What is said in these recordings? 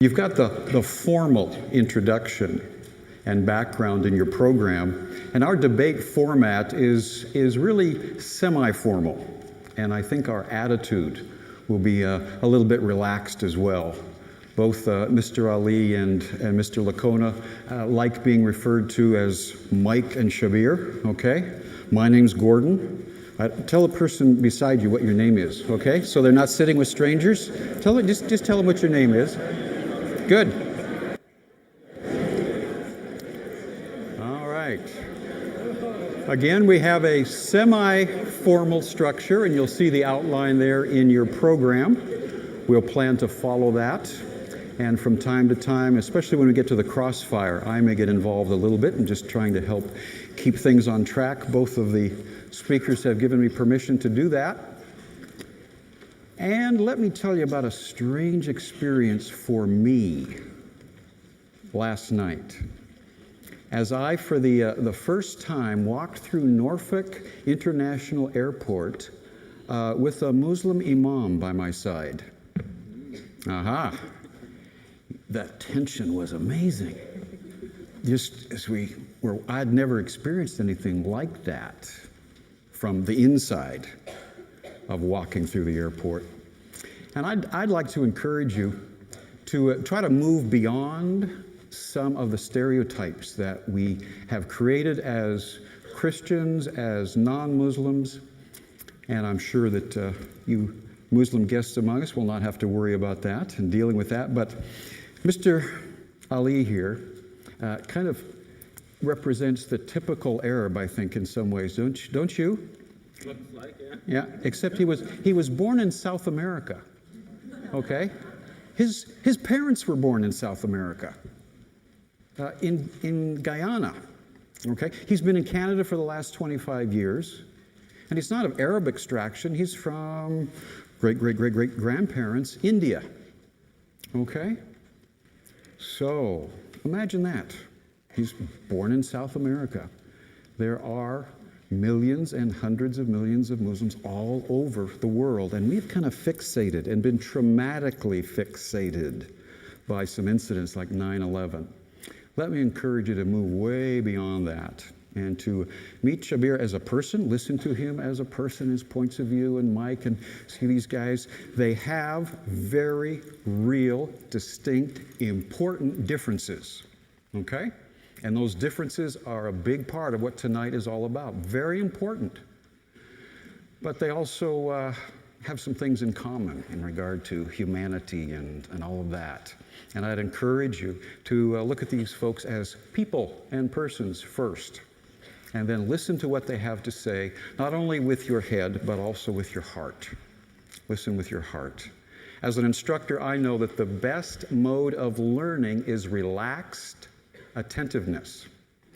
You've got the formal introduction and background in your program, and our debate format is really semi-formal, and I think our attitude will be a little bit relaxed as well. Both Mr. Ali and Mr. Licona like being referred to as Mike and Shabir, okay? My name's Gordon. Tell the person beside you what your name is, okay? So they're not sitting with strangers. Just tell them what your name is. Good. All right. Again, we have a semi-formal structure, and you'll see the outline there in your program. We'll plan to follow that. And from time to time, especially when we get to the Crossfire, I may get involved a little bit in just trying to help keep things on track. Both of the speakers have given me permission to do that. And let me tell you about a strange experience for me last night. As I, for the first time, walked through Norfolk International Airport with a Muslim imam by my side. Aha! That tension was amazing. Just as I'd never experienced anything like that from the inside of walking through the airport. And I'd like to encourage you to try to move beyond some of the stereotypes that we have created as Christians, as non-Muslims, and I'm sure that you Muslim guests among us will not have to worry about that and dealing with that. But Mr. Ali here kind of represents the typical Arab, I think, in some ways, don't you? Looks like, yeah. Yeah, except he was born in South America, okay? His parents were born in South America, in Guyana, okay? He's been in Canada for the last 25 years, and he's not of Arab extraction. He's from great-great-great-great-grandparents, India, okay? So, imagine that. He's born in South America. There are millions and hundreds of millions of Muslims all over the world, and we've kind of fixated and been traumatically fixated by some incidents like 9/11. Let me encourage you to move way beyond that and to meet Shabir as a person, listen to him as a person, his points of view, and Mike, and see these guys. They have very real, distinct, important differences, okay? And those differences are a big part of what tonight is all about. Very important. But they also have some things in common in regard to humanity and all of that. And I'd encourage you to look at these folks as people and persons first, and then listen to what they have to say, not only with your head, but also with your heart. Listen with your heart. As an instructor, I know that the best mode of learning is relaxed attentiveness,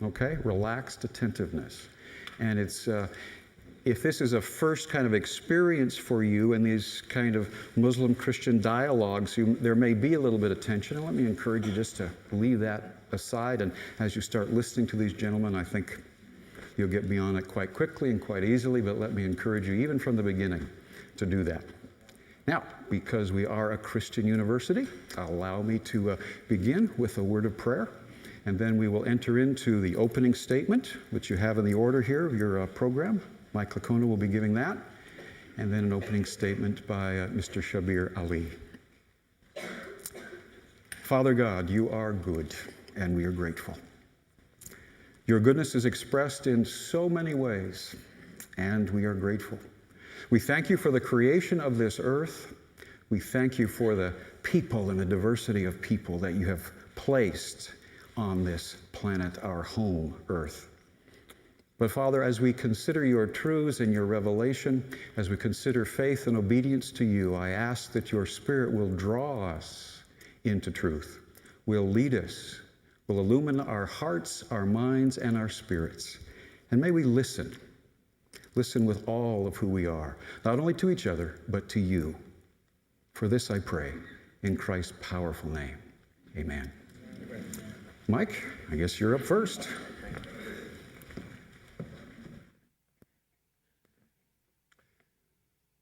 okay? Relaxed attentiveness. And it's, if this is a first kind of experience for you in these kind of Muslim-Christian dialogues, there may be a little bit of tension. And let me encourage you just to leave that aside. And as you start listening to these gentlemen, I think you'll get beyond it quite quickly and quite easily. But let me encourage you, even from the beginning, to do that. Now, because we are a Christian university, allow me to begin with a word of prayer. And then we will enter into the opening statement, which you have in the order here of your program. Mike Licona will be giving that. And then an opening statement by Mr. Shabir Ali. Father God, you are good, and we are grateful. Your goodness is expressed in so many ways, and we are grateful. We thank you for the creation of this earth. We thank you for the people and the diversity of people that you have placed on this planet, our home, Earth. But Father, as we consider your truths and your revelation, as we consider faith and obedience to you, I ask that your Spirit will draw us into truth, will lead us, will illumine our hearts, our minds, and our spirits. And may we listen with all of who we are, not only to each other, but to you. For this I pray, in Christ's powerful name. Amen. Mike, I guess you're up first.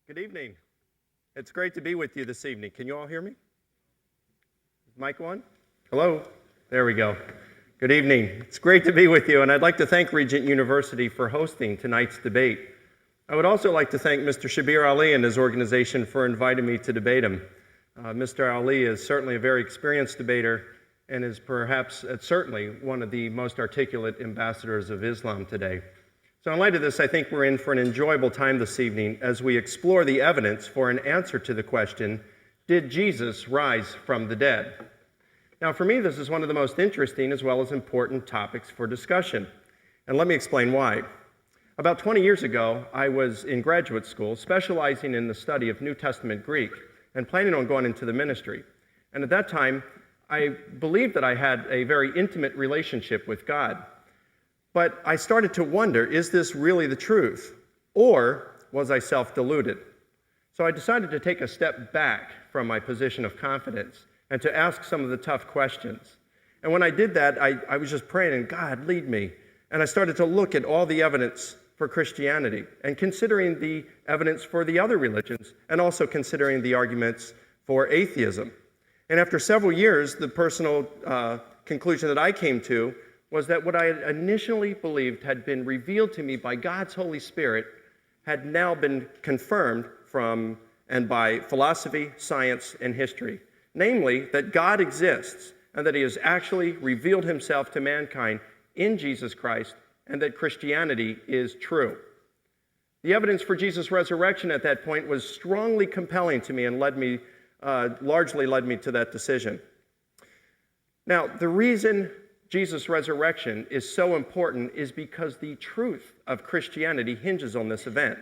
Good evening. It's great to be with you this evening. Can you all hear me? Mic on? Hello? There we go. Good evening. It's great to be with you, and I'd like to thank Regent University for hosting tonight's debate. I would also like to thank Mr. Shabir Ali and his organization for inviting me to debate him. Mr. Ali is certainly a very experienced debater and is certainly one of the most articulate ambassadors of Islam today. So in light of this, I think we're in for an enjoyable time this evening as we explore the evidence for an answer to the question, did Jesus rise from the dead? Now, for me, this is one of the most interesting as well as important topics for discussion. And let me explain why. About 20 years ago, I was in graduate school specializing in the study of New Testament Greek and planning on going into the ministry. And at that time, I believed that I had a very intimate relationship with God. But I started to wonder, is this really the truth? Or was I self-deluded? So I decided to take a step back from my position of confidence and to ask some of the tough questions. And when I did that, I was just praying, and God, lead me. And I started to look at all the evidence for Christianity and considering the evidence for the other religions and also considering the arguments for atheism. And after several years, the personal conclusion that I came to was that what I had initially believed had been revealed to me by God's Holy Spirit had now been confirmed from and by philosophy, science, and history. Namely, that God exists and that he has actually revealed himself to mankind in Jesus Christ and that Christianity is true. The evidence for Jesus' resurrection at that point was strongly compelling to me and largely led me to that decision. Now, the reason Jesus' resurrection is so important is because the truth of Christianity hinges on this event.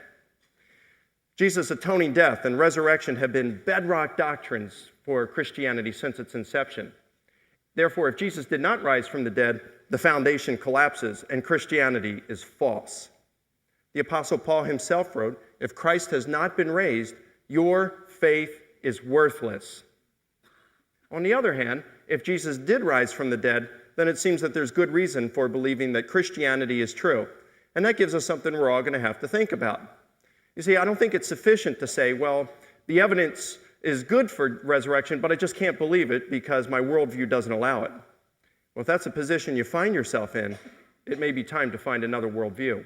Jesus' atoning death and resurrection have been bedrock doctrines for Christianity since its inception. Therefore, if Jesus did not rise from the dead, the foundation collapses and Christianity is false. The Apostle Paul himself wrote, "If Christ has not been raised, your faith is worthless." On the other hand, if Jesus did rise from the dead, then it seems that there's good reason for believing that Christianity is true. And that gives us something we're all going to have to think about. You see, I don't think it's sufficient to say, well, the evidence is good for resurrection, but I just can't believe it because my worldview doesn't allow it. Well, if that's a position you find yourself in, it may be time to find another worldview.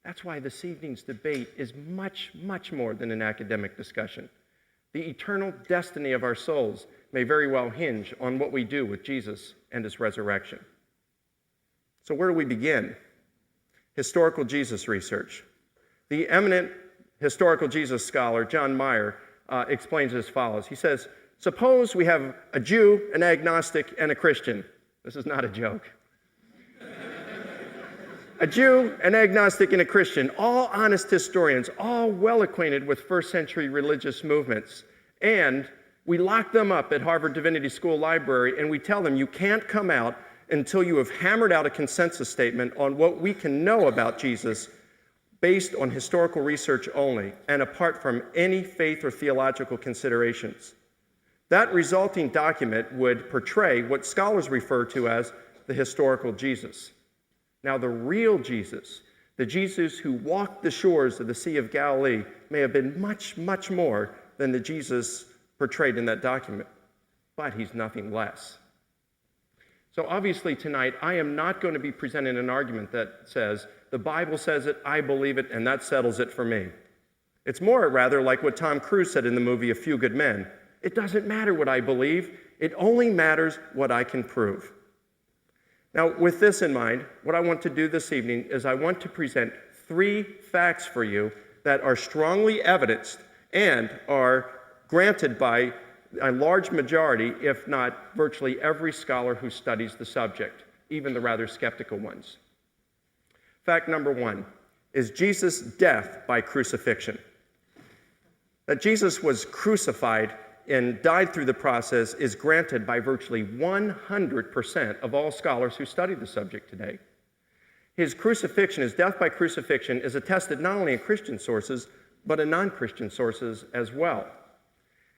That's why this evening's debate is much, much more than an academic discussion. The eternal destiny of our souls may very well hinge on what we do with Jesus and his resurrection. So where do we begin? Historical Jesus research. The eminent historical Jesus scholar, John Meyer, explains as follows. He says, suppose we have a Jew, an agnostic, and a Christian. This is not a joke. A Jew, an agnostic, and a Christian, all honest historians, all well acquainted with first century religious movements. And we lock them up at Harvard Divinity School Library and we tell them you can't come out until you have hammered out a consensus statement on what we can know about Jesus based on historical research only and apart from any faith or theological considerations. That resulting document would portray what scholars refer to as the historical Jesus. Now, the real Jesus, the Jesus who walked the shores of the Sea of Galilee, may have been much, much more than the Jesus portrayed in that document, but he's nothing less. So obviously tonight, I am not going to be presenting an argument that says, the Bible says it, I believe it, and that settles it for me. It's more rather like what Tom Cruise said in the movie A Few Good Men. It doesn't matter what I believe, it only matters what I can prove. Now, with this in mind, what I want to do this evening is I want to present 3 facts for you that are strongly evidenced and are granted by a large majority, if not virtually every scholar who studies the subject, even the rather skeptical ones. Fact number 1 is Jesus' death by crucifixion. That Jesus was crucified and died through the process is granted by virtually 100% of all scholars who study the subject today. His crucifixion, his death by crucifixion, is attested not only in Christian sources, but in non-Christian sources as well.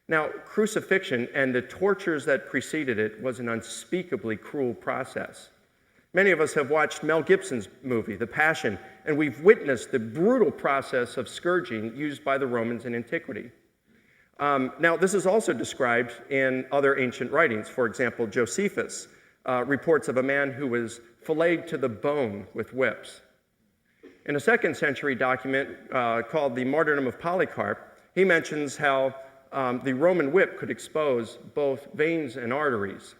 Now, crucifixion and the tortures that preceded it was an unspeakably cruel process. Many of us have watched Mel Gibson's movie, The Passion, and we've witnessed the brutal process of scourging used by the Romans in antiquity. Now, this is also described in other ancient writings. For example, Josephus reports of a man who was filleted to the bone with whips. In a 2nd century document called the Martyrdom of Polycarp, he mentions how the Roman whip could expose both veins and arteries.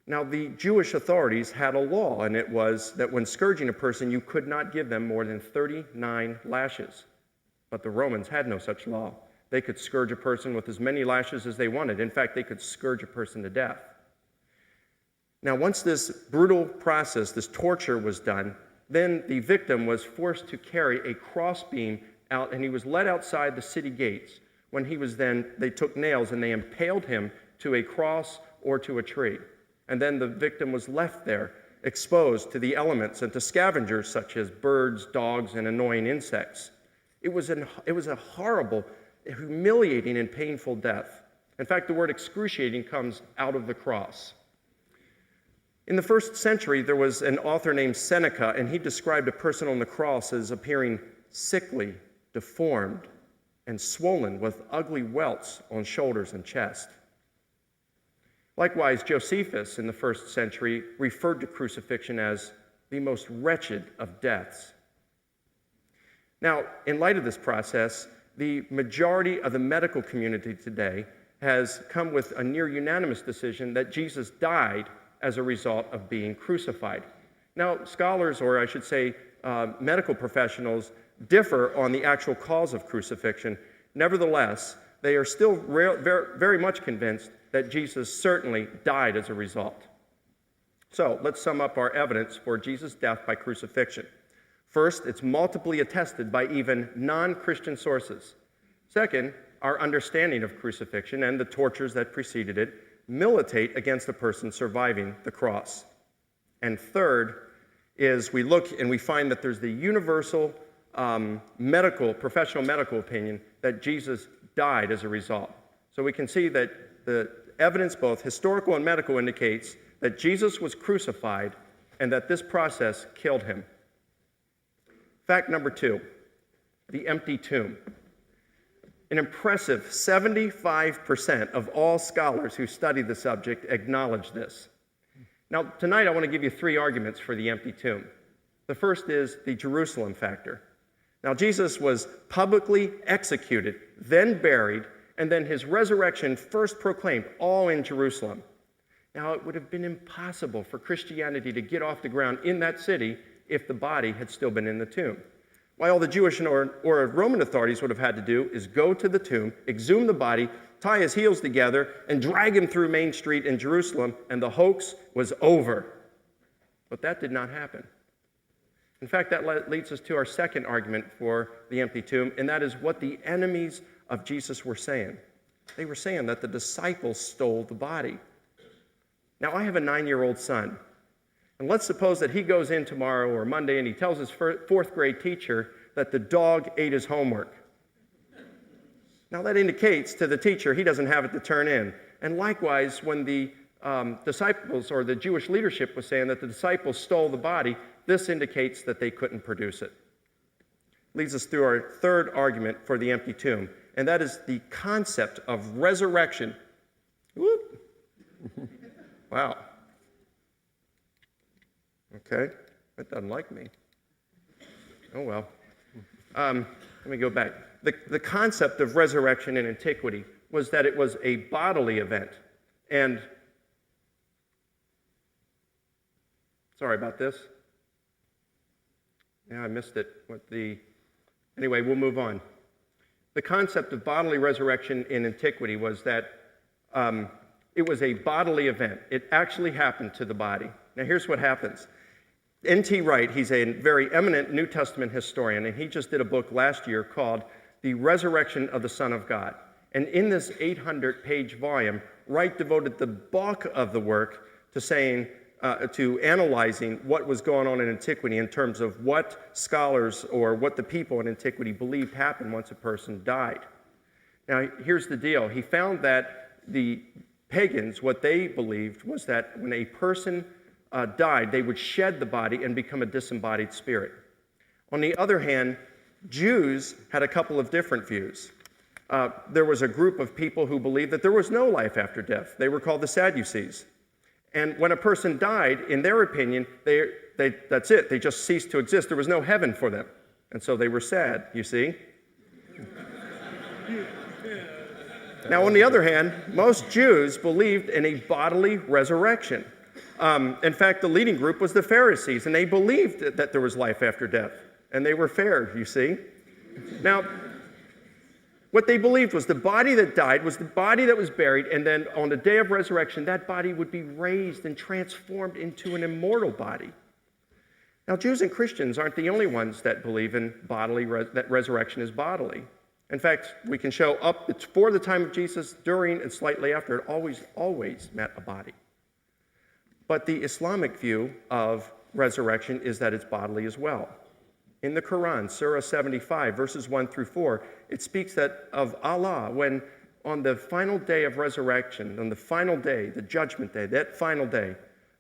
Now, the Jewish authorities had a law, and it was that when scourging a person, you could not give them more than 39 lashes. But the Romans had no such law. They could scourge a person with as many lashes as they wanted. In fact, they could scourge a person to death. Now, once this brutal process, this torture was done, then the victim was forced to carry a crossbeam out, and he was led outside the city gates. When he was they took nails and they impaled him to a cross or to a tree. And then the victim was left there, exposed to the elements and to scavengers such as birds, dogs, and annoying insects. It was a horrible, humiliating, and painful death. In fact, the word excruciating comes out of the cross. In the 1st century, there was an author named Seneca, and he described a person on the cross as appearing sickly, deformed, and swollen with ugly welts on shoulders and chest. Likewise, Josephus in the 1st century referred to crucifixion as the most wretched of deaths. Now, in light of this process, the majority of the medical community today has come with a near unanimous decision that Jesus died as a result of being crucified. Now, scholars, or I should say medical professionals, differ on the actual cause of crucifixion. Nevertheless, they are still very much convinced that Jesus certainly died as a result. So let's sum up our evidence for Jesus' death by crucifixion. First, it's multiply attested by even non-Christian sources. Second, our understanding of crucifixion and the tortures that preceded it militate against a person surviving the cross. And third is we look and we find that there's the universal professional medical opinion that Jesus died as a result. So we can see that the evidence, both historical and medical, indicates that Jesus was crucified and that this process killed him. Fact number 2, the empty tomb. An impressive 75% of all scholars who study the subject acknowledge this. Now, tonight I want to give you 3 arguments for the empty tomb. The first is the Jerusalem factor. Now, Jesus was publicly executed, then buried, and then his resurrection first proclaimed, all in Jerusalem. Now, it would have been impossible for Christianity to get off the ground in that city if the body had still been in the tomb. Why all the Jewish or Roman authorities would have had to do is go to the tomb, exhume the body, tie his heels together, and drag him through Main Street in Jerusalem, and the hoax was over. But that did not happen. In fact, that leads us to our second argument for the empty tomb, and that is what the enemies of Jesus were saying. They were saying that the disciples stole the body. Now, I have a 9-year-old son, and let's suppose that he goes in tomorrow or Monday and he tells his 4th grade teacher that the dog ate his homework. Now, that indicates to the teacher he doesn't have it to turn in. And likewise, when the disciples or the Jewish leadership was saying that the disciples stole the body, this indicates that they couldn't produce it. Leads us through our third argument for the empty tomb, and that is the concept of resurrection. Whoop. Wow. Okay, that doesn't like me. Oh well. Let me go back. The concept of resurrection in antiquity was that it was a bodily event. And sorry about this. Yeah, I missed it. Anyway, we'll move on. The concept of bodily resurrection in antiquity was that it was a bodily event. It actually happened to the body. Now, here's what happens. N.T. Wright, he's a very eminent New Testament historian, and he just did a book last year called The Resurrection of the Son of God. And in this 800-page volume, Wright devoted the bulk of the work to analyzing what was going on in antiquity in terms of what scholars or what the people in antiquity believed happened once a person died. Now, here's the deal. He found that the pagans, what they believed was that when a person died, they would shed the body and become a disembodied spirit. On the other hand, Jews had a couple of different views. There was a group of people who believed that there was no life after death. They were called the Sadducees. And when a person died, in their opinion, that's it. They just ceased to exist. There was no heaven for them. And so they were sad, you see. Now, on the other hand, most Jews believed in a bodily resurrection. In fact, the leading group was the Pharisees, and they believed that there was life after death. And they were fair, you see. Now, what they believed was the body that died was the body that was buried, and then on the day of resurrection, that body would be raised and transformed into an immortal body. Now, Jews and Christians aren't the only ones that believe in that resurrection is bodily. In fact, we can show up before the time of Jesus, during, and slightly after, it always meant a body. But the Islamic view of resurrection is that it's bodily as well. In the Quran, Surah 75, verses 1 through 4, it speaks that of Allah, when on the final day of resurrection, on the final day, the judgment day, that final day,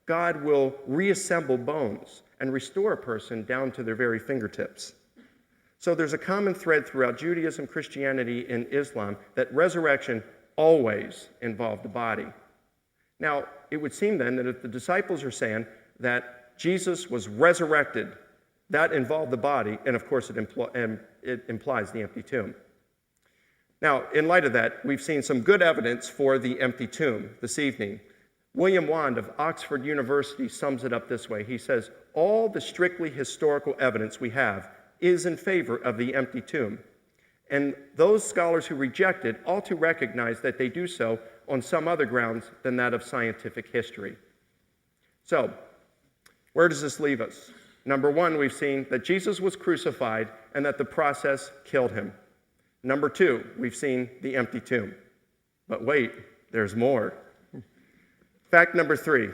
God will reassemble bones and restore a person down to their very fingertips. So there's a common thread throughout Judaism, Christianity, and Islam that resurrection always involved the body. Now, it would seem then that if the disciples are saying that Jesus was resurrected, that involved the body, and of course it implies the empty tomb. Now, in light of that, we've seen some good evidence for the empty tomb this evening. William Wand of Oxford University sums it up this way. He says, all the strictly historical evidence we have is in favor of the empty tomb. And those scholars who reject it ought to recognize that they do so on some other grounds than that of scientific history. So, where does this leave us? Number one, we've seen that Jesus was crucified and that the process killed him. Number two, we've seen the empty tomb. But wait, there's more. Fact number three,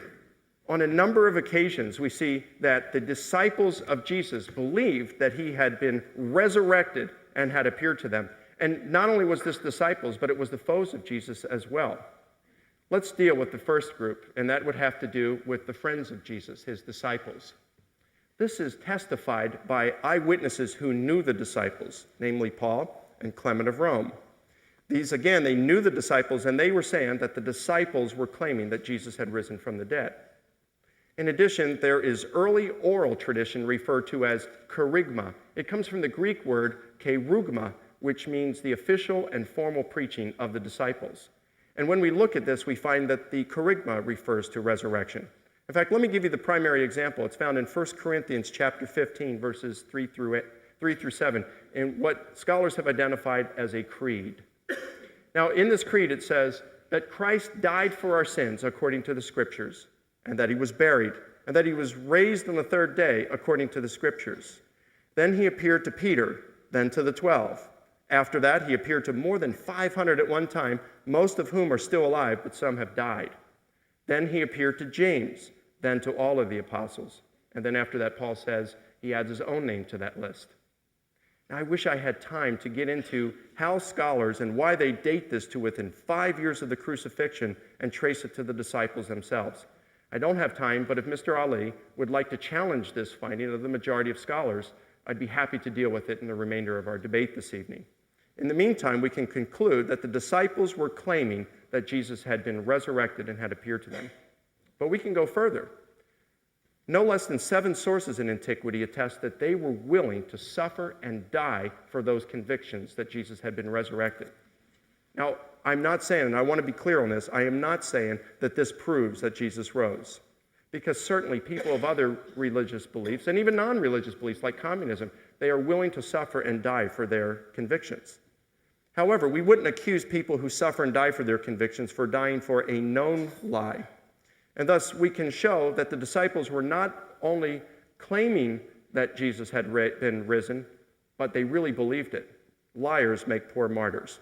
on a number of occasions, we see that the disciples of Jesus believed that he had been resurrected and had appeared to them. And not only was this disciples, but it was the foes of Jesus as well. Let's deal with the first group, and that would have to do with the friends of Jesus, his disciples. This is testified by eyewitnesses who knew the disciples, namely Paul and Clement of Rome. These, again, they knew the disciples, and they were saying that the disciples were claiming that Jesus had risen from the dead. In addition, there is early oral tradition referred to as kerygma. It comes from the Greek word kerugma, which means the official and formal preaching of the disciples. And when we look at this, we find that the kerygma refers to resurrection. In fact, let me give you the primary example. It's found in 1 Corinthians chapter 15, verses 3 through 7, in what scholars have identified as a creed. Now, in this creed, it says that Christ died for our sins according to the Scriptures, and that he was buried, and that he was raised on the third day according to the Scriptures. Then he appeared to Peter, then to the 12. After that, he appeared to more than 500 at one time, most of whom are still alive, but some have died. Then he appeared to James, then to all of the apostles. And then after that, Paul says he adds his own name to that list. Now, I wish I had time to get into how scholars and why they date this to within 5 years of the crucifixion and trace it to the disciples themselves. I don't have time, but if Mr. Ali would like to challenge this finding of the majority of scholars, I'd be happy to deal with it in the remainder of our debate this evening. In the meantime, we can conclude that the disciples were claiming that Jesus had been resurrected and had appeared to them. But we can go further. No less than 7 sources in antiquity attest that they were willing to suffer and die for those convictions that Jesus had been resurrected. Now, I'm not saying, and I want to be clear on this, I am not saying that this proves that Jesus rose. Because certainly people of other religious beliefs, and even non-religious beliefs like communism, they are willing to suffer and die for their convictions. However, we wouldn't accuse people who suffer and die for their convictions for dying for a known lie. And thus, we can show that the disciples were not only claiming that Jesus had been risen, but they really believed it. Liars make poor martyrs.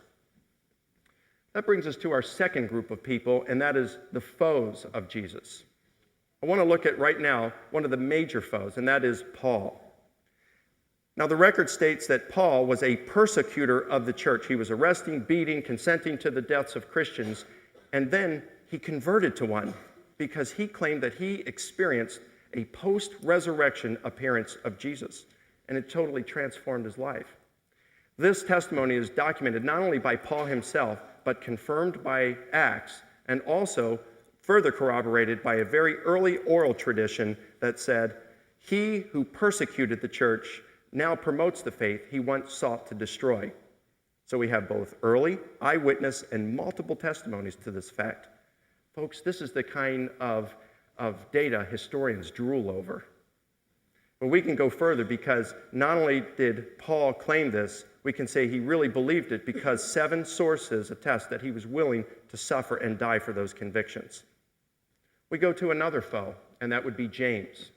That brings us to our second group of people, and that is the foes of Jesus. I want to look at right now one of the major foes, and that is Paul. Now, the record states that Paul was a persecutor of the church. He was arresting, beating, consenting to the deaths of Christians, and then he converted to one because he claimed that he experienced a post-resurrection appearance of Jesus, and it totally transformed his life. This testimony is documented not only by Paul himself, but confirmed by Acts, and also further corroborated by a very early oral tradition that said, "He who persecuted the church now promotes the faith he once sought to destroy." So we have both early, eyewitness, and multiple testimonies to this fact. Folks, this is the kind of data historians drool over. But we can go further because not only did Paul claim this, we can say he really believed it because 7 sources attest that he was willing to suffer and die for those convictions. We go to another foe, and that would be James.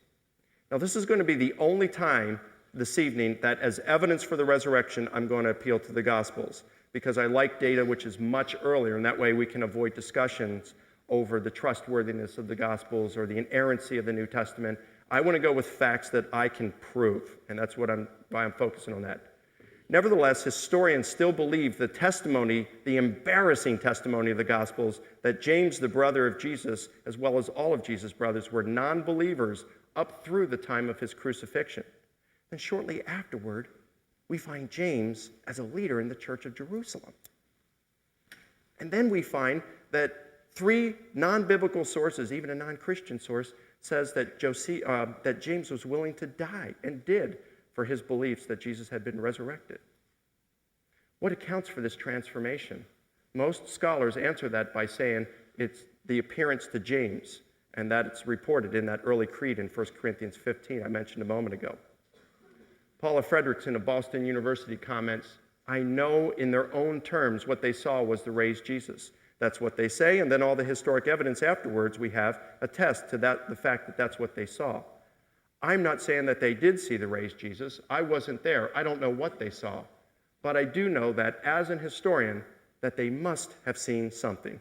Now, this is going to be the only time this evening that, as evidence for the resurrection, I'm going to appeal to the Gospels, because I like data which is much earlier, and that way we can avoid discussions over the trustworthiness of the Gospels or the inerrancy of the New Testament. I want to go with facts that I can prove, and that's why I'm focusing on that. Nevertheless, historians still believe the testimony, the embarrassing testimony of the Gospels, that James, the brother of Jesus, as well as all of Jesus' brothers, were non-believers up through the time of his crucifixion. Then shortly afterward, we find James as a leader in the Church of Jerusalem. And then we find that 3 non-biblical sources, even a non-Christian source, says that James was willing to die, and did, for his beliefs that Jesus had been resurrected. What accounts for this transformation? Most scholars answer that by saying it's the appearance to James, and that it's reported in that early creed in 1 Corinthians 15 I mentioned a moment ago. Paula Fredrickson of Boston University comments, "I know in their own terms what they saw was the raised Jesus." That's what they say, and then all the historic evidence afterwards we have attest to that, the fact that that's what they saw. I'm not saying that they did see the raised Jesus. I wasn't there. I don't know what they saw. But I do know that as an historian, that they must have seen something.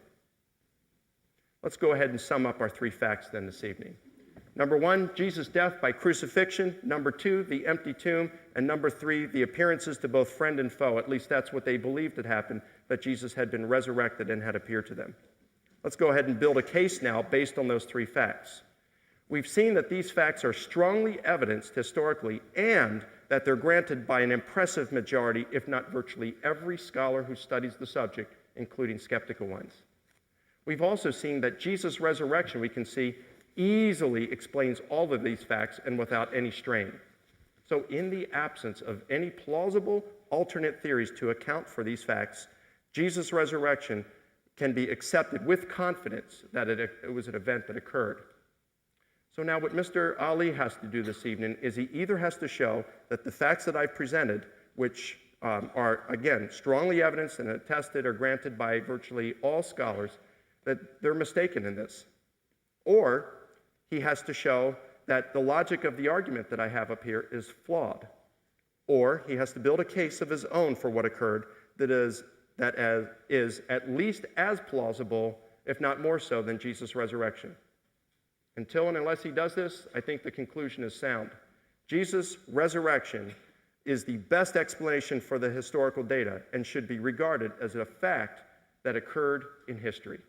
Let's go ahead and sum up our 3 facts then this evening. Number 1, Jesus' death by crucifixion. Number 2, the empty tomb. And number 3, the appearances to both friend and foe. At least that's what they believed had happened, that Jesus had been resurrected and had appeared to them. Let's go ahead and build a case now based on those 3 facts. We've seen that these facts are strongly evidenced historically, and that they're granted by an impressive majority, if not virtually every scholar who studies the subject, including skeptical ones. We've also seen that Jesus' resurrection, we can see, easily explains all of these facts and without any strain. So in the absence of any plausible alternate theories to account for these facts, Jesus' resurrection can be accepted with confidence that it was an event that occurred. So now what Mr. Ali has to do this evening is he either has to show that the facts that I've presented, which are, again, strongly evidenced and attested or granted by virtually all scholars, that they're mistaken in this. Or he has to show that the logic of the argument that I have up here is flawed. Or he has to build a case of his own for what occurred that is at least as plausible, if not more so, than Jesus' resurrection. Until and unless he does this, I think the conclusion is sound. Jesus' resurrection is the best explanation for the historical data and should be regarded as a fact that occurred in history.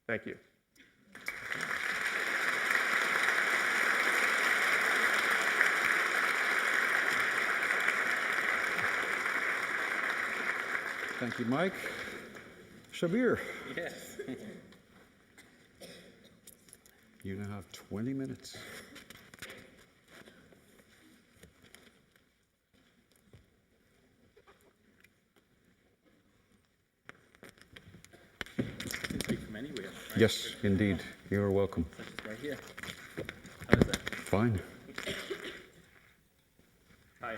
Thank you. Thank you, Mike. Shabir. Yes. You now have 20 minutes. You can speak from anywhere. Right? Yes, indeed. You are welcome. Such as right here. How is that? Fine. Hi.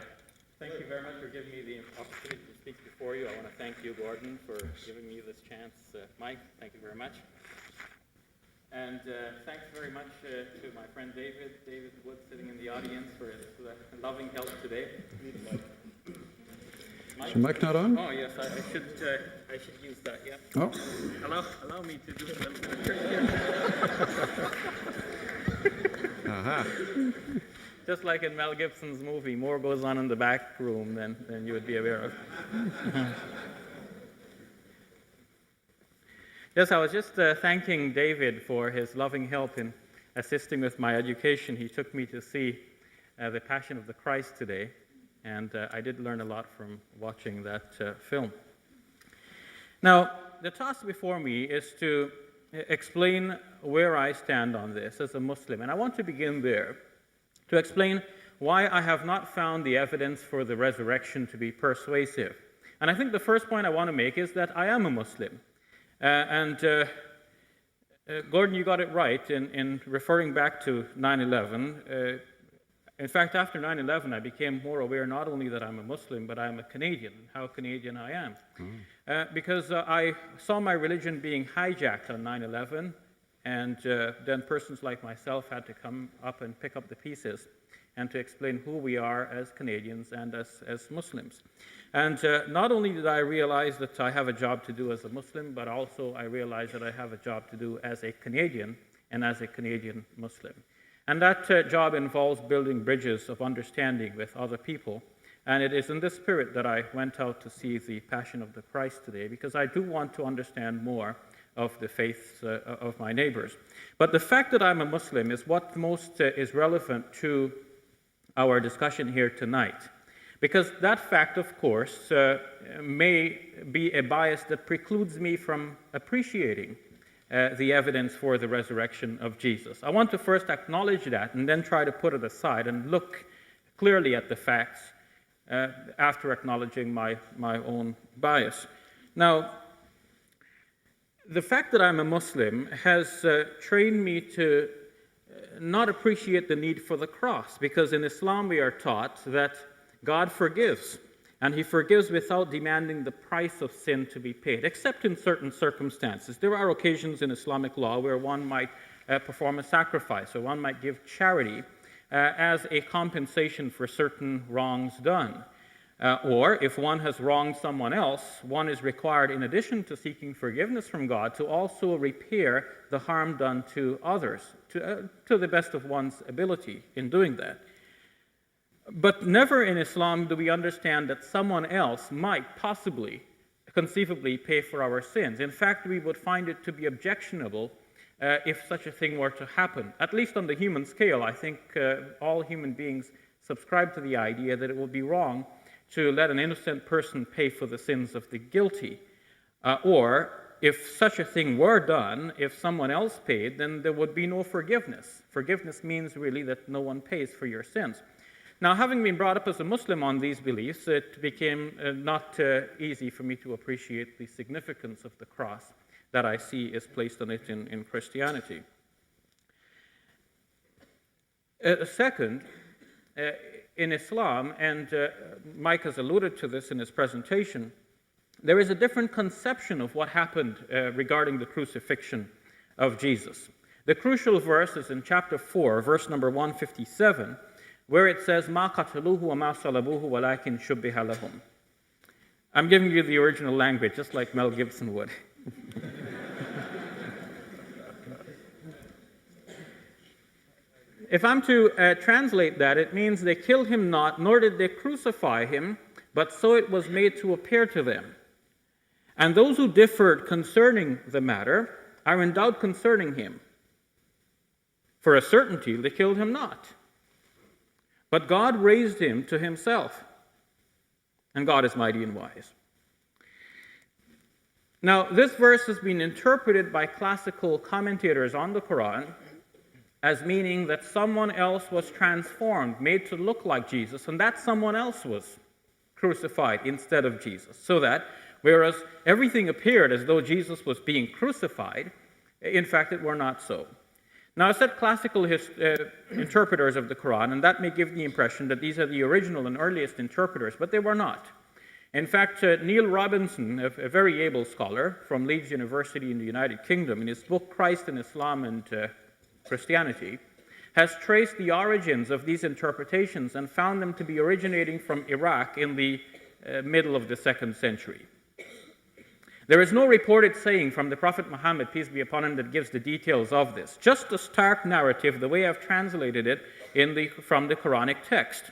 Thank you very much for giving me the opportunity to speak before you. I want to thank you, Gordon, for giving me this chance. Mike, thank you very much. And thanks very much to my friend David Wood, sitting in the audience, for his loving help today. Is your mic not on? Oh yes, I should use that. Yeah. Oh. Allow me to do a little bit of trivia. Aha. Just like in Mel Gibson's movie, more goes on in the back room than you would be aware of. Yes, I was just thanking David for his loving help in assisting with my education. He took me to see The Passion of the Christ today, and I did learn a lot from watching that film. Now, the task before me is to explain where I stand on this as a Muslim, and I want to begin there, to explain why I have not found the evidence for the resurrection to be persuasive. And I think the first point I want to make is that I am a Muslim. Gordon, you got it right in referring back to 9/11. In fact, after 9/11, I became more aware not only that I'm a Muslim, but I'm a Canadian, how Canadian I am. Because I saw my religion being hijacked on 9/11, and then persons like myself had to come up and pick up the pieces and to explain who we are as Canadians and as Muslims. And not only did I realize that I have a job to do as a Muslim, but also I realized that I have a job to do as a Canadian and as a Canadian Muslim. And that job involves building bridges of understanding with other people. And it is in this spirit that I went out to see the Passion of the Christ today, because I do want to understand more of the faiths of my neighbors. But the fact that I'm a Muslim is what most is relevant to our discussion here tonight. Because that fact, of course, may be a bias that precludes me from appreciating the evidence for the resurrection of Jesus. I want to first acknowledge that and then try to put it aside and look clearly at the facts after acknowledging my own bias. Now, the fact that I'm a Muslim has trained me to not appreciate the need for the cross, because in Islam we are taught that God forgives, and he forgives without demanding the price of sin to be paid, except in certain circumstances. There are occasions in Islamic law where one might perform a sacrifice, or one might give charity as a compensation for certain wrongs done. Or if one has wronged someone else, one is required, in addition to seeking forgiveness from God, to also repair the harm done to others, to the best of one's ability in doing that. But never in Islam do we understand that someone else might possibly, conceivably, pay for our sins. In fact, we would find it to be objectionable if such a thing were to happen. At least on the human scale, I think all human beings subscribe to the idea that it would be wrong to let an innocent person pay for the sins of the guilty. Or, if such a thing were done, if someone else paid, then there would be no forgiveness. Forgiveness means really that no one pays for your sins. Now, having been brought up as a Muslim on these beliefs, it became not easy for me to appreciate the significance of the cross that I see is placed on it in Christianity. Second, in Islam, and Mike has alluded to this in his presentation, there is a different conception of what happened regarding the crucifixion of Jesus. The crucial verse is in chapter 4, verse number 157, where it says, "Ma qataluhu wa ma salabuhu walakin shubbiha lahum." I'm giving you the original language, just like Mel Gibson would. If I'm to translate that, it means they killed him not, nor did they crucify him, but so it was made to appear to them. And those who differed concerning the matter are in doubt concerning him. For a certainty they killed him not. But God raised him to himself, and God is mighty and wise. Now, this verse has been interpreted by classical commentators on the Quran as meaning that someone else was transformed, made to look like Jesus, and that someone else was crucified instead of Jesus. So that, whereas everything appeared as though Jesus was being crucified, in fact, it were not so. Now, I said classical interpreters of the Quran, and that may give the impression that these are the original and earliest interpreters, but they were not. In fact, Neil Robinson, a very able scholar from Leeds University in the United Kingdom, in his book Christ in Islam and Christianity, has traced the origins of these interpretations and found them to be originating from Iraq in the middle of the 2nd century. There is no reported saying from the Prophet Muhammad, peace be upon him, that gives the details of this. Just a stark narrative, the way I've translated it from the Quranic text.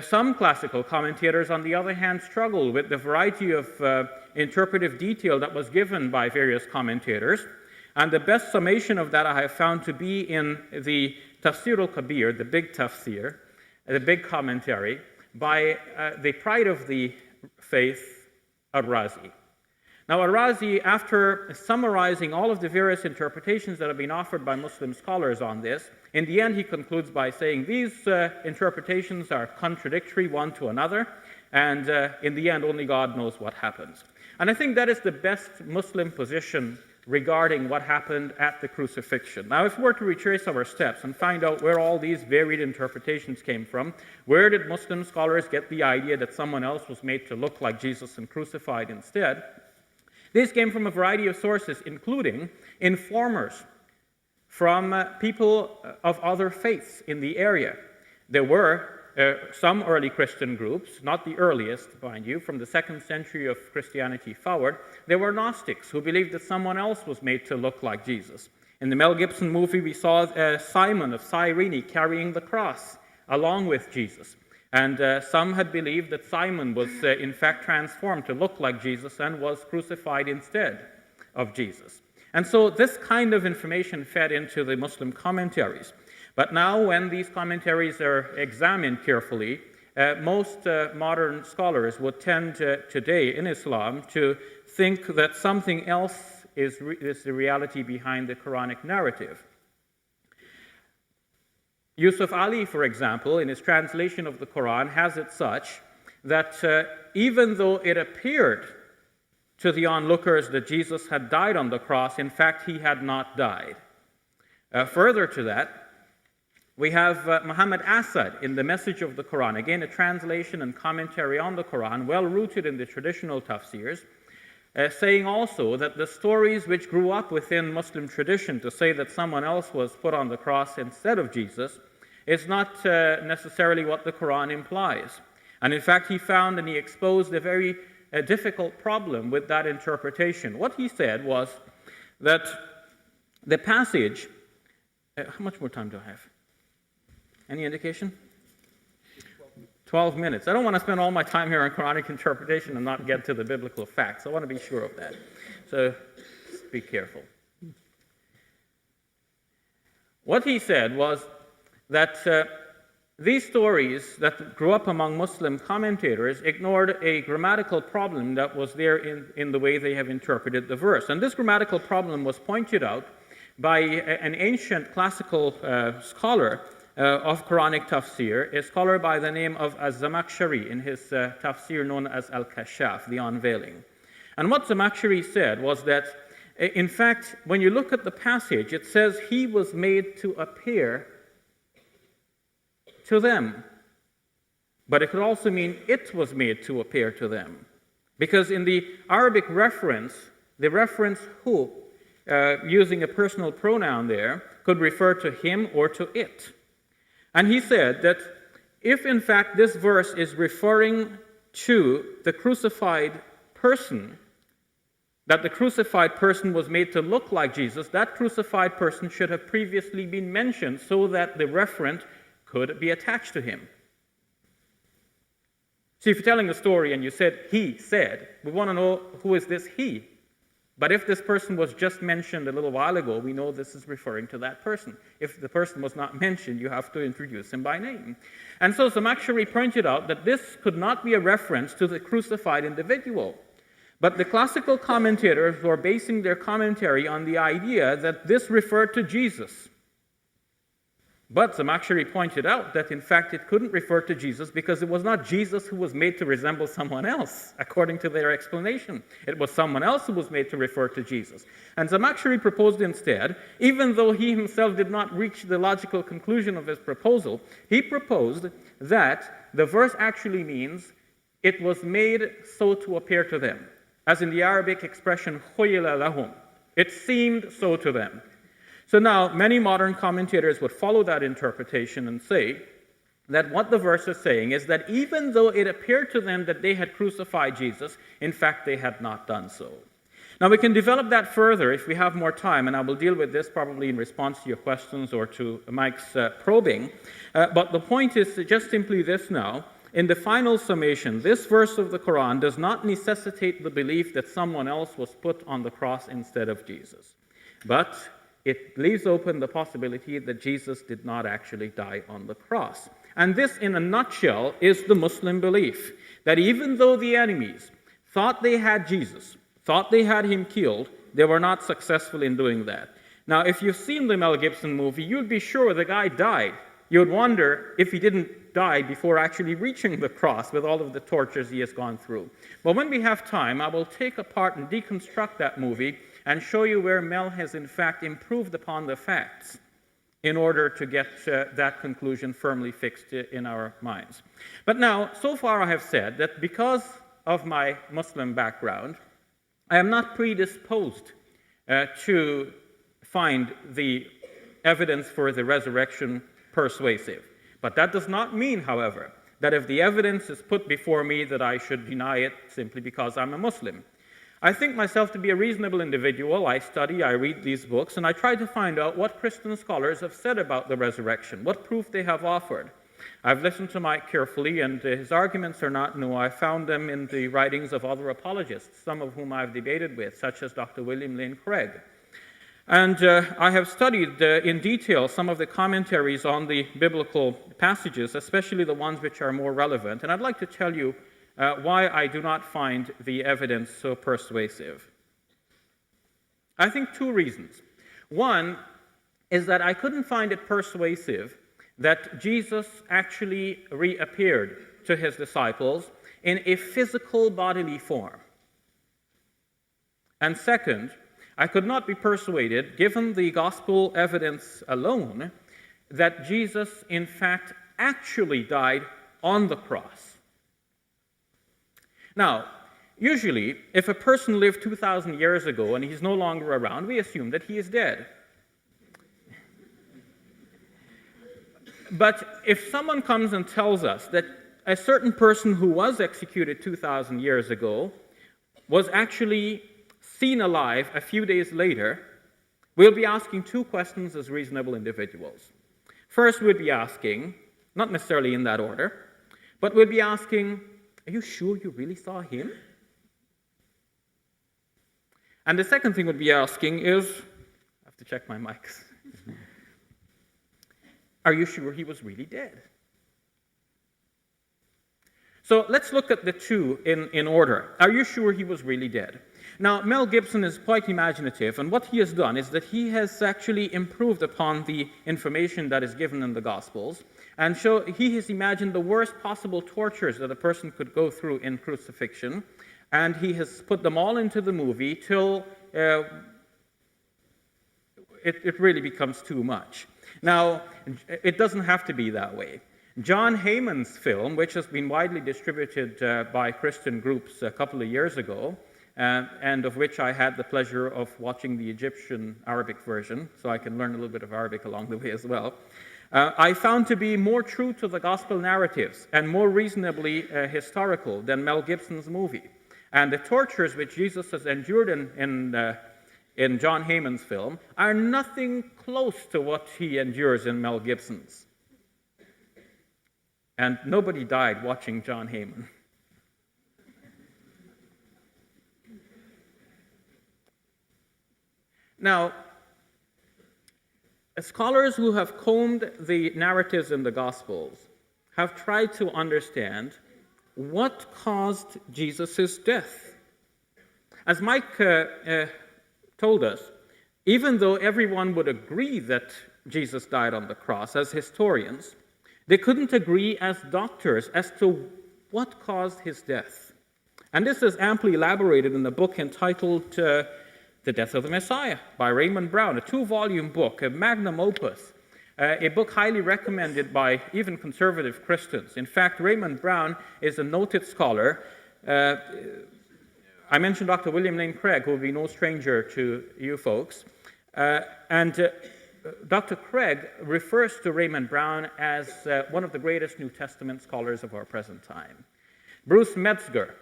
Some classical commentators, on the other hand, struggle with the variety of interpretive detail that was given by various commentators. And the best summation of that I have found to be in the Tafsir al-Kabir, the big tafsir, the big commentary, by the pride of the faith, Al-Razi. Now, Al-Razi, after summarizing all of the various interpretations that have been offered by Muslim scholars on this, in the end he concludes by saying these interpretations are contradictory one to another, and in the end only God knows what happens. And I think that is the best Muslim position regarding what happened at the crucifixion. Now, if we were to retrace our steps and find out where all these varied interpretations came from, where did Muslim scholars get the idea that someone else was made to look like Jesus and crucified instead? These came from a variety of sources, including informers from people of other faiths in the area. There were some early Christian groups, not the earliest, mind you, from the 2nd century of Christianity forward. There were Gnostics who believed that someone else was made to look like Jesus. In the Mel Gibson movie, we saw Simon of Cyrene carrying the cross along with Jesus. And some had believed that Simon was in fact transformed to look like Jesus and was crucified instead of Jesus. And so this kind of information fed into the Muslim commentaries. But now when these commentaries are examined carefully, most modern scholars would tend today in Islam to think that something else is the reality behind the Quranic narrative. Yusuf Ali, for example, in his translation of the Quran, has it such that even though it appeared to the onlookers that Jesus had died on the cross, in fact, he had not died. Further to that, we have Muhammad Asad in the Message of the Quran, again a translation and commentary on the Quran, well rooted in the traditional tafsirs, saying also that the stories which grew up within Muslim tradition to say that someone else was put on the cross instead of Jesus is not necessarily what the Quran implies. And in fact, he found and he exposed a very difficult problem with that interpretation. What he said was that the passage, how much more time do I have? Any indication? 12 minutes. I don't want to spend all my time here on Quranic interpretation and not get to the biblical facts. I want to be sure of that. So be careful. What he said was that these stories that grew up among Muslim commentators ignored a grammatical problem that was there in the way they have interpreted the verse. And this grammatical problem was pointed out by an ancient classical scholar of Quranic tafsir, a scholar by the name of Az-Zamakhshari in his tafsir known as Al-Kashaf, the Unveiling. And what Zamakhshari said was that, in fact, when you look at the passage, it says he was made to appear to them. But it could also mean it was made to appear to them. Because in the Arabic reference, the reference who, using a personal pronoun there, could refer to him or to it. And he said that if in fact this verse is referring to the crucified person, that the crucified person was made to look like Jesus, that crucified person should have previously been mentioned so that the referent could be attached to him. See, if you're telling a story and you said, he said, we want to know who is this he. But if this person was just mentioned a little while ago, we know this is referring to that person. If the person was not mentioned, you have to introduce him by name. And so Zamakhshari pointed out that this could not be a reference to the crucified individual. But the classical commentators were basing their commentary on the idea that this referred to Jesus. But Zamakhshari pointed out that in fact it couldn't refer to Jesus because it was not Jesus who was made to resemble someone else, according to their explanation. It was someone else who was made to refer to Jesus. And Zamakhshari proposed instead, even though he himself did not reach the logical conclusion of his proposal, he proposed that the verse actually means it was made so to appear to them. As in the Arabic expression, khuyila lahum. It seemed so to them. So now, many modern commentators would follow that interpretation and say that what the verse is saying is that even though it appeared to them that they had crucified Jesus, in fact, they had not done so. Now, we can develop that further if we have more time, and I will deal with this probably in response to your questions or to Mike's probing. But the point is just simply this now. In the final summation, this verse of the Quran does not necessitate the belief that someone else was put on the cross instead of Jesus. But it leaves open the possibility that Jesus did not actually die on the cross. And this, in a nutshell, is the Muslim belief, that even though the enemies thought they had Jesus, thought they had him killed, they were not successful in doing that. Now, if you've seen the Mel Gibson movie, you'd be sure the guy died. You'd wonder if he didn't die before actually reaching the cross with all of the tortures he has gone through. But when we have time, I will take apart and deconstruct that movie and show you where Mel has in fact improved upon the facts in order to get that conclusion firmly fixed in our minds. But now, so far I have said that because of my Muslim background, I am not predisposed to find the evidence for the resurrection persuasive. But that does not mean, however, that if the evidence is put before me that I should deny it simply because I'm a Muslim. I think myself to be a reasonable individual. I study, I read these books, and I try to find out what Christian scholars have said about the resurrection, what proof they have offered. I've listened to Mike carefully, and his arguments are not new. I found them in the writings of other apologists, some of whom I've debated with, such as Dr. William Lane Craig. And I have studied in detail some of the commentaries on the biblical passages, especially the ones which are more relevant. And I'd like to tell you why I do not find the evidence so persuasive. I think two reasons. One is that I couldn't find it persuasive that Jesus actually reappeared to his disciples in a physical bodily form. And second, I could not be persuaded, given the gospel evidence alone, that Jesus, in fact, actually died on the cross. Now, usually, if a person lived 2,000 years ago and he's no longer around, we assume that he is dead. But if someone comes and tells us that a certain person who was executed 2,000 years ago was actually seen alive a few days later, we'll be asking two questions as reasonable individuals. First, we'll be asking, not necessarily in that order, but we'll be asking, are you sure you really saw him? And the second thing we'll be asking is, I have to check my mics. Are you sure he was really dead? So let's look at the two in order. Are you sure he was really dead? Now, Mel Gibson is quite imaginative, and what he has done is that he has actually improved upon the information that is given in the Gospels, and he has imagined the worst possible tortures that a person could go through in crucifixion, and he has put them all into the movie till it really becomes too much. Now, it doesn't have to be that way. John Heyman's film, which has been widely distributed by Christian groups a couple of years ago, and of which I had the pleasure of watching the Egyptian Arabic version, so I can learn a little bit of Arabic along the way as well, I found to be more true to the gospel narratives and more reasonably historical than Mel Gibson's movie. And the tortures which Jesus has endured in John Heyman's film are nothing close to what he endures in Mel Gibson's. And nobody died watching John Heyman. Now, scholars who have combed the narratives in the Gospels have tried to understand what caused Jesus' death. As Mike told us, even though everyone would agree that Jesus died on the cross, as historians, they couldn't agree as doctors as to what caused his death. And this is amply elaborated in a book entitled The Death of the Messiah by Raymond Brown, a 2-volume book, a magnum opus, a book highly recommended by even conservative Christians. In fact, Raymond Brown is a noted scholar. I mentioned Dr. William Lane Craig, who will be no stranger to you folks. Dr. Craig refers to Raymond Brown as one of the greatest New Testament scholars of our present time. Bruce Metzger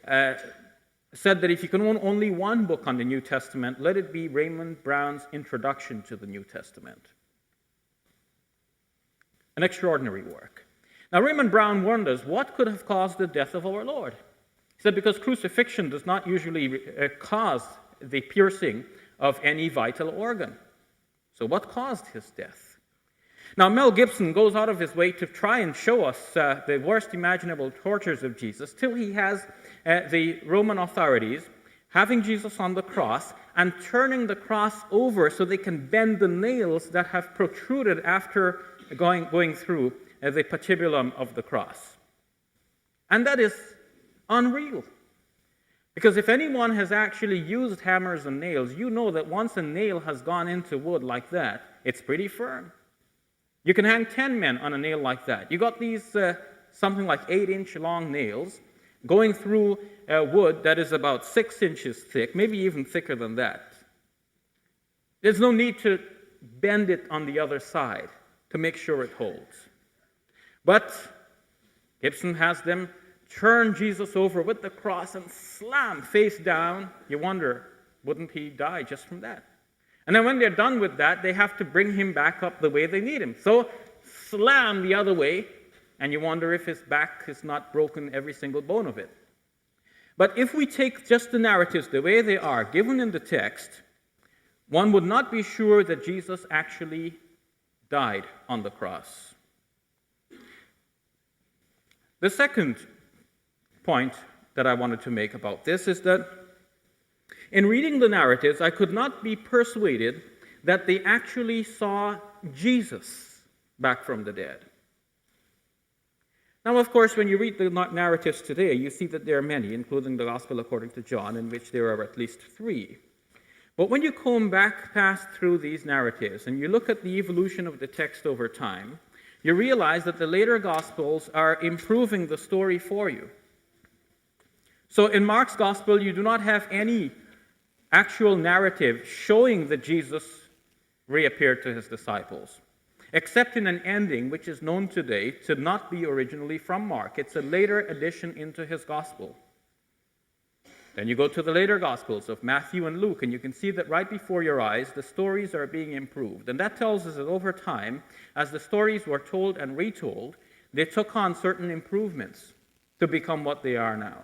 said that if you can own only one book on the New Testament, let it be Raymond Brown's Introduction to the New Testament. An extraordinary work. Now, Raymond Brown warned us, what could have caused the death of our Lord? He said, because crucifixion does not usually cause the piercing of any vital organ. So what caused his death? Now, Mel Gibson goes out of his way to try and show us the worst imaginable tortures of Jesus till he has the Roman authorities having Jesus on the cross and turning the cross over so they can bend the nails that have protruded after going through the patibulum of the cross. And that is unreal. Because if anyone has actually used hammers and nails, you know that once a nail has gone into wood like that, it's pretty firm. You can hang 10 men on a nail like that. You got these something like 8-inch long nails going through wood that is about 6 inches thick, maybe even thicker than that. There's no need to bend it on the other side to make sure it holds. But Gibson has them turn Jesus over with the cross and slam face down. You wonder, wouldn't he die just from that? And then when they're done with that, they have to bring him back up the way they need him. So slam the other way, and you wonder if his back is not broken, every single bone of it. But if we take just the narratives the way they are, given in the text, one would not be sure that Jesus actually died on the cross. The second point that I wanted to make about this is that in reading the narratives, I could not be persuaded that they actually saw Jesus back from the dead. Now, of course, when you read the narratives today, you see that there are many, including the Gospel according to John, in which there are at least 3. But when you comb back past through these narratives and you look at the evolution of the text over time, you realize that the later Gospels are improving the story for you. So in Mark's Gospel, you do not have any actual narrative showing that Jesus reappeared to his disciples, except in an ending which is known today to not be originally from Mark. It's a later addition into his Gospel. Then you go to the later Gospels of Matthew and Luke, and you can see that right before your eyes, the stories are being improved. And that tells us that over time, as the stories were told and retold, they took on certain improvements to become what they are now.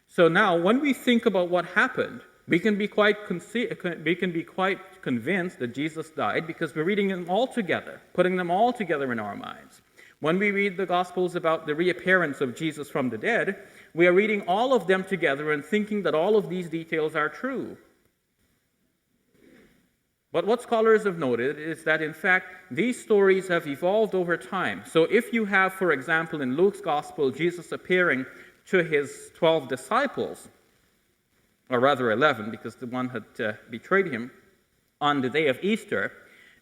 So now, when we think about what happened, we can be quite convinced that Jesus died because we're reading them all together, putting them all together in our minds. When we read the Gospels about the reappearance of Jesus from the dead, we are reading all of them together and thinking that all of these details are true. But what scholars have noted is that, in fact, these stories have evolved over time. So if you have, for example, in Luke's Gospel, Jesus appearing to his 12 disciples, or rather 11, because the one had betrayed him, on the day of Easter,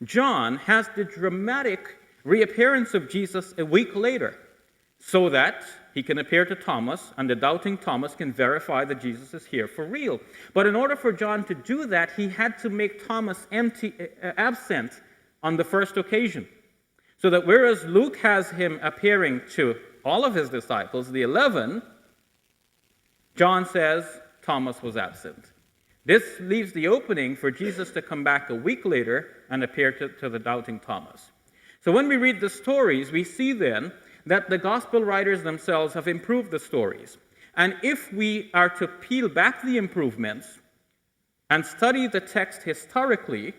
John has the dramatic reappearance of Jesus a week later, so that he can appear to Thomas, and the doubting Thomas can verify that Jesus is here for real. But in order for John to do that, he had to make Thomas absent on the first occasion. So that whereas Luke has him appearing to all of his disciples, the 11, John says Thomas was absent. This leaves the opening for Jesus to come back a week later and appear to the doubting Thomas. So when we read the stories, we see then that the gospel writers themselves have improved the stories. And if we are to peel back the improvements and study the text historically,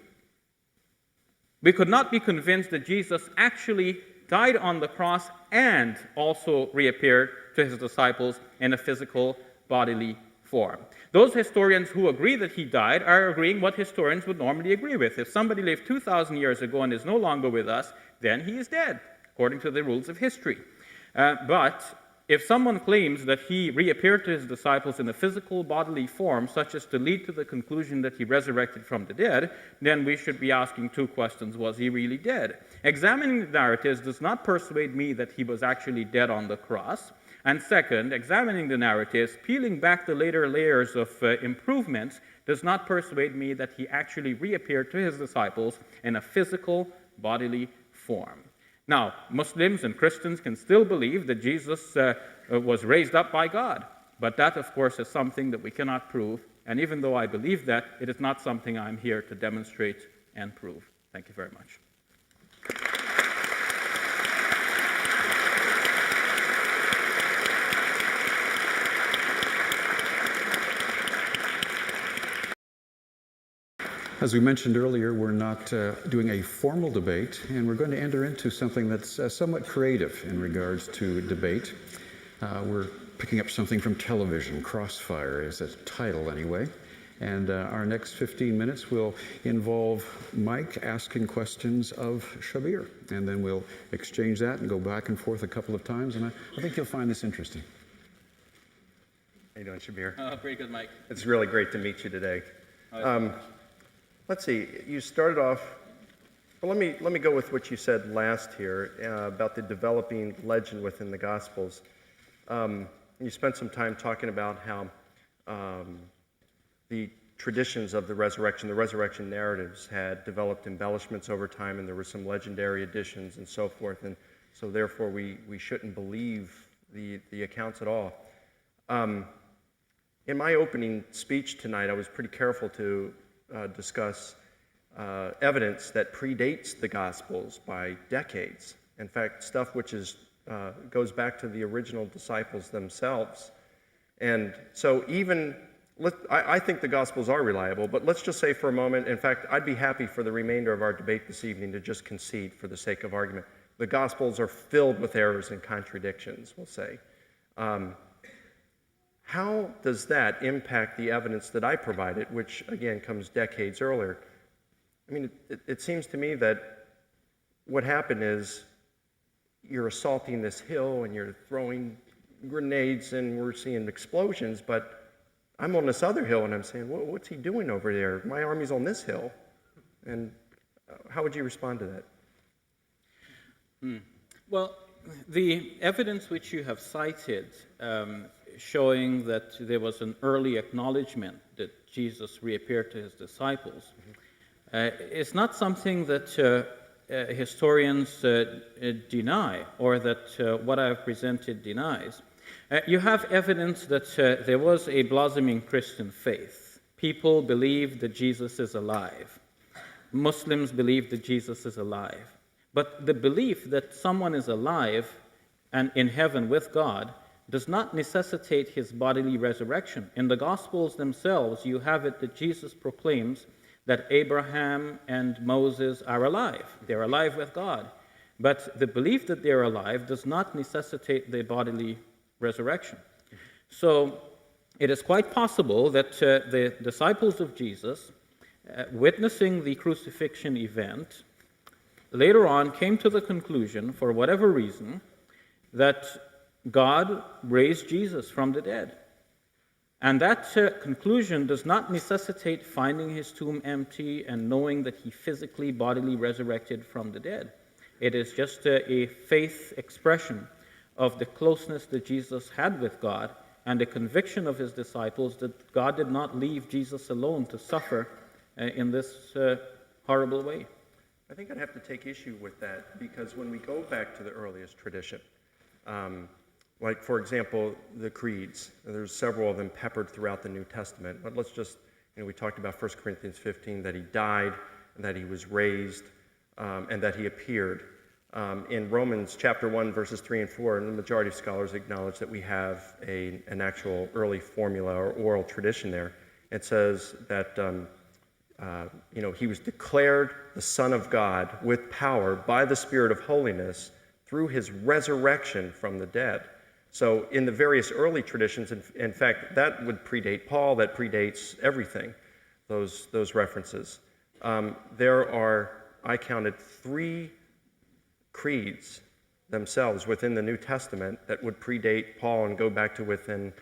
we could not be convinced that Jesus actually died on the cross and also reappeared to his disciples in a physical bodily form. Those historians who agree that he died are agreeing what historians would normally agree with. If somebody lived 2,000 years ago and is no longer with us, then he is dead, according to the rules of history. But if someone claims that he reappeared to his disciples in a physical bodily form, such as to lead to the conclusion that he resurrected from the dead, then we should be asking 2 questions. Was he really dead? Examining the narratives does not persuade me that he was actually dead on the cross. And second, examining the narratives, peeling back the later layers of improvements, does not persuade me that he actually reappeared to his disciples in a physical bodily form. Now, Muslims and Christians can still believe that Jesus was raised up by God, but that, of course, is something that we cannot prove, and even though I believe that, it is not something I'm here to demonstrate and prove. Thank you very much. As we mentioned earlier, we're not doing a formal debate, and we're going to enter into something that's somewhat creative in regards to debate. We're picking up something from television. Crossfire is a title anyway. And our next 15 minutes will involve Mike asking questions of Shabir. And then we'll exchange that and go back and forth a couple of times. And I think you'll find this interesting. How you doing, Shabir? Oh, pretty good, Mike. It's really great to meet you today. Oh, Let's see, you started off, well, let me go with what you said last here about the developing legend within the Gospels. You spent some time talking about how the traditions of the resurrection narratives had developed embellishments over time, and there were some legendary additions and so forth, and so therefore we shouldn't believe the accounts at all. In my opening speech tonight, I was pretty careful to discuss evidence that predates the Gospels by decades. In fact, stuff which goes back to the original disciples themselves. And so I think the Gospels are reliable, but let's just say for a moment, in fact, I'd be happy for the remainder of our debate this evening to just concede for the sake of argument. The Gospels are filled with errors and contradictions, we'll say. How does that impact the evidence that I provided, which again comes decades earlier? I mean, it seems to me that what happened is you're assaulting this hill and you're throwing grenades and we're seeing explosions, but I'm on this other hill and I'm saying, what's he doing over there? My army's on this hill. And how would you respond to that? Well, the evidence which you have cited showing that there was an early acknowledgement that Jesus reappeared to his disciples is not something that historians deny, or that what I have presented denies. You have evidence that there was a blossoming Christian faith. People believe that Jesus is alive. Muslims believe that Jesus is alive. But the belief that someone is alive and in heaven with God does not necessitate his bodily resurrection. In the Gospels themselves, you have it that Jesus proclaims that Abraham and Moses are alive. They're alive with God. But the belief that they're alive does not necessitate their bodily resurrection. So it is quite possible that the disciples of Jesus, witnessing the crucifixion event, later on came to the conclusion, for whatever reason, that God raised Jesus from the dead. And that conclusion does not necessitate finding his tomb empty and knowing that he physically, bodily resurrected from the dead. It is just a faith expression of the closeness that Jesus had with God and the conviction of his disciples that God did not leave Jesus alone to suffer in this horrible way. I think I'd have to take issue with that, because when we go back to the earliest tradition, like, for example, the creeds, there's several of them peppered throughout the New Testament, but let's just, we talked about 1 Corinthians 15, that he died, and that he was raised, and that he appeared. In Romans chapter 1, verses 3 and 4, and the majority of scholars acknowledge that we have an actual early formula or oral tradition there. It says that he was declared the Son of God with power by the Spirit of holiness through his resurrection from the dead. So in the various early traditions, in fact, that would predate Paul, that predates everything, those references. There are, I counted, 3 creeds themselves within the New Testament that would predate Paul and go back to within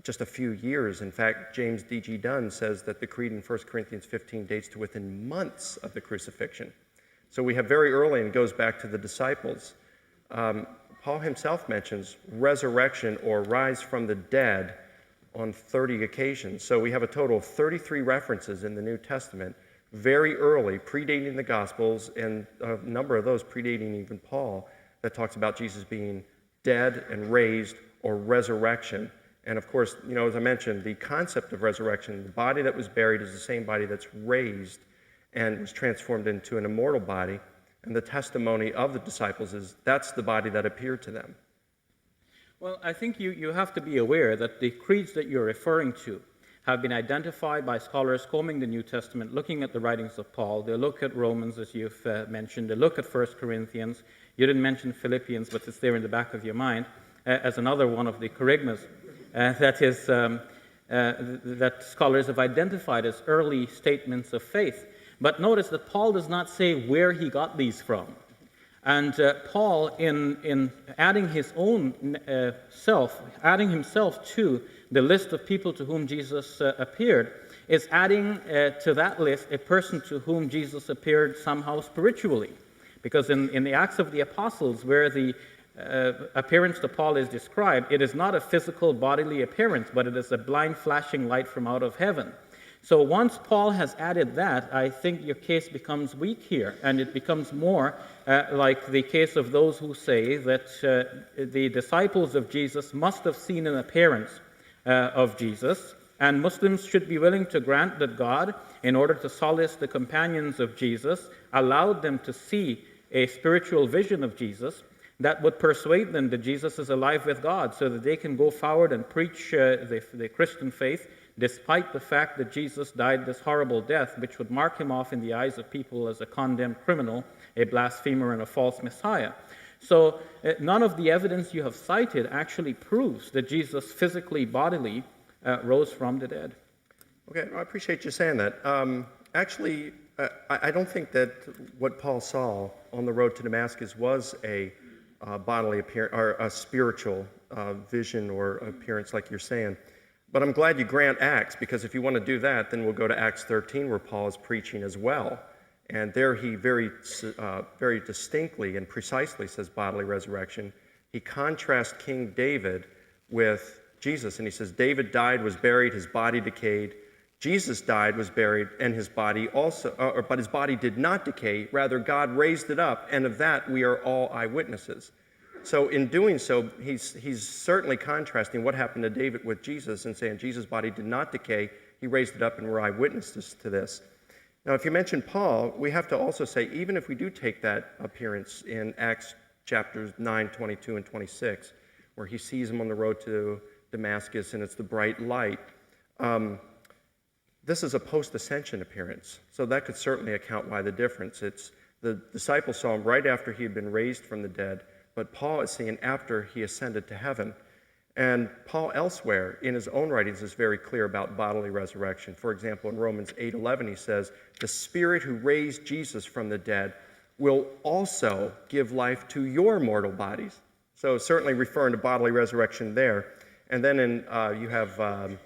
just a few years. In fact, James D.G. Dunn says that the creed in 1 Corinthians 15 dates to within months of the crucifixion. So we have very early, and goes back to the disciples. Paul himself mentions resurrection or rise from the dead on 30 occasions. So we have a total of 33 references in the New Testament, very early, predating the Gospels, and a number of those predating even Paul, that talks about Jesus being dead and raised, or resurrection. And of course, as I mentioned, the concept of resurrection, the body that was buried is the same body that's raised and was transformed into an immortal body. And the testimony of the disciples is that's the body that appeared to them. Well, I think you have to be aware that the creeds that you're referring to have been identified by scholars combing the New Testament, looking at the writings of Paul. They look at Romans, as you've mentioned. They look at 1 Corinthians. You didn't mention Philippians, but it's there in the back of your mind as another one of the kerygmas that scholars have identified as early statements of faith. But notice that Paul does not say where he got these from. And Paul, in adding his own adding himself to the list of people to whom Jesus appeared, is adding to that list a person to whom Jesus appeared somehow spiritually. Because in the Acts of the Apostles, where the appearance to Paul is described, it is not a physical bodily appearance, but it is a blind flashing light from out of heaven. So once Paul has added that, I think your case becomes weak here, and it becomes more like the case of those who say that the disciples of Jesus must have seen an appearance of Jesus, and Muslims should be willing to grant that God, in order to solace the companions of Jesus, allowed them to see a spiritual vision of Jesus that would persuade them that Jesus is alive with God, so that they can go forward and preach the Christian faith, despite the fact that Jesus died this horrible death, which would mark him off in the eyes of people as a condemned criminal, a blasphemer, and a false Messiah. So none of the evidence you have cited actually proves that Jesus physically, bodily, rose from the dead. Okay, I appreciate you saying that. Actually, I don't think that what Paul saw on the road to Damascus was a bodily appearance or a spiritual vision or appearance like you're saying. But I'm glad you grant Acts, because if you want to do that, then we'll go to Acts 13, where Paul is preaching as well. And there he very distinctly and precisely says bodily resurrection. He contrasts King David with Jesus, and he says, David died, was buried, his body decayed. Jesus died, was buried, and his body also, but his body did not decay. Rather, God raised it up, and of that we are all eyewitnesses. So in doing so, he's certainly contrasting what happened to David with Jesus and saying Jesus' body did not decay. He raised it up, and we're eyewitnesses to this. Now, if you mention Paul, we have to also say, even if we do take that appearance in Acts chapters 9, 22, and 26, where he sees him on the road to Damascus, and it's the bright light, this is a post-ascension appearance. So that could certainly account why the difference. It's the disciples saw him right after he had been raised from the dead, but Paul is seen after he ascended to heaven. And Paul elsewhere in his own writings is very clear about bodily resurrection. For example, in Romans 8:11, he says, the Spirit who raised Jesus from the dead will also give life to your mortal bodies. So certainly referring to bodily resurrection there. And then you have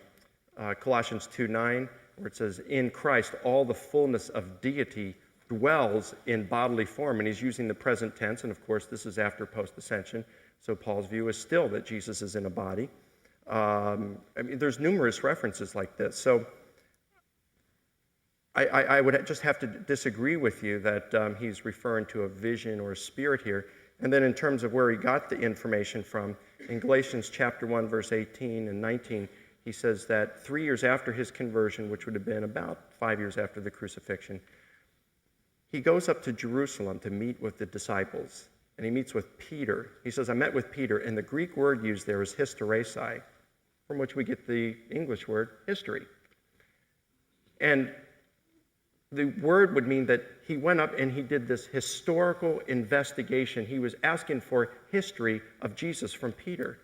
Colossians 2:9, where it says, in Christ all the fullness of deity dwells in bodily form, and he's using the present tense, and of course this is after post-ascension, so Paul's view is still that Jesus is in a body. There's numerous references like this, so I would just have to disagree with you that he's referring to a vision or a spirit here. And then in terms of where he got the information from, in Galatians chapter 1, verse 18 and 19, he says that 3 years after his conversion, which would have been about 5 years after the crucifixion, he goes up to Jerusalem to meet with the disciples, and he meets with Peter. He says, I met with Peter, and the Greek word used there is hysteresis, from which we get the English word history. And the word would mean that he went up and he did this historical investigation. He was asking for history of Jesus from Peter.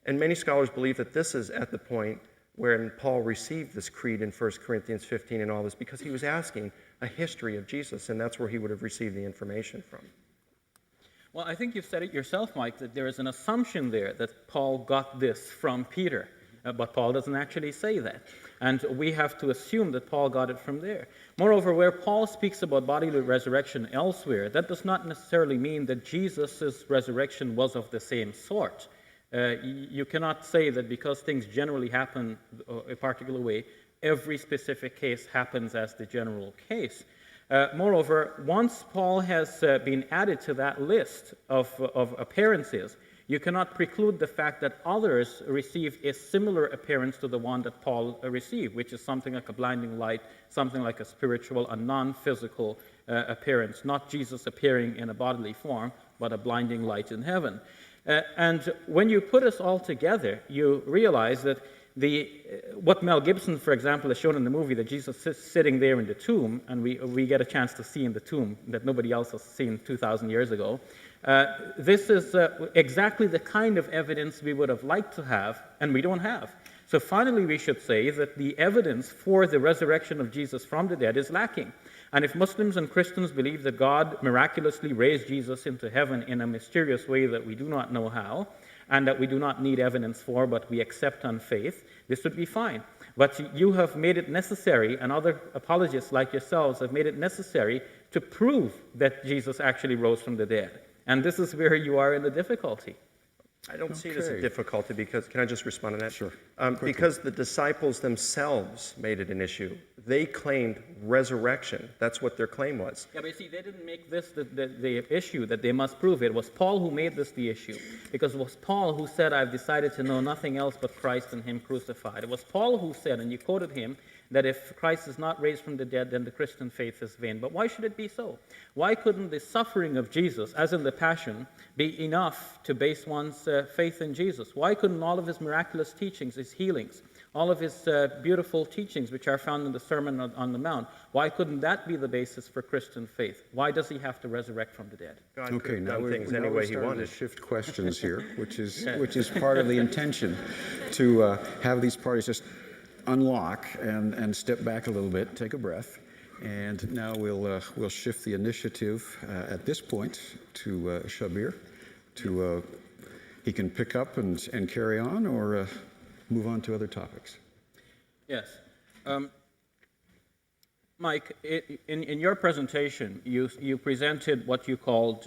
And many scholars believe that this is at the point where Paul received this creed in 1 Corinthians 15 and all this, because he was asking a history of Jesus, and that's where he would have received the information from. Well, I think you've said it yourself, Mike, that there is an assumption there that Paul got this from Peter, but Paul doesn't actually say that. And we have to assume that Paul got it from there. Moreover, where Paul speaks about bodily resurrection elsewhere, that does not necessarily mean that Jesus' resurrection was of the same sort. You cannot say that because things generally happen a particular way, every specific case happens as the general case. Moreover, once Paul has been added to that list of appearances, you cannot preclude the fact that others received a similar appearance to the one that Paul received, which is something like a blinding light, something like a spiritual, a non-physical appearance, not Jesus appearing in a bodily form, but a blinding light in heaven. And when you put us all together, you realize that what Mel Gibson, for example, has shown in the movie, that Jesus is sitting there in the tomb, and we get a chance to see in the tomb that nobody else has seen 2,000 years ago. This is exactly the kind of evidence we would have liked to have, and we don't have. So finally, we should say that the evidence for the resurrection of Jesus from the dead is lacking. And if Muslims and Christians believe that God miraculously raised Jesus into heaven in a mysterious way that we do not know how, and that we do not need evidence for, but we accept on faith, this would be fine. But you have made it necessary, and other apologists like yourselves have made it necessary to prove that Jesus actually rose from the dead. And this is where you are in the difficulty. I don't see it as a Okay. difficulty because, can I just respond to that? Sure. Because the disciples themselves made it an issue. They claimed resurrection. That's what their claim was. Yeah, but you see, they didn't make this the issue that they must prove. It was Paul who made this the issue. Because it was Paul who said, I've decided to know nothing else but Christ and Him crucified. It was Paul who said, and you quoted him, that if Christ is not raised from the dead, then the Christian faith is vain. But why should it be so? Why couldn't the suffering of Jesus, as in the Passion, be enough to base one's faith in Jesus? Why couldn't all of His miraculous teachings, His healings, all of His beautiful teachings, which are found in the Sermon on the Mount, why couldn't that be the basis for Christian faith? Why does He have to resurrect from the dead? God could Okay, have now done we're, things now any we're way He starting wanted. to shift questions here, which is part of the intention, to have these parties just unlock and step back a little bit, take a breath, and now we'll shift the initiative at this point to Shabir. He can pick up and carry on, or move on to other topics. Yes. Mike, in your presentation, you presented what you called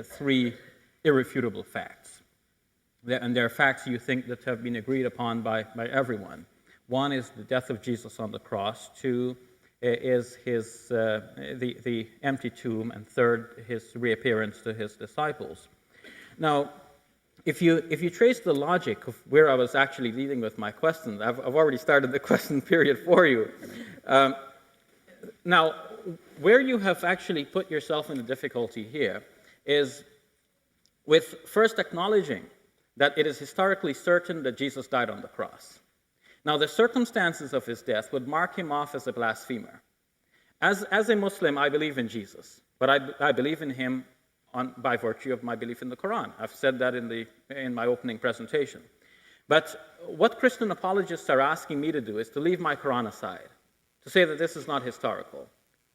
three irrefutable facts. And they're facts you think that have been agreed upon by everyone. One is the death of Jesus on the cross. Two is the empty tomb. And third, His reappearance to His disciples. Now, if you trace the logic of where I was actually leading with my questions, I've already started the question period for you. Now, where you have actually put yourself in a difficulty here is with first acknowledging that it is historically certain that Jesus died on the cross. Now, the circumstances of His death would mark Him off as a blasphemer. As a Muslim, I believe in Jesus, but I believe in Him by virtue of my belief in the Quran. I've said that in my opening presentation. But what Christian apologists are asking me to do is to leave my Quran aside, to say that this is not historical.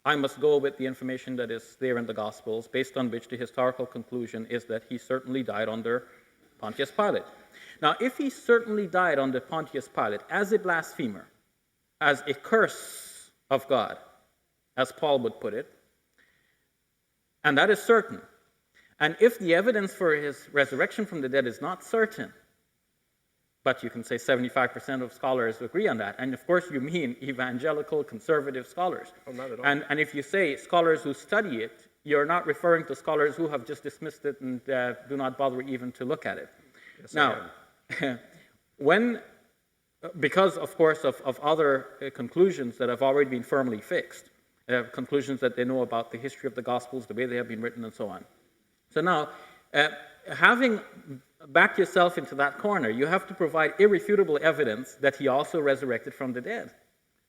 I must go with the information that is there in the Gospels, based on which the historical conclusion is that He certainly died under Pontius Pilate. Now, if He certainly died under Pontius Pilate as a blasphemer, as a curse of God, as Paul would put it, and that is certain, and if the evidence for His resurrection from the dead is not certain, but you can say 75% of scholars agree on that, and of course you mean evangelical conservative scholars. Oh, not at all. And if you say scholars who study it, you're not referring to scholars who have just dismissed it and do not bother even to look at it. Yes, Now, because, of course, of other conclusions that have already been firmly fixed, conclusions that they know about the history of the Gospels, the way they have been written, and so on. So now, having backed yourself into that corner, you have to provide irrefutable evidence that He also resurrected from the dead.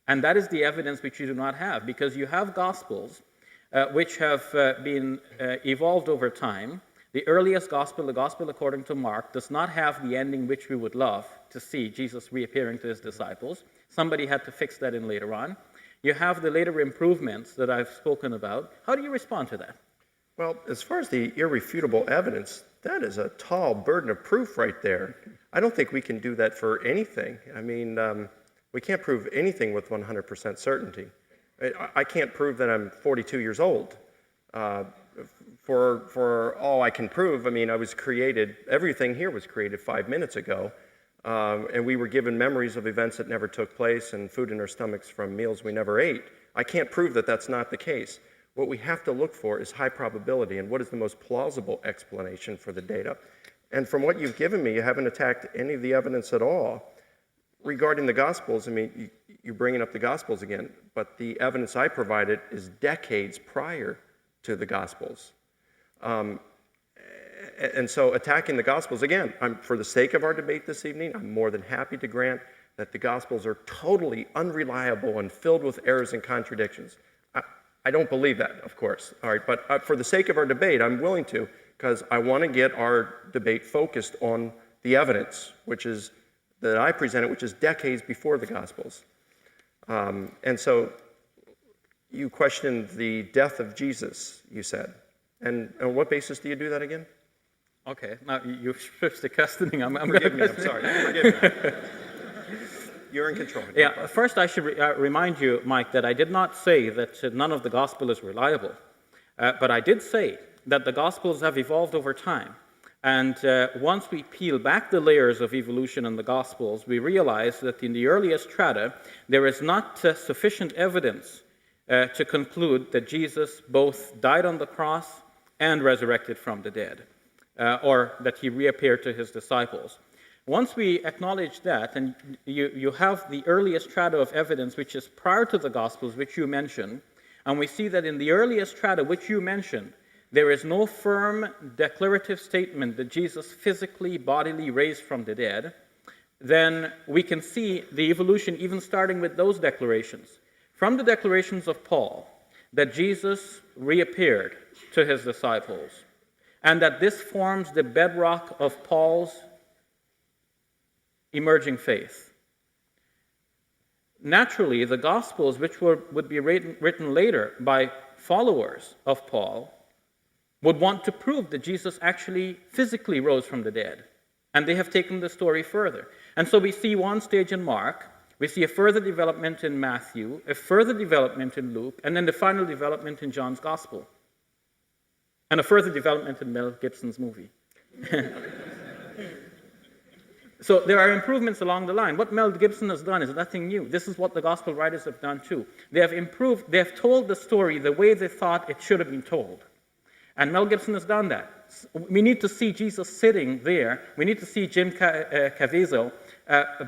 And that is the evidence which you do not have, because you have Gospels which have been evolved over time. The earliest gospel, the gospel according to Mark, does not have the ending which we would love to see, Jesus reappearing to His disciples. Somebody had to fix that in later on. You have the later improvements that I've spoken about. How do you respond to that? Well, as far as the irrefutable evidence, that is a tall burden of proof right there. I don't think we can do that for anything. I mean, we can't prove anything with 100% certainty. I can't prove that I'm 42 years old. For all I can prove, I mean, I was created, everything here was created 5 minutes ago, and we were given memories of events that never took place and food in our stomachs from meals we never ate. I can't prove that that's not the case. What we have to look for is high probability and what is the most plausible explanation for the data. And from what you've given me, you haven't attacked any of the evidence at all. Regarding the Gospels, I mean, you're bringing up the Gospels again, but the evidence I provided is decades prior to the Gospels. And so attacking the Gospels, again, for the sake of our debate this evening, I'm more than happy to grant that the Gospels are totally unreliable and filled with errors and contradictions. I don't believe that, of course. All right, but for the sake of our debate, I'm willing to, because I want to get our debate focused on the evidence, that I presented, which is decades before the Gospels. And so you questioned the death of Jesus, you said. And on what basis do you do that again? Okay, now you switched the questioning. Forgive me, I'm sorry. Forgive me. You're in control. Yeah, first I should remind you, Mike, that I did not say that none of the gospel is reliable. But I did say that the Gospels have evolved over time. And once we peel back the layers of evolution in the Gospels, we realize that in the earliest strata, there is not sufficient evidence to conclude that Jesus both died on the cross and resurrected from the dead, or that he reappeared to his disciples. Once we acknowledge that, and you have the earliest strata of evidence, which is prior to the Gospels, which you mentioned, and we see that in the earliest strata, which you mentioned, there is no firm declarative statement that Jesus physically, bodily raised from the dead, then we can see the evolution even starting with those declarations. From the declarations of Paul, that Jesus reappeared to his disciples, and that this forms the bedrock of Paul's emerging faith. Naturally, the Gospels, which would be written later by followers of Paul, would want to prove that Jesus actually physically rose from the dead. And they have taken the story further. And so we see one stage in Mark, we see a further development in Matthew, a further development in Luke, and then the final development in John's Gospel. And a further development in Mel Gibson's movie. So there are improvements along the line. What Mel Gibson has done is nothing new. This is what the gospel writers have done too. They have told the story the way they thought it should have been told. And Mel Gibson has done that. We need to see Jesus sitting there. We need to see Jim Caviezel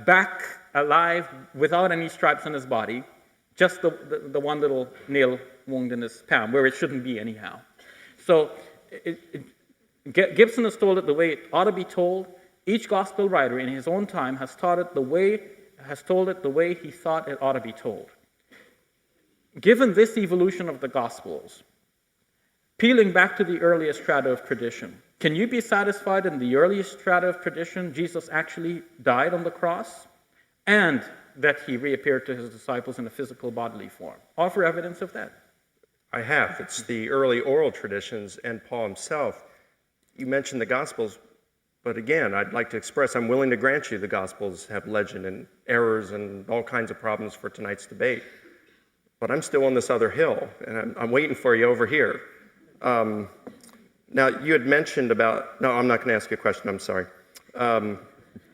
back alive without any stripes on his body, just the one little nail wound in his palm, where it shouldn't be anyhow. So Gibson has told it the way it ought to be told. Each gospel writer in his own time has told it the way he thought it ought to be told. Given this evolution of the Gospels, peeling back to the earliest strata of tradition, can you be satisfied in the earliest strata of tradition Jesus actually died on the cross and that he reappeared to his disciples in a physical bodily form? Offer evidence of that. I have. It's the early oral traditions and Paul himself. You mentioned the Gospels, but again, I'd like to express I'm willing to grant you the Gospels have legend and errors and all kinds of problems for tonight's debate. But I'm still on this other hill, and I'm waiting for you over here. Now, you had mentioned about... No, I'm not going to ask you a question. I'm sorry.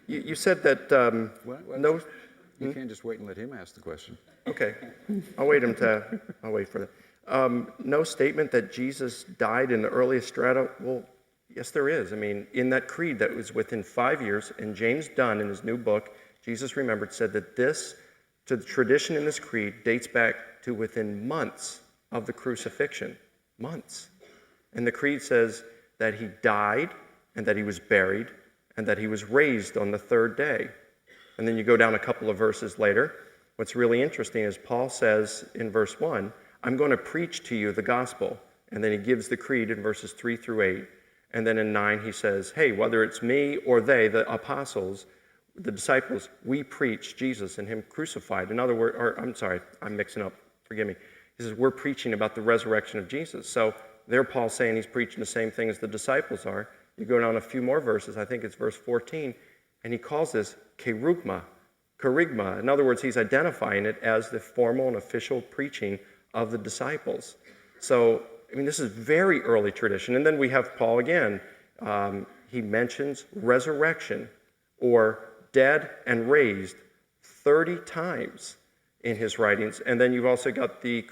You said that no... You can't just wait and let him ask the question. Okay. I'll wait for that. No statement that Jesus died in the earliest strata. Well, yes, there is. I mean, in that creed that was within 5 years, and James Dunn, in his new book, Jesus Remembered, said that the tradition in this creed dates back to within months of the crucifixion. Months. And the creed says that he died, and that he was buried, and that he was raised on the third day. And then you go down a couple of verses later. What's really interesting is Paul says in verse 1, I'm going to preach to you the gospel. And then he gives the creed in verses 3 through 8. And then in 9 he says, hey, whether it's me or they, the apostles, the disciples, we preach Jesus and him crucified. In other words, I'm sorry, I'm mixing up. Forgive me. He says, we're preaching about the resurrection of Jesus. So there Paul's saying he's preaching the same thing as the disciples are. You go down a few more verses, I think it's verse 14, and he calls this kerygma. In other words, he's identifying it as the formal and official preaching of the disciples. So, I mean, this is very early tradition. And then we have Paul again. He mentions resurrection or dead and raised 30 times in his writings. And then you've also got the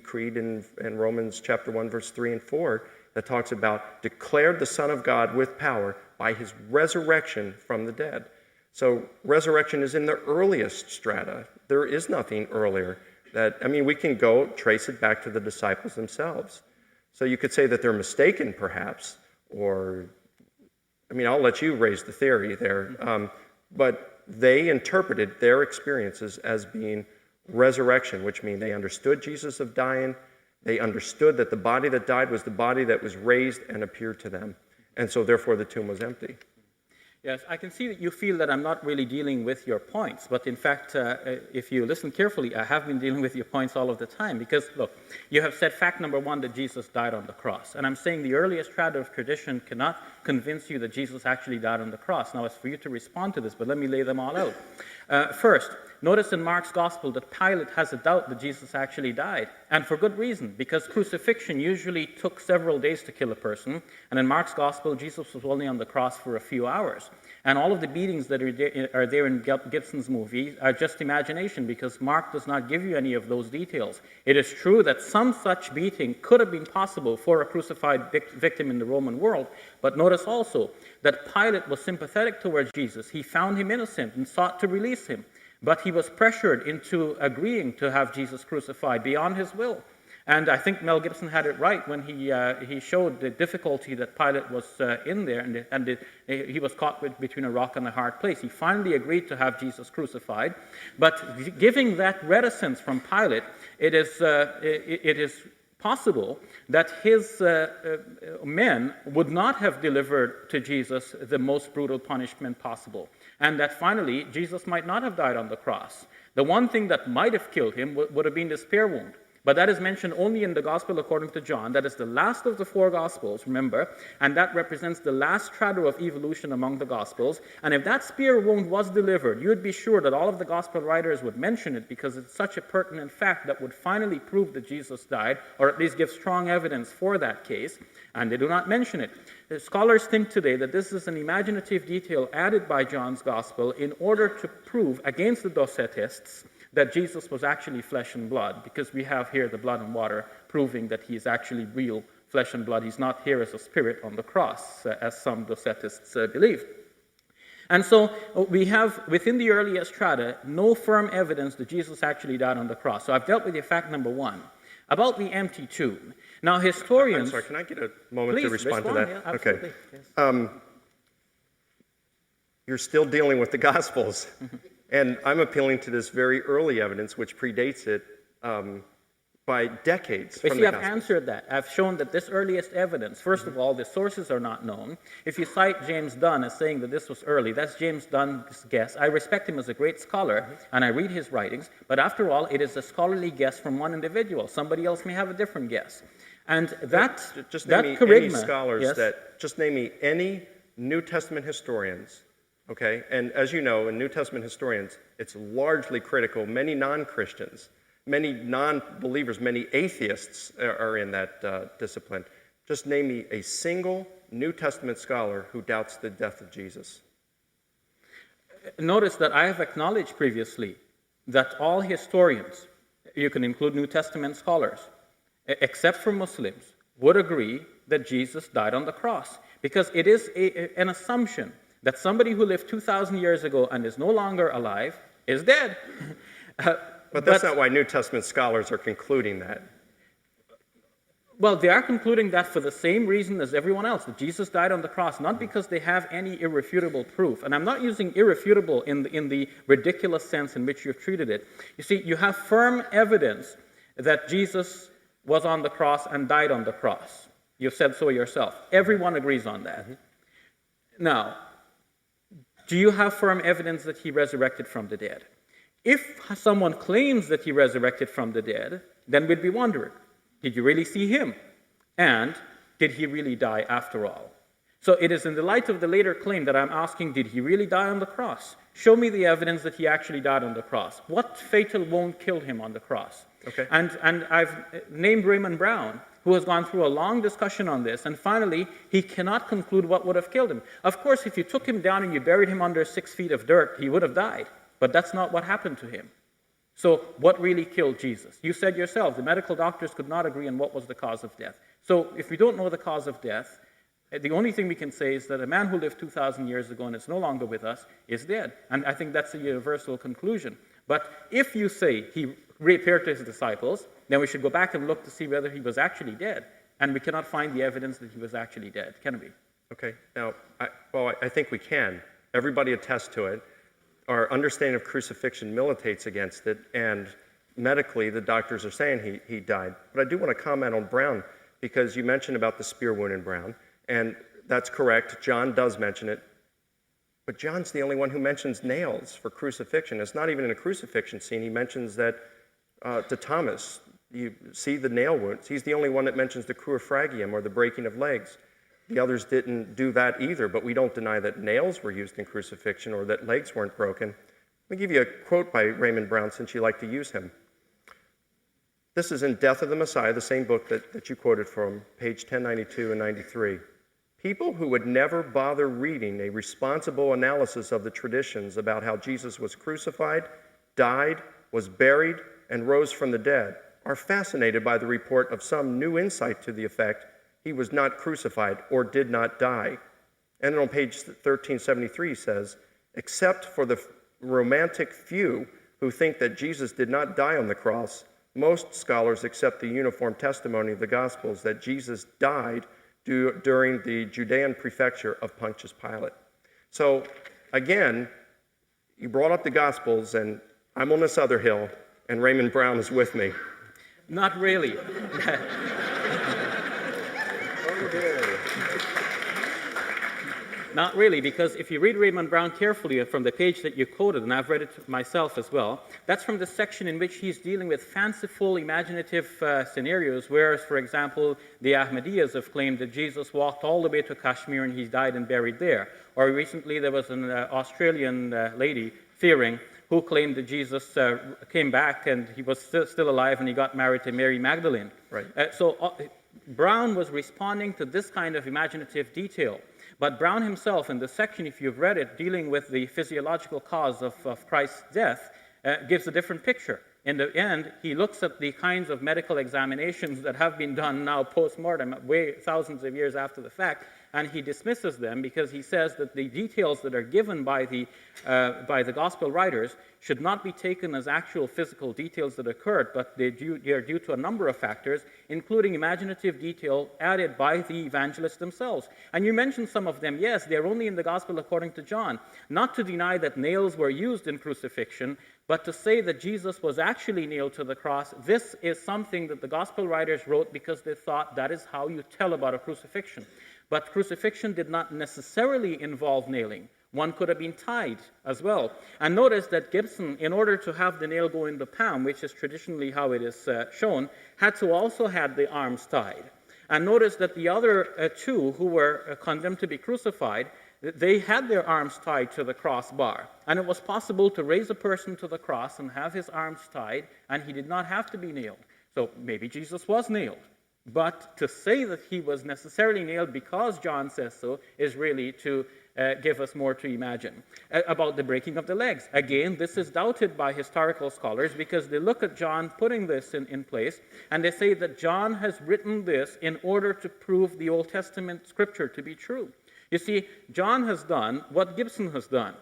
creed in Romans chapter 1, verse 3 and 4 that talks about declared the Son of God with power by his resurrection from the dead. So resurrection is in the earliest strata. There is nothing earlier. We can go trace it back to the disciples themselves. So you could say that they're mistaken, perhaps, or, I'll let you raise the theory there. But they interpreted their experiences as being resurrection, which means they understood Jesus of dying. They understood that the body that died was the body that was raised and appeared to them. And so therefore the tomb was empty. Yes, I can see that you feel that I'm not really dealing with your points, but in fact, if you listen carefully, I have been dealing with your points all of the time, because look, you have said fact number one, that Jesus died on the cross, and I'm saying the earliest strata of tradition cannot convince you that Jesus actually died on the cross. Now it's for you to respond to this, but let me lay them all out. First, notice in Mark's gospel that Pilate has a doubt that Jesus actually died, and for good reason, because crucifixion usually took several days to kill a person, and in Mark's gospel, Jesus was only on the cross for a few hours. And all of the beatings that are there in Gibson's movie are just imagination, because Mark does not give you any of those details. It is true that some such beating could have been possible for a crucified victim in the Roman world, but notice also that Pilate was sympathetic towards Jesus. He found him innocent and sought to release him, but he was pressured into agreeing to have Jesus crucified beyond his will. And I think Mel Gibson had it right when he showed the difficulty that Pilate was in there, and he was caught between a rock and a hard place. He finally agreed to have Jesus crucified, but giving that reticence from Pilate, it is possible that his men would not have delivered to Jesus the most brutal punishment possible, and that finally Jesus might not have died on the cross. The one thing that might have killed him would have been the spear wound. But that is mentioned only in the Gospel according to John. That is the last of the four Gospels, remember, and that represents the last strata of evolution among the Gospels. And if that spear wound was delivered, you would be sure that all of the Gospel writers would mention it, because it's such a pertinent fact that would finally prove that Jesus died, or at least give strong evidence for that case, and they do not mention it. The scholars think today that this is an imaginative detail added by John's Gospel in order to prove against the Docetists that Jesus was actually flesh and blood, because we have here the blood and water proving that he is actually real flesh and blood. He's not here as a spirit on the cross, as some Docetists believe. And so we have, within the earliest strata, no firm evidence that Jesus actually died on the cross. So I've dealt with you fact number one. About the empty tomb. Now historians... I'm sorry, can I get a moment to respond to that? Yeah, absolutely. Okay. Yes. You're still dealing with the Gospels. And I'm appealing to this very early evidence, which predates it by decades But from see, the I've Gospels. answered that. I've shown that this earliest evidence, first of all, the sources are not known. If you cite James Dunn as saying that this was early, that's James Dunn's guess. I respect him as a great scholar, and I read his writings, but after all, it is a scholarly guess from one individual. Somebody else may have a different guess. And Just that name me charisma, any scholars yes? just name me any New Testament historians, okay? And as you know, in New Testament historians, it's largely critical. Many non-Christians, many non-believers, many atheists are in that discipline. Just name me a single New Testament scholar who doubts the death of Jesus. Notice that I have acknowledged previously that all historians, you can include New Testament scholars, except for Muslims, would agree that Jesus died on the cross. Because it is an assumption that somebody who lived 2,000 years ago and is no longer alive is dead. But that's not why New Testament scholars are concluding that. Well, they are concluding that for the same reason as everyone else, that Jesus died on the cross, not because they have any irrefutable proof. And I'm not using irrefutable in the ridiculous sense in which you've treated it. You see, you have firm evidence that Jesus was on the cross and died on the cross. You've said so yourself. Everyone agrees on that. Now, do you have firm evidence that he resurrected from the dead? If someone claims that he resurrected from the dead, then we'd be wondering, did you really see him? And did he really die after all? So it is in the light of the later claim that I'm asking, did he really die on the cross? Show me the evidence that he actually died on the cross. What fatal wound killed him on the cross? Okay. And I've named Raymond Brown, who has gone through a long discussion on this, and finally, he cannot conclude what would have killed him. Of course, if you took him down and you buried him under 6 feet of dirt, he would have died. But that's not what happened to him. So what really killed Jesus? You said yourself, the medical doctors could not agree on what was the cause of death. So if we don't know the cause of death, the only thing we can say is that a man who lived 2,000 years ago and is no longer with us is dead. And I think that's a universal conclusion. But if you say he reappeared to his disciples, then we should go back and look to see whether he was actually dead. And we cannot find the evidence that he was actually dead, can we? Okay, now, I think we can. Everybody attests to it. our understanding of crucifixion militates against it, and medically the doctors are saying he died. But I do want to comment on Brown, because you mentioned about the spear wound in Brown, and that's correct. John does mention it, but John's the only one who mentions nails for crucifixion. It's not even in a crucifixion scene. He mentions that to Thomas, you see the nail wounds. He's the only one that mentions the crucifixion, or the breaking of legs. The others didn't do that either, but we don't deny that nails were used in crucifixion or that legs weren't broken. Let me give you a quote by Raymond Brown, since you like to use him. This is in Death of the Messiah, the same book that you quoted from, page 1092 and 93. People who would never bother reading a responsible analysis of the traditions about how Jesus was crucified, died, was buried, and rose from the dead are fascinated by the report of some new insight to the effect he was not crucified or did not die. And then on page 1373 he says, except for the romantic few who think that Jesus did not die on the cross, most scholars accept the uniform testimony of the Gospels that Jesus died during the Judean prefecture of Pontius Pilate. So again, you brought up the Gospels, and I'm on this other hill, and Raymond Brown is with me. Not really. Not really, because if you read Raymond Brown carefully from the page that you quoted, and I've read it myself as well, that's from the section in which he's dealing with fanciful, imaginative scenarios, whereas, for example, the Ahmadiyyas have claimed that Jesus walked all the way to Kashmir and he died and buried there. Or recently there was an Australian lady, Fearing, who claimed that Jesus came back and he was still alive and he got married to Mary Magdalene. Right. Brown was responding to this kind of imaginative detail. But Brown himself, in the section, if you've read it, dealing with the physiological cause of Christ's death, gives a different picture. In the end, he looks at the kinds of medical examinations that have been done now post-mortem, thousands of years after the fact, and he dismisses them because he says that the details that are given by the gospel writers should not be taken as actual physical details that occurred, but they are due to a number of factors, including imaginative detail added by the evangelists themselves. And you mentioned some of them. Yes, they're only in the gospel according to John. Not to deny that nails were used in crucifixion, but to say that Jesus was actually nailed to the cross, this is something that the gospel writers wrote because they thought that is how you tell about a crucifixion. But crucifixion did not necessarily involve nailing. One could have been tied as well. And notice that Gibson, in order to have the nail go in the palm, which is traditionally how it is shown, had to also have the arms tied. And notice that the other two who were condemned to be crucified, they had their arms tied to the crossbar. And it was possible to raise a person to the cross and have his arms tied, and he did not have to be nailed. So maybe Jesus was nailed. But to say that he was necessarily nailed because John says so is really to give us more to imagine. About the breaking of the legs. Again, this is doubted by historical scholars because they look at John putting this in place, and they say that John has written this in order to prove the Old Testament scripture to be true. You see, John has done what Gibson has done.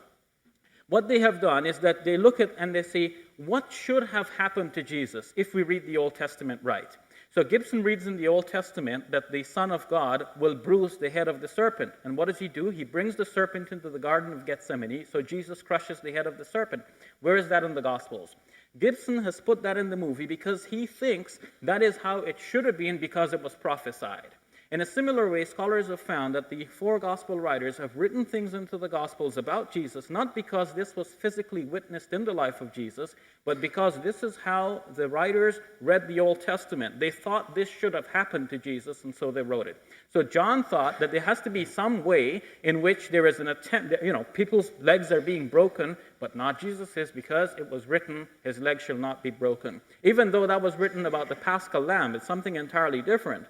What they have done is that they look at and they say, what should have happened to Jesus if we read the Old Testament right? So Gibson reads in the Old Testament that the Son of God will bruise the head of the serpent. And what does he do? He brings the serpent into the Garden of Gethsemane, so Jesus crushes the head of the serpent. Where is that in the Gospels? Gibson has put that in the movie because he thinks that is how it should have been because it was prophesied. In a similar way, scholars have found that the four gospel writers have written things into the Gospels about Jesus, not because this was physically witnessed in the life of Jesus, but because this is how the writers read the Old Testament. They thought this should have happened to Jesus, and so they wrote it. So John thought that there has to be some way in which there is an attempt, people's legs are being broken, but not Jesus's, because it was written, his legs shall not be broken. Even though that was written about the Paschal Lamb, it's something entirely different.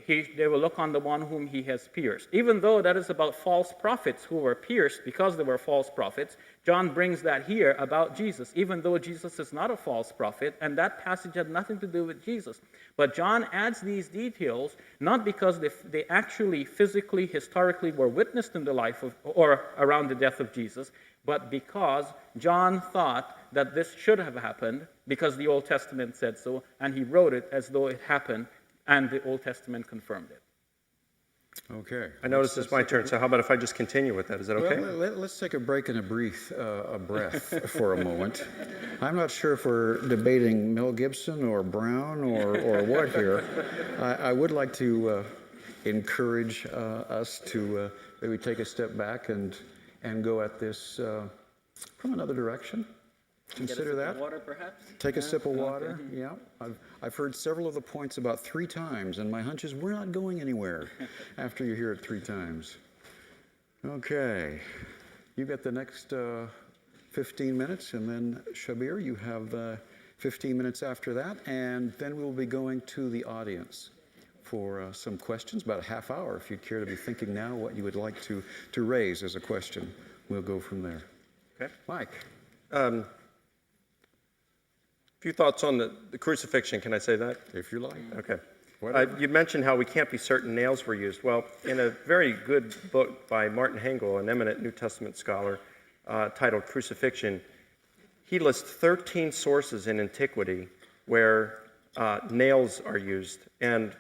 They will look on the one whom he has pierced. Even though that is about false prophets who were pierced because they were false prophets, John brings that here about Jesus, even though Jesus is not a false prophet, and that passage had nothing to do with Jesus. But John adds these details, not because they actually physically, historically were witnessed in the life of, or around the death of Jesus, but because John thought that this should have happened because the Old Testament said so, and he wrote it as though it happened, and the Old Testament confirmed it. Okay. I notice it's my turn, so how about if I just continue with that? Is that okay? Well, let's take a break and a breath for a moment. I'm not sure if we're debating Mel Gibson or Brown or what here. I would like to encourage us to maybe take a step back and go at this from another direction. Consider that. Water, perhaps? Take a sip of water. Okay. Yeah. I've heard several of the points about 3 times, and my hunch is we're not going anywhere after you hear it 3 times. Okay. You've got the next 15 minutes, and then Shabir, you have 15 minutes after that, and then we'll be going to the audience for some questions, about a half hour if you'd care to be thinking now what you would like to raise as a question. We'll go from there. Okay. Mike. A few thoughts on the crucifixion. Can I say that? If you like. Okay. Whatever. You mentioned how we can't be certain nails were used. Well, in a very good book by Martin Hengel, an eminent New Testament scholar, titled Crucifixion, he lists 13 sources in antiquity where nails are used. And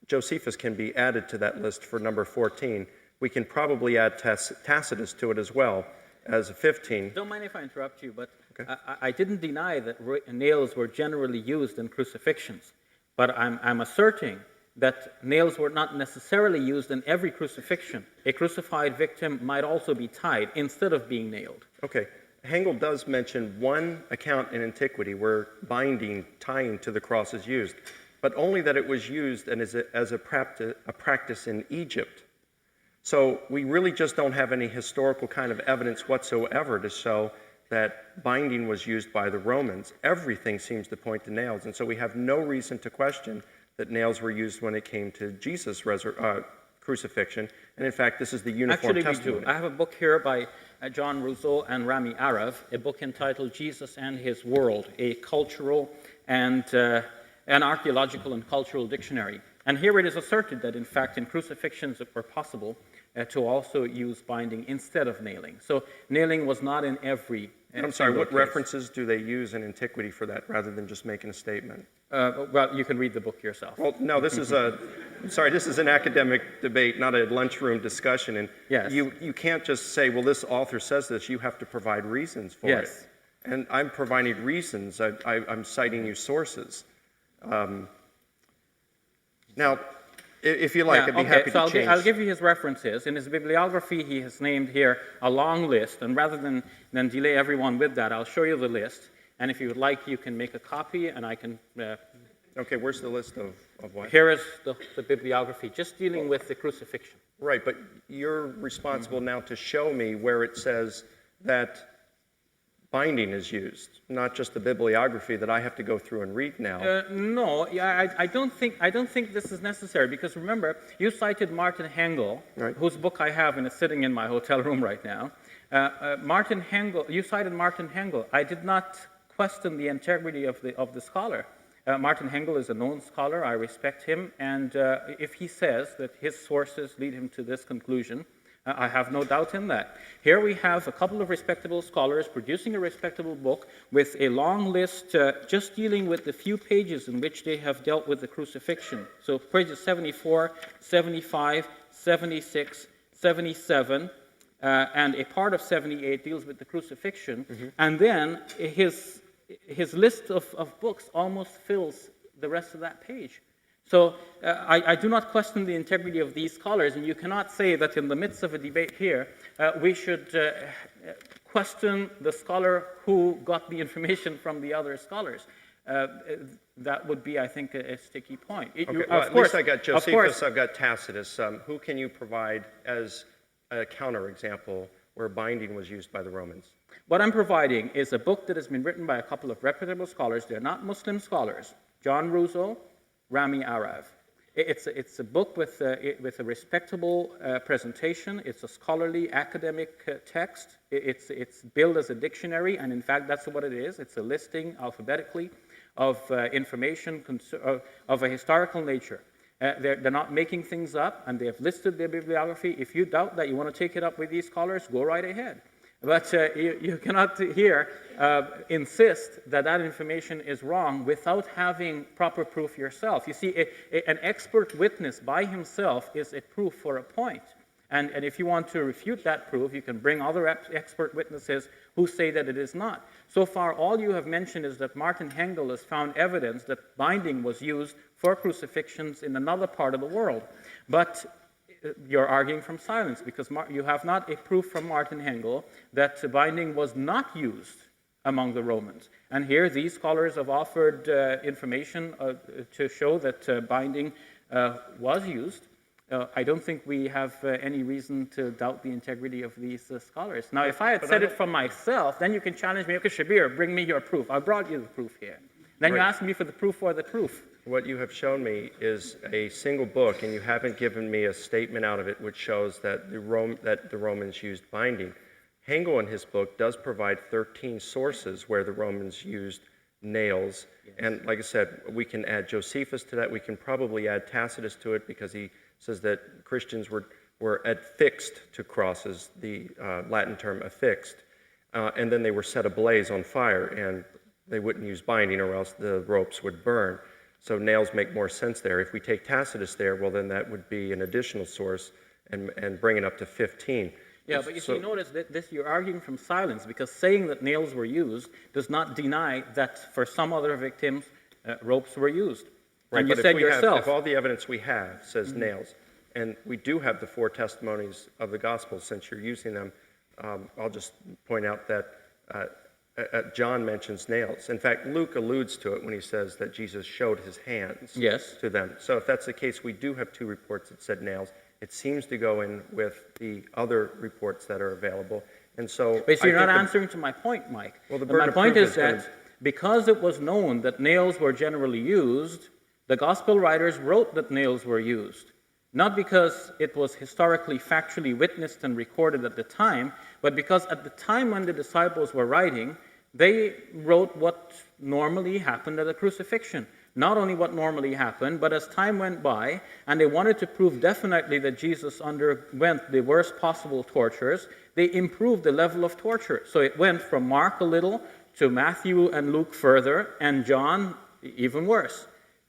Josephus can be added to that list for number 14. We can probably add Tacitus to it as well as a 15. Don't mind if I interrupt you, but Okay. I didn't deny that nails were generally used in crucifixions, but I'm asserting that nails were not necessarily used in every crucifixion. A crucified victim might also be tied instead of being nailed. Okay. Hengel does mention one account in antiquity where binding, tying to the cross is used, but only that it was used and as a practice in Egypt. So we really just don't have any historical kind of evidence whatsoever to show that binding was used by the Romans. Everything seems to point to nails, and so we have no reason to question that nails were used when it came to Jesus' crucifixion. And in fact, this is the uniform testimony. Actually, we do. I have a book here by John Rousseau and Rami Arav, a book entitled Jesus and His World, a cultural and an archaeological and cultural dictionary. And here it is asserted that, in fact, in crucifixions it were possible to also use binding instead of nailing. So nailing was not in every I'm sorry, what case. references do they use in antiquity for that rather than just making a statement? Well, you can read the book yourself. Well, no, this is this is an academic debate, not a lunchroom discussion. And Yes. you can't just say, well, this author says this. You have to provide reasons for it. Yes. And I'm providing reasons. I'm citing you sources. Now, if you like, I'd be happy to change. I'll give you his references. In his bibliography, he has named here a long list. And rather than delay everyone with that, I'll show you the list. And if you would like, you can make a copy, and I can... Okay, where's the list of what? Here is the bibliography, just dealing with the crucifixion. Right, but you're responsible now to show me where it says that binding is used, not just the bibliography that I have to go through and read now. No, I don't think this is necessary, because remember, you cited Martin Hengel, Right. whose book I have and is sitting in my hotel room right now. Martin Hengel, you cited Martin Hengel. I did not question the integrity of the scholar. Martin Hengel is a known scholar. I respect him, and if he says that his sources lead him to this conclusion, I have no doubt in that. Here we have a couple of respectable scholars producing a respectable book with a long list just dealing with the few pages in which they have dealt with the crucifixion. So pages 74, 75, 76, 77, and a part of 78 deals with the crucifixion. Mm-hmm. And then his list of books almost fills the rest of that page. So I do not question the integrity of these scholars, and you cannot say that in the midst of a debate here, we should question the scholar who got the information from the other scholars. That would be, I think, a sticky point. Okay, well, at least I got Josephus, I've got Tacitus. Who can you provide as a counterexample where binding was used by the Romans? What I'm providing is a book that has been written by a couple of reputable scholars. They're not Muslim scholars. John Rousseau, Rami Arav. It's a book with a respectable presentation. It's a scholarly academic text. It's billed as a dictionary, and in fact, that's what it is. It's a listing alphabetically of information of a historical nature. They're not making things up, and they have listed their bibliography. If you doubt that you want to take it up with these scholars, go right ahead. But you cannot here insist that that information is wrong without having proper proof yourself. You see, an expert witness by himself is a proof for a point. And if you want to refute that proof, you can bring other expert witnesses who say that it is not. So far, all you have mentioned is that Martin Hengel has found evidence that binding was used for crucifixions in another part of the world. But you're arguing from silence because you have not a proof from Martin Hengel that binding was not used among the Romans. And here these scholars have offered information to show that binding was used. I don't think we have any reason to doubt the integrity of these scholars. Now, if I had said it from myself, then you can challenge me, okay, Shabir, bring me your proof. I brought you the proof here. Then you ask me for the proof for the proof. What you have shown me is a single book, and you haven't given me a statement out of it which shows that the Romans used binding. Hengel in his book does provide 13 sources where the Romans used nails. Yes. And like I said, we can add Josephus to that. We can probably add Tacitus to it because he says that Christians were affixed to crosses, the Latin term affixed, and then they were set ablaze on fire, and they wouldn't use binding or else the ropes would burn. So nails make more sense there. If we take Tacitus there, well, then that would be an additional source and bring it up to 15. Yeah, but you see, notice that you're arguing from silence because saying that nails were used does not deny that for some other victims, ropes were used. Right, and you but said yourself. if all the evidence we have says nails, and we do have the 4 testimonies of the Gospels, since you're using them, I'll just point out that John mentions nails. In fact, Luke alludes to it when he says that Jesus showed his hands to them. So if that's the case, we do have 2 reports that said nails. It seems to go in with the other reports that are available. And so, but you're not answering to my point, Mike. Well, my point is that because it was known that nails were generally used, the gospel writers wrote that nails were used. Not because it was historically, factually witnessed and recorded at the time, but because at the time when the disciples were writing, they wrote what normally happened at a crucifixion. Not only what normally happened, but as time went by, and they wanted to prove definitely that Jesus underwent the worst possible tortures, they improved the level of torture. So it went from Mark a little to Matthew and Luke further, and John even worse.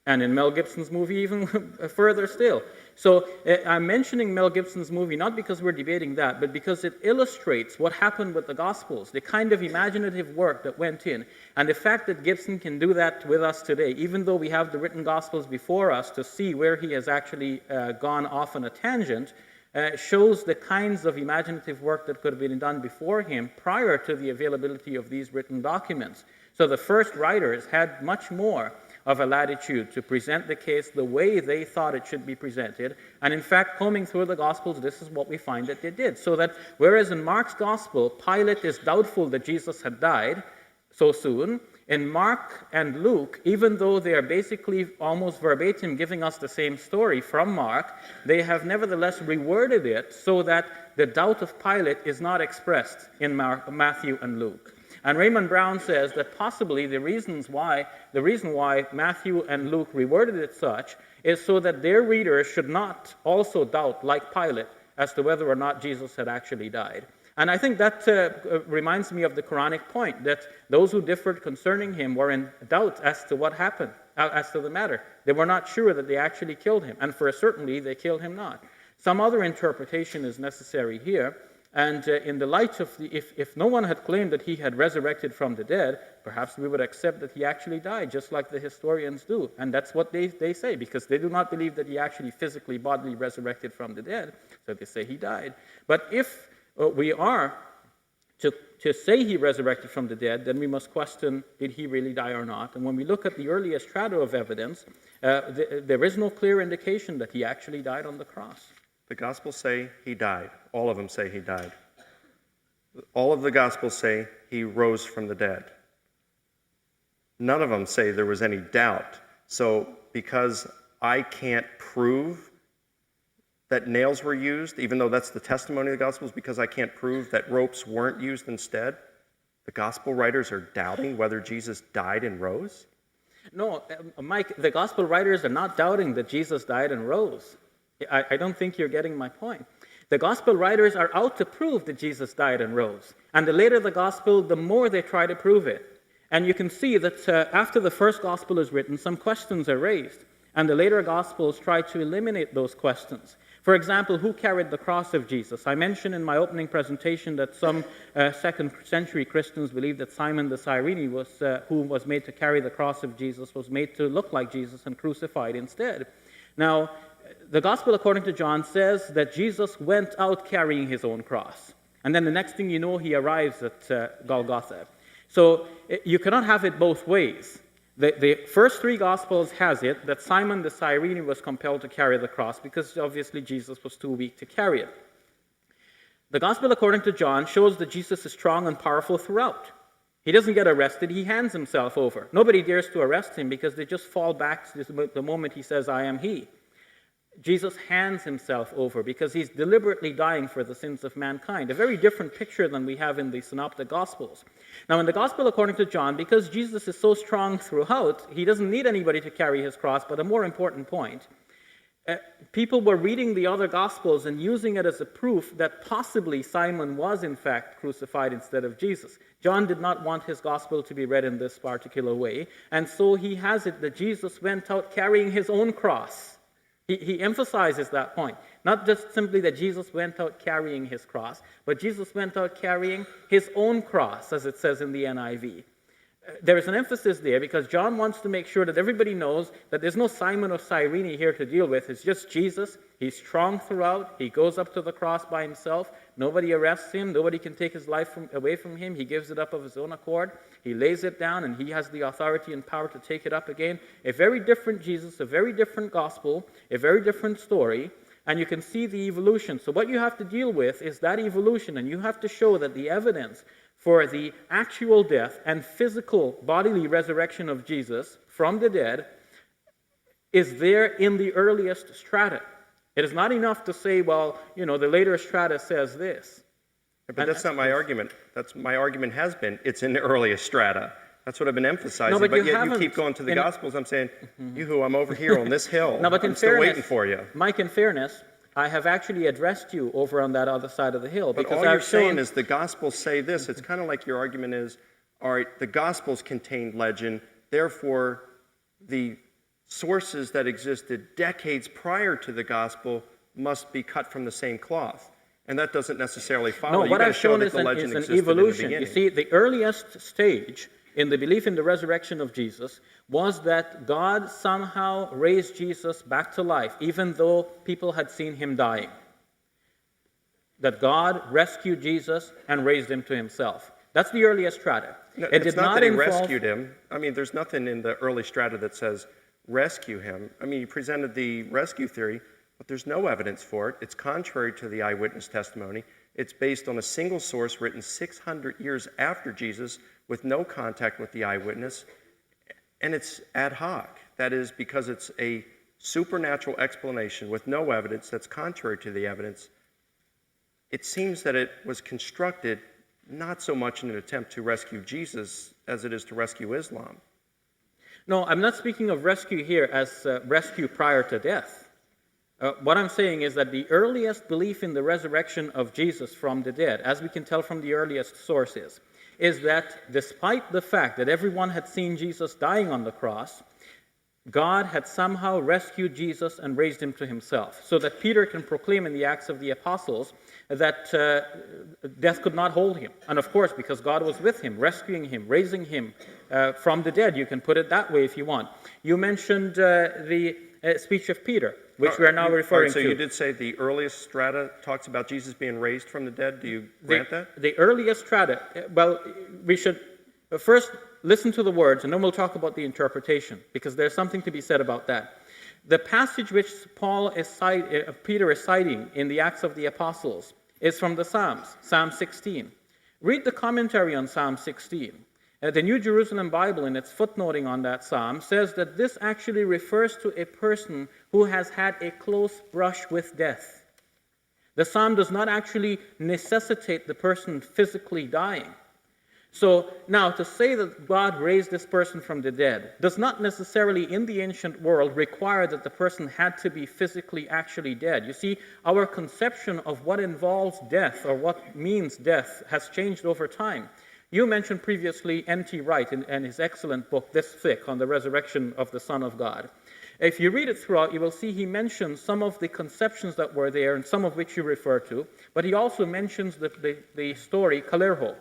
And in Mel Gibson's movie, even further still. So I'm mentioning Mel Gibson's movie not because we're debating that, but because it illustrates what happened with the Gospels, the kind of imaginative work that went in. And the fact that Gibson can do that with us today, even though we have the written Gospels before us to see where he has actually gone off on a tangent, shows the kinds of imaginative work that could have been done before him prior to the availability of these written documents. So the first writers had much more of a latitude to present the case the way they thought it should be presented. And in fact, combing through the Gospels, this is what we find that they did. So that whereas in Mark's Gospel, Pilate is doubtful that Jesus had died so soon, in Mark and Luke, even though they are basically almost verbatim giving us the same story from Mark, they have nevertheless reworded it so that the doubt of Pilate is not expressed in Matthew and Luke. And Raymond Brown says that possibly the reason why Matthew and Luke reworded it such is so that their readers should not also doubt, like Pilate, as to whether or not Jesus had actually died. And I think that reminds me of the Quranic point, that those who differed concerning him were in doubt as to what happened, as to the matter. They were not sure that they actually killed him, and for certainly they killed him not. Some other interpretation is necessary here. And in the light of if no one had claimed that he had resurrected from the dead, perhaps we would accept that he actually died, just like the historians do. And that's what they say, because they do not believe that he actually physically, bodily resurrected from the dead. So they say he died. But if we are to say he resurrected from the dead, then we must question, did he really die or not? And when we look at the earliest strata of evidence, there is no clear indication that he actually died on the cross. The Gospels say he died. All of them say he died. All of the Gospels say he rose from the dead. None of them say there was any doubt. So because I can't prove that nails were used, even though that's the testimony of the Gospels, because I can't prove that ropes weren't used instead, the Gospel writers are doubting whether Jesus died and rose? No, Mike, the Gospel writers are not doubting that Jesus died and rose. I don't think you're getting my point. The gospel writers are out to prove that Jesus died and rose. And the later the gospel, the more they try to prove it. And you can see that after the first gospel is written, some questions are raised. And the later gospels try to eliminate those questions. For example, who carried the cross of Jesus? I mentioned in my opening presentation that some second century Christians believed that Simon the Cyrene, who was made to carry the cross of Jesus, was made to look like Jesus and crucified instead. Now, the Gospel according to John says that Jesus went out carrying his own cross. And then the next thing you know, he arrives at Golgotha. So you cannot have it both ways. The first three Gospels has it that Simon the Cyrene was compelled to carry the cross because obviously Jesus was too weak to carry it. The Gospel according to John shows that Jesus is strong and powerful throughout. He doesn't get arrested, he hands himself over. Nobody dares to arrest him because they just fall back the moment he says, "I am he." Jesus hands himself over because he's deliberately dying for the sins of mankind. A very different picture than we have in the Synoptic Gospels. Now, in the Gospel according to John, because Jesus is so strong throughout, he doesn't need anybody to carry his cross, but a more important point, people were reading the other Gospels and using it as a proof that possibly Simon was in fact crucified instead of Jesus. John did not want his Gospel to be read in this particular way, and so he has it that Jesus went out carrying his own cross. He emphasizes that point. Not just simply that Jesus went out carrying his cross, but Jesus went out carrying his own cross, as it says in the NIV. There is an emphasis there because John wants to make sure that everybody knows that there's no Simon of Cyrene here to deal with. It's just Jesus. He's strong throughout. He goes up to the cross by himself. Nobody arrests him. Nobody can take his life away from him. He gives it up of his own accord. He lays it down, and he has the authority and power to take it up again. A very different Jesus, a very different gospel, a very different story, and you can see the evolution. So what you have to deal with is that evolution, and you have to show that the evidence for the actual death and physical bodily resurrection of Jesus from the dead is there in the earliest strata. It is not enough to say, well, the later strata says this. But that's not my argument. My argument has been, it's in the earliest strata. That's what I've been emphasizing. No, but yet you keep going to the Gospels. I'm saying, I'm over here on this hill. No, but I'm still waiting for you. Mike, in fairness, I have actually addressed you over on that other side of the hill. But all you're saying is the Gospels say this. It's kind of like your argument is, all right, the Gospels contained legend, therefore the sources that existed decades prior to the Gospel must be cut from the same cloth. And that doesn't necessarily follow. No, what I've shown is an evolution. You see, the earliest stage in the belief in the resurrection of Jesus was that God somehow raised Jesus back to life, even though people had seen him dying. That God rescued Jesus and raised him to himself. That's the earliest strata. No, it's not that he rescued him. I mean, there's nothing in the early strata that says rescue him. I mean, he presented the rescue theory, but there's no evidence for it. It's contrary to the eyewitness testimony. It's based on a single source written 600 years after Jesus with no contact with the eyewitness, and it's ad hoc. That is because it's a supernatural explanation with no evidence that's contrary to the evidence. It seems that it was constructed not so much in an attempt to rescue Jesus as it is to rescue Islam. No, I'm not speaking of rescue here as rescue prior to death. What I'm saying is that the earliest belief in the resurrection of Jesus from the dead, as we can tell from the earliest sources, is that despite the fact that everyone had seen Jesus dying on the cross, God had somehow rescued Jesus and raised him to himself, so that Peter can proclaim in the Acts of the Apostles that death could not hold him. And of course, because God was with him, rescuing him, raising him from the dead. You can put it that way if you want. You mentioned the speech of Peter, which we are now referring to. So you did say the earliest strata talks about Jesus being raised from the dead. Do you grant that? The earliest strata, well, we should first listen to the words, and then we'll talk about the interpretation, because there's something to be said about that. The passage which Peter is citing in the Acts of the Apostles is from the Psalms, Psalm 16. Read the commentary on Psalm 16. The New Jerusalem Bible, in its footnoting on that psalm, says that this actually refers to a person who has had a close brush with death. The psalm does not actually necessitate the person physically dying. So now to say that God raised this person from the dead does not necessarily in the ancient world require that the person had to be physically actually dead. You see, our conception of what involves death or what means death has changed over time. You mentioned previously N.T. Wright in his excellent book, This Thick, on the resurrection of the Son of God. If you read it throughout, you will see he mentions some of the conceptions that were there and some of which you refer to, but he also mentions the story Kalerho.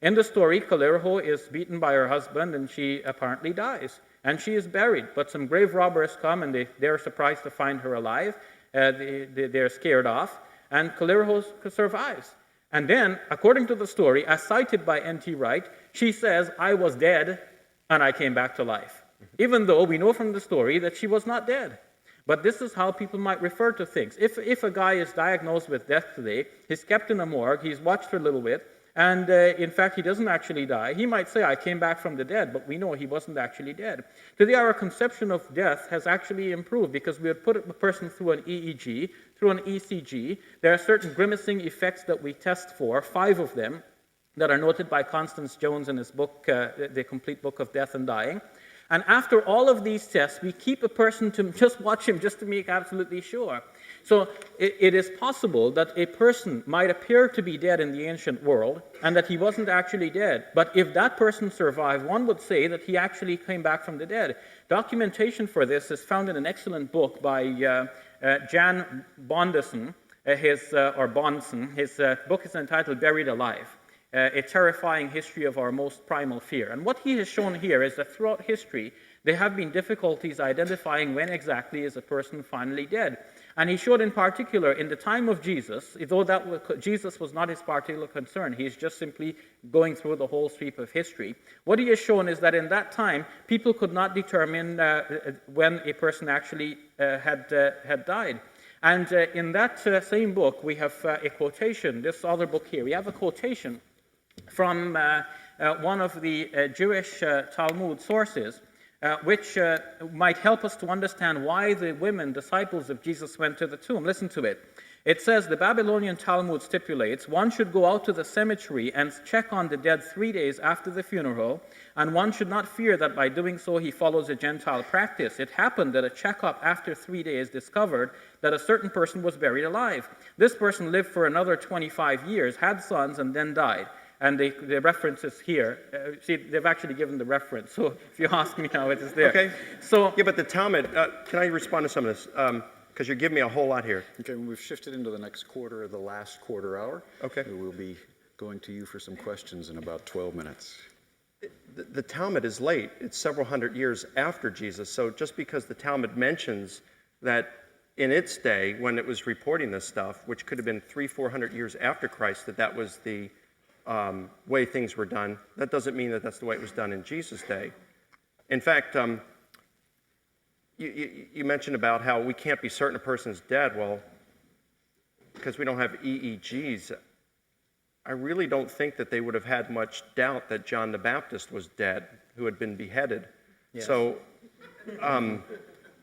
In the story, Kalerho is beaten by her husband and she apparently dies. And she is buried, but some grave robbers come and they're surprised to find her alive. They're scared off, and Kalerho survives. And then, according to the story, as cited by N.T. Wright, she says, I was dead and I came back to life. Even though we know from the story that she was not dead. But this is how people might refer to things. If a guy is diagnosed with death today, he's kept in a morgue, he's watched for a little bit, and in fact, he doesn't actually die. He might say, I came back from the dead, but we know he wasn't actually dead. Today, our conception of death has actually improved because we would put a person through an EEG, through an ECG. There are certain grimacing effects that we test for, 5 of them, that are noted by Constance Jones in his book, The Complete Book of Death and Dying. And after all of these tests, we keep a person to just watch him just to make absolutely sure. So it is possible that a person might appear to be dead in the ancient world and that he wasn't actually dead. But if that person survived, one would say that he actually came back from the dead. Documentation for this is found in an excellent book by Jan Bondeson, Bonson. His book is entitled Buried Alive. A terrifying history of our most primal fear. And what he has shown here is that throughout history, there have been difficulties identifying when exactly is a person finally dead. And he showed in particular in the time of Jesus, though Jesus was not his particular concern, he's just simply going through the whole sweep of history. What he has shown is that in that time, people could not determine when a person actually had died. And in that same book, we have a quotation, this other book here, we have a quotation from one of the Jewish Talmud sources, which might help us to understand why the women, disciples of Jesus, went to the tomb. Listen to it. It says, the Babylonian Talmud stipulates, one should go out to the cemetery and check on the dead 3 days after the funeral, and one should not fear that by doing so he follows a Gentile practice. It happened that a checkup after 3 days discovered that a certain person was buried alive. This person lived for another 25 years, had sons, and then died. And the reference is here. See, they've actually given the reference. So if you ask me now, it is there. Okay. So yeah, but the Talmud, can I respond to some of this? Because you're giving me a whole lot here. Okay, we've shifted into the next quarter, the last quarter hour. Okay. We'll be going to you for some questions in about 12 minutes. The Talmud is late. It's several hundred years after Jesus. So just because the Talmud mentions that in its day, when it was reporting this stuff, which could have been 300-400 years after Christ, that was the way things were done, that doesn't mean that that's the way it was done in Jesus' day. In fact, you mentioned about how we can't be certain a person's dead. Well, because we don't have EEGs, I really don't think that they would have had much doubt that John the Baptist was dead, who had been beheaded. Yes. So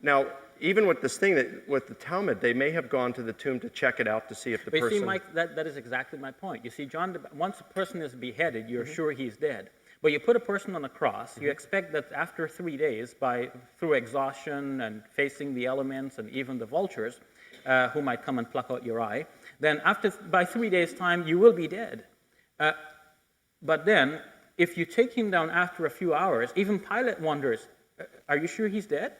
now, even with this thing, with the Talmud, they may have gone to the tomb to check it out to see if the person... But you see, Mike, that is exactly my point. You see, once a person is beheaded, you're sure he's dead. But you put a person on a cross, you expect that after 3 days, through exhaustion and facing the elements and even the vultures, who might come and pluck out your eye, then by 3 days' time, you will be dead. But then, if you take him down after a few hours, even Pilate wonders, are you sure he's dead?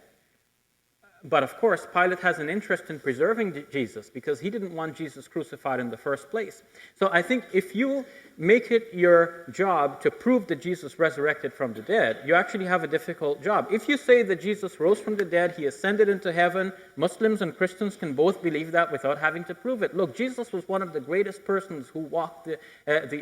But of course, Pilate has an interest in preserving Jesus because he didn't want Jesus crucified in the first place. So I think if you make it your job to prove that Jesus resurrected from the dead, you actually have a difficult job. If you say that Jesus rose from the dead, he ascended into heaven, Muslims and Christians can both believe that without having to prove it. Look, Jesus was one of the greatest persons who walked the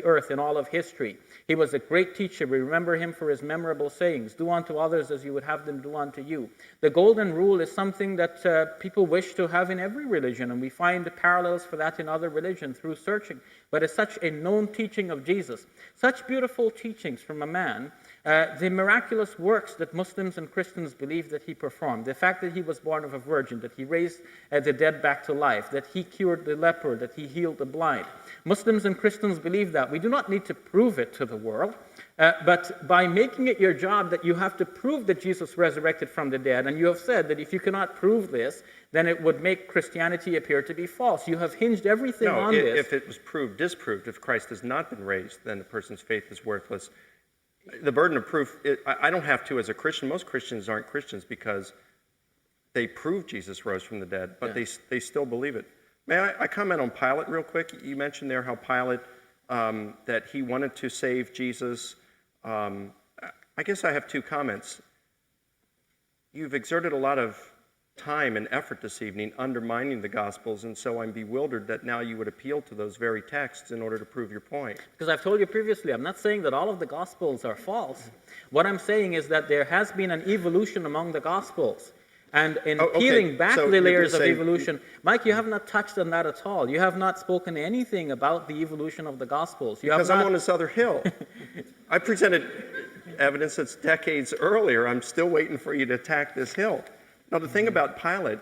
earth in all of history. He was a great teacher. We remember him for his memorable sayings, do unto others as you would have them do unto you. The golden rule is something that people wish to have in every religion, and we find the parallels for that in other religions through searching. But it's such a known teaching of Jesus, such beautiful teachings from a man, the miraculous works that Muslims and Christians believe that he performed, the fact that he was born of a virgin, that he raised the dead back to life, that he cured the leper, that he healed the blind. Muslims and Christians believe that. We do not need to prove it to the world. But by making it your job that you have to prove that Jesus resurrected from the dead, and you have said that if you cannot prove this, then it would make Christianity appear to be false. You have hinged everything No, on this. if it was disproved, if Christ has not been raised, then the person's faith is worthless. The burden of proof, I don't have to as a Christian. Most Christians aren't Christians because they prove Jesus rose from the dead, but they still believe it. May I comment on Pilate real quick? You mentioned there how Pilate, that he wanted to save Jesus. I guess I have two comments. You've exerted a lot of time and effort this evening undermining the Gospels, and so I'm bewildered that now you would appeal to those very texts in order to prove your point. Because I've told you previously, I'm not saying that all of the Gospels are false. What I'm saying is that there has been an evolution among the Gospels. And in peeling back so the you're layers of saying, evolution, Mike, you have not touched on that at all. You have not spoken anything about the evolution of the Gospels. Because I'm on this other hill. I presented evidence that's decades earlier. I'm still waiting for you to attack this hill. Now, the thing about Pilate,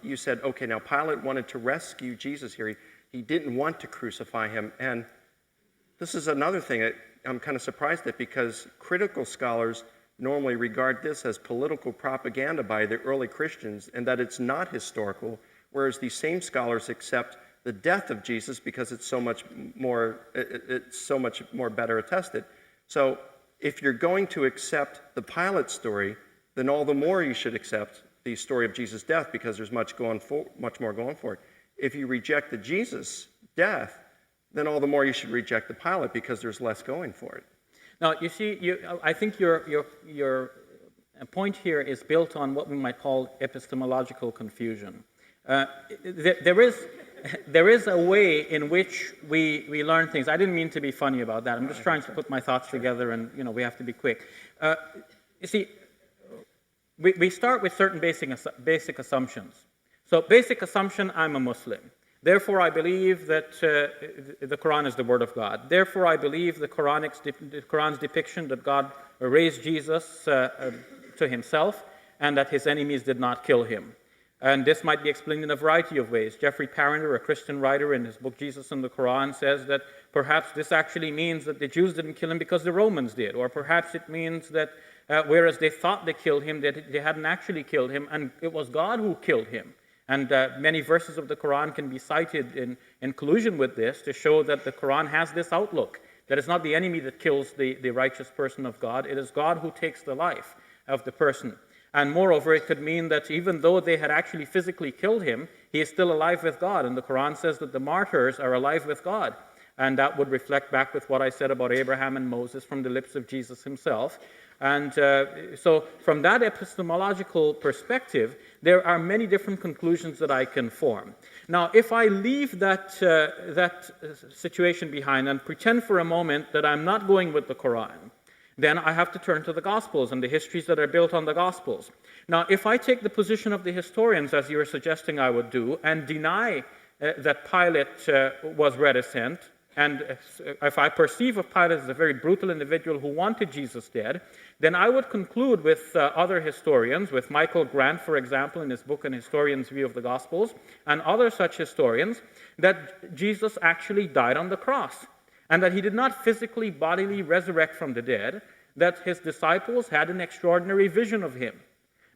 you said, okay, now Pilate wanted to rescue Jesus here. He didn't want to crucify him. And this is another thing that I'm kind of surprised at, because critical scholars normally regard this as political propaganda by the early Christians and that it's not historical, whereas these same scholars accept the death of Jesus because it's so much more better attested. So if you're going to accept the Pilate story, then all the more you should accept the story of Jesus' death because there's much more going for it. If you reject the Jesus death, then all the more you should reject the Pilate because there's less going for it. Now, you see, I think your point here is built on what we might call epistemological confusion. There is a way in which we learn things. I didn't mean to be funny about that. I'm just trying to put my thoughts together, and we have to be quick. You see, we start with certain basic assumptions. So, basic assumption: I'm a Muslim. Therefore, I believe that the Quran is the Word of God. Therefore, I believe the Quran's depiction that God raised Jesus to himself and that his enemies did not kill him. And this might be explained in a variety of ways. Jeffrey Parender, a Christian writer, in his book Jesus and the Quran, says that perhaps this actually means that the Jews didn't kill him because the Romans did. Or perhaps it means that whereas they thought they killed him, that they hadn't actually killed him, and it was God who killed him. And many verses of the Quran can be cited in collusion with this to show that the Quran has this outlook, that it's not the enemy that kills the righteous person of God, it is God who takes the life of the person. And moreover, it could mean that even though they had actually physically killed him, he is still alive with God. And the Quran says that the martyrs are alive with God. And that would reflect back with what I said about Abraham and Moses from the lips of Jesus himself. And so from that epistemological perspective, there are many different conclusions that I can form. Now, if I leave that situation behind and pretend for a moment that I'm not going with the Quran, then I have to turn to the Gospels and the histories that are built on the Gospels. Now, if I take the position of the historians, as you were suggesting I would do, and deny that Pilate was reticent, and if I perceive of Pilate as a very brutal individual who wanted Jesus dead, then I would conclude with other historians, with Michael Grant, for example, in his book An Historian's View of the Gospels, and other such historians, that Jesus actually died on the cross, and that he did not physically, bodily resurrect from the dead, that his disciples had an extraordinary vision of him,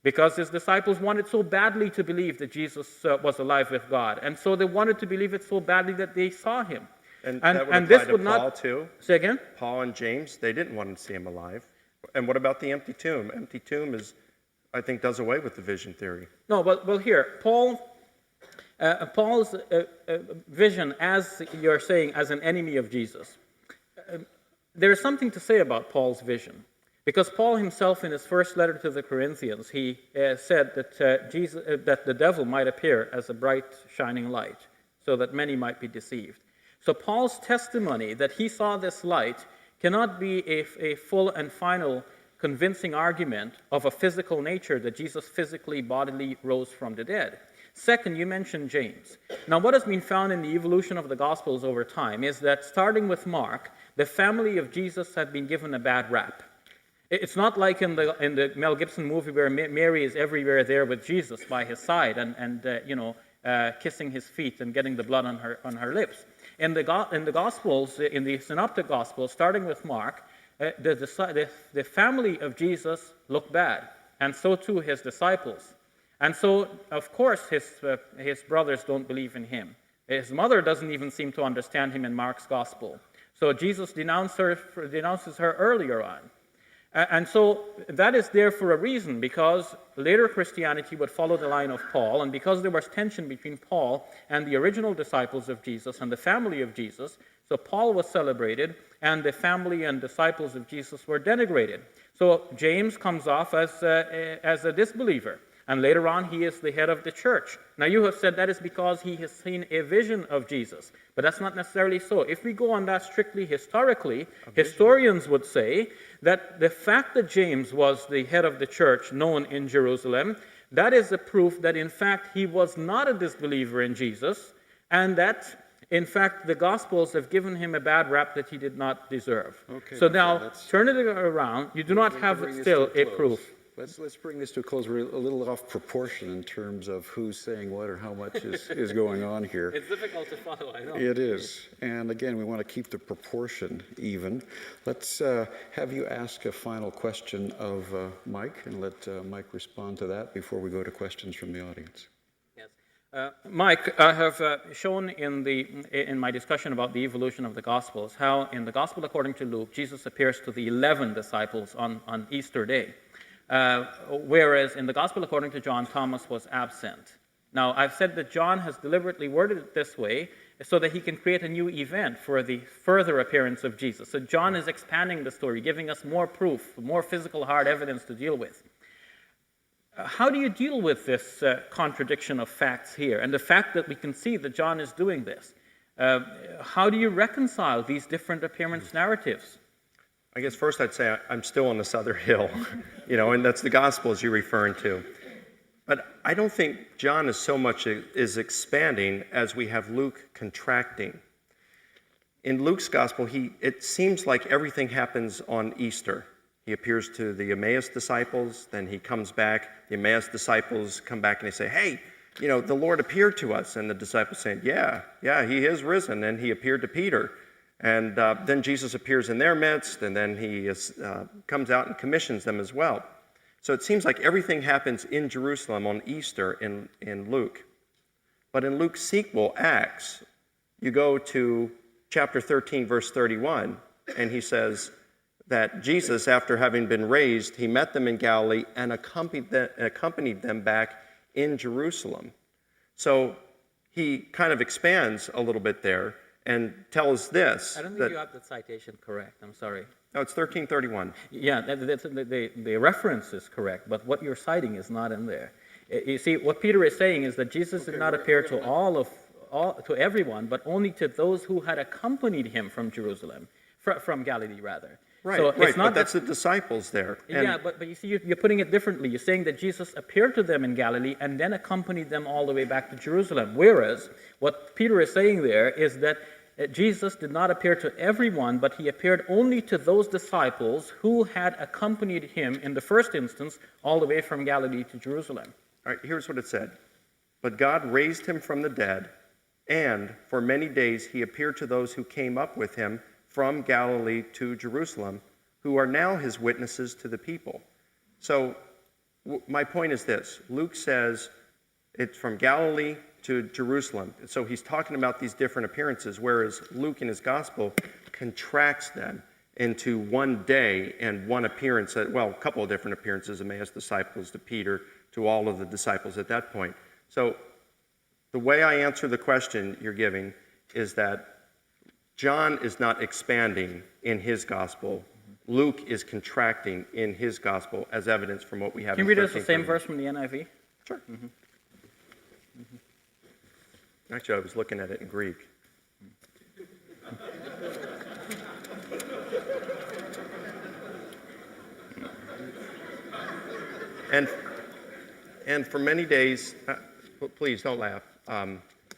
because his disciples wanted so badly to believe that Jesus was alive with God, and so they wanted to believe it so badly that they saw him. And that would apply to Paul too? Say again? Paul and James, they didn't want to see him alive. And what about the empty tomb? Empty tomb I think, does away with the vision theory. No, well here, Paul's vision, as you're saying, as an enemy of Jesus. There is something to say about Paul's vision. Because Paul himself, in his first letter to the Corinthians, he said that that the devil might appear as a bright, shining light, so that many might be deceived. So Paul's testimony that he saw this light cannot be a full and final convincing argument of a physical nature that Jesus physically, bodily rose from the dead. Second, you mentioned James. Now, what has been found in the evolution of the Gospels over time is that, starting with Mark, the family of Jesus had been given a bad rap. It's not like in the Mel Gibson movie where Mary is everywhere there with Jesus by his side and kissing his feet and getting the blood on her lips. In the Gospels, in the Synoptic Gospels, starting with Mark, the family of Jesus looked bad, and so too his disciples. And so, of course, his brothers don't believe in him. His mother doesn't even seem to understand him in Mark's gospel. So Jesus denounces her earlier on. And so that is there for a reason, because later Christianity would follow the line of Paul, and because there was tension between Paul and the original disciples of Jesus and the family of Jesus, so Paul was celebrated, and the family and disciples of Jesus were denigrated. So James comes off as a disbeliever, and later on he is the head of the church. Now you have said that is because he has seen a vision of Jesus, but that's not necessarily so. If we go on that strictly historically, historians would say that the fact that James was the head of the church known in Jerusalem, that is a proof that in fact he was not a disbeliever in Jesus, and that in fact the Gospels have given him a bad rap that he did not deserve. Okay, so now, turn it around, you do not have still a proof. Let's bring this to a close. We're a little off proportion in terms of who's saying what or how much is going on here. It's difficult to follow, I know. It is. And again, we want to keep the proportion even. Let's have you ask a final question of Mike, and let Mike respond to that before we go to questions from the audience. Yes. Mike, I have shown in my discussion about the evolution of the Gospels how in the Gospel according to Luke, Jesus appears to the 11 disciples on Easter Day. Whereas in the Gospel according to John, Thomas was absent. Now, I've said that John has deliberately worded it this way so that he can create a new event for the further appearance of Jesus. So John is expanding the story, giving us more proof, more physical, hard evidence to deal with. How do you deal with this contradiction of facts here, and the fact that we can see that John is doing this? How do you reconcile these different appearance narratives? I guess first I'd say I'm still on this other hill, and that's the Gospels you're referring to. But I don't think John is so much is expanding as we have Luke contracting. In Luke's Gospel, it seems like everything happens on Easter. He appears to the Emmaus disciples, then he comes back. The Emmaus disciples come back and they say, hey, the Lord appeared to us. And the disciples saying, yeah, he is risen. And he appeared to Peter. And then Jesus appears in their midst, and then he comes out and commissions them as well. So it seems like everything happens in Jerusalem on Easter in Luke. But in Luke's sequel, Acts, you go to chapter 13, verse 31, and he says that Jesus, after having been raised, he met them in Galilee and accompanied them back in Jerusalem. So he kind of expands a little bit there and tells this. I don't think you have the citation correct. I'm sorry. No, it's 1331. Yeah, the reference is correct, but what you're citing is not in there. You see, what Peter is saying is that Jesus did not appear to to everyone, but only to those who had accompanied him from Jerusalem, from Galilee rather. Right, so right, it's not but that's the disciples there. Yeah, but you see, you're putting it differently. You're saying that Jesus appeared to them in Galilee and then accompanied them all the way back to Jerusalem. Whereas, what Peter is saying there is that Jesus did not appear to everyone, but he appeared only to those disciples who had accompanied him in the first instance all the way from Galilee to Jerusalem. All right, here's what it said. But God raised him from the dead, and for many days he appeared to those who came up with him from Galilee to Jerusalem, who are now his witnesses to the people. So my point is this. Luke says it's from Galilee to Jerusalem. So he's talking about these different appearances, whereas Luke in his gospel contracts them into one day and one appearance, a couple of different appearances, Emmaus disciples to Peter, to all of the disciples at that point. So the way I answer the question you're giving is that John is not expanding in his gospel. Luke is contracting in his gospel as evidence from what we have in 13:31. Can you read us the same verse from the NIV? Sure. Actually, I was looking at it in Greek. And for many days, please don't laugh.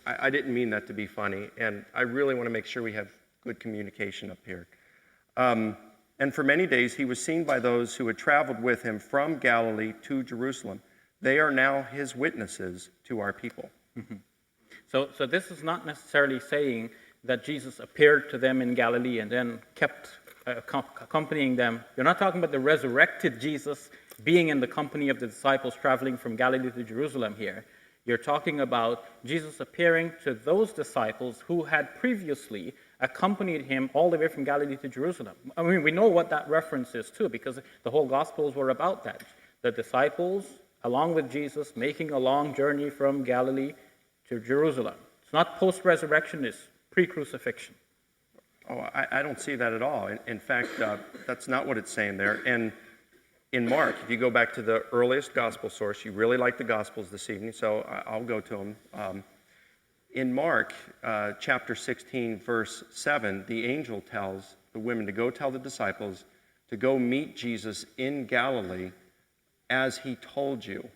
I didn't mean that to be funny, and I really want to make sure we have good communication up here. And for many days, he was seen by those who had traveled with him from Galilee to Jerusalem. They are now his witnesses to our people. So this is not necessarily saying that Jesus appeared to them in Galilee and then kept accompanying them. You're not talking about the resurrected Jesus being in the company of the disciples traveling from Galilee to Jerusalem here. You're talking about Jesus appearing to those disciples who had previously accompanied him all the way from Galilee to Jerusalem. I mean, we know what that reference is too, because the whole Gospels were about that. The disciples, along with Jesus, making a long journey from Galilee to Jerusalem. It's not post-resurrection, it's pre-crucifixion. Oh, I don't see that at all. In fact, that's not what it's saying there. And in Mark, if you go back to the earliest gospel source, you really like the Gospels this evening, so I'll go to them. In Mark chapter 16, verse 7, the angel tells the women to go tell the disciples to go meet Jesus in Galilee as he told you.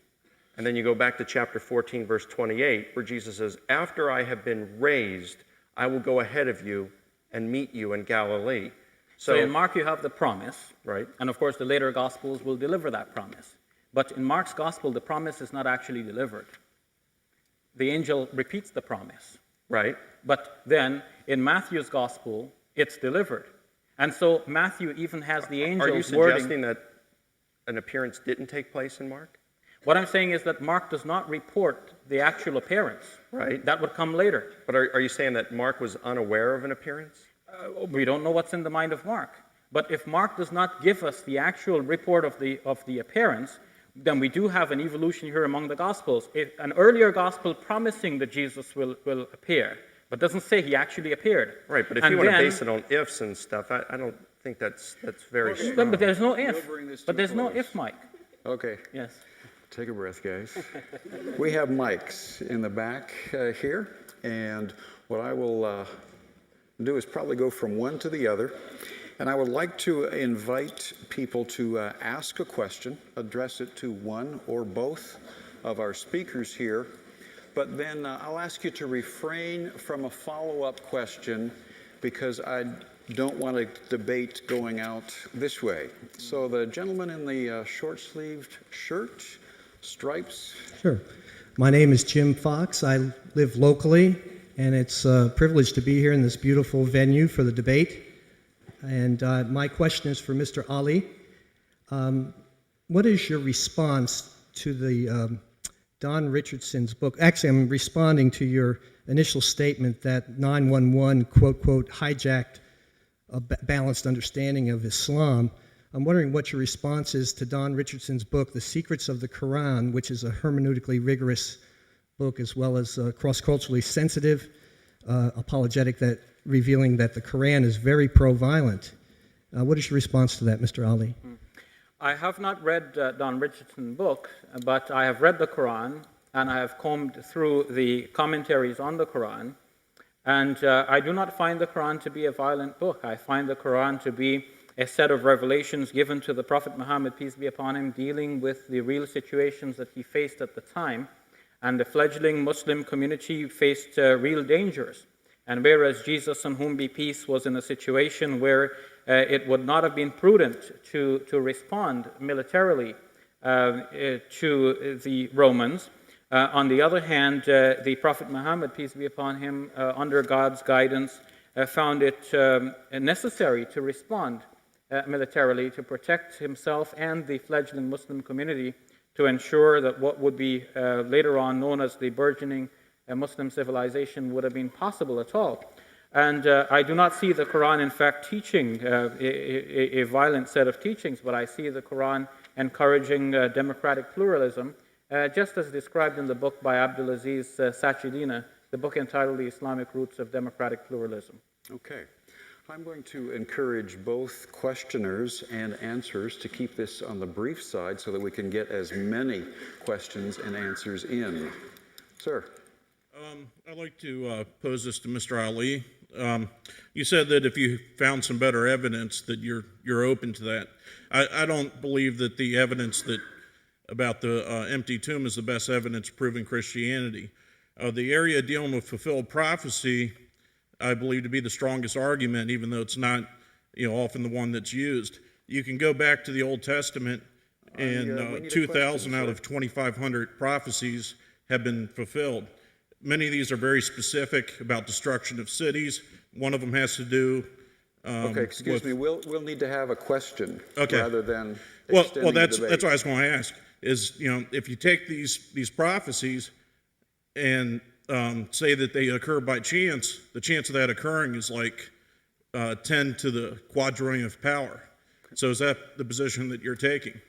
And then you go back to chapter 14, verse 28, where Jesus says, after I have been raised, I will go ahead of you and meet you in Galilee. So in Mark, you have the promise. Right. And of course, the later Gospels will deliver that promise. But in Mark's Gospel, the promise is not actually delivered. The angel repeats the promise. Right. But then in Matthew's Gospel, it's delivered. And so Matthew even has the angel's Are you wording. suggesting that an appearance didn't take place in Mark? What I'm saying is that Mark does not report the actual appearance. Right. That would come later. But are you saying that Mark was unaware of an appearance? We don't know what's in the mind of Mark. But if Mark does not give us the actual report of the appearance, then we do have an evolution here among the Gospels. An earlier Gospel promising that Jesus will appear, but doesn't say he actually appeared. Right, but if you want to base it on ifs and stuff, I don't think that's very strong. But there's no if. bring this But to there's no close. if, Mike. Okay. Yes. Take a breath, guys. We have mics in the back here, and what I will do is probably go from one to the other. And I would like to invite people to ask a question, address it to one or both of our speakers here, but then I'll ask you to refrain from a follow-up question because I don't want a debate going out this way. So the gentleman in the short-sleeved shirt, stripes. Sure. My name is Jim Fox. I live locally, and it's a privilege to be here in this beautiful venue for the debate. And my question is for Mr. Ali. What is your response to the Don Richardson's book? Actually, I'm responding to your initial statement that 911, quote, quote, hijacked a balanced understanding of Islam. I'm wondering what your response is to Don Richardson's book, The Secrets of the Quran, which is a hermeneutically rigorous book as well as cross-culturally sensitive, apologetic, that revealing that the Quran is very pro-violent. What is your response to that, Mr. Ali? I have not read Don Richardson's book, but I have read the Quran, and I have combed through the commentaries on the Quran, and I do not find the Quran to be a violent book. I find the Quran to be a set of revelations given to the Prophet Muhammad, peace be upon him, dealing with the real situations that he faced at the time, and the fledgling Muslim community faced real dangers. And whereas Jesus, on whom be peace, was in a situation where it would not have been prudent to respond militarily to the Romans, on the other hand, the Prophet Muhammad, peace be upon him, under God's guidance, found it necessary to respond militarily to protect himself and the fledgling Muslim community, to ensure that what would be later on known as the burgeoning Muslim civilization would have been possible at all. And I do not see the Quran, in fact, teaching a violent set of teachings, but I see the Quran encouraging democratic pluralism, just as described in the book by Abdulaziz Sachidina, the book entitled The Islamic Roots of Democratic Pluralism. Okay. I'm going to encourage both questioners and answers to keep this on the brief side so that we can get as many questions and answers in. Sir. I'd like to pose this to Mr. Ali. You said that if you found some better evidence that you're open to that. I don't believe that the evidence that about the empty tomb is the best evidence proving Christianity. The area dealing with fulfilled prophecy, I believe to be the strongest argument, even though it's not, often the one that's used. You can go back to the Old Testament, and 2,000 out of 2,500 prophecies have been fulfilled. Many of these are very specific about destruction of cities. One of them has to do Okay, excuse me. We'll need to have a question rather than Well, extending the that's debate. what I was going to ask. Is if you take these prophecies and say that they occur by chance, the chance of that occurring is like 10 to the quadrillion of power. So is that the position that you're taking?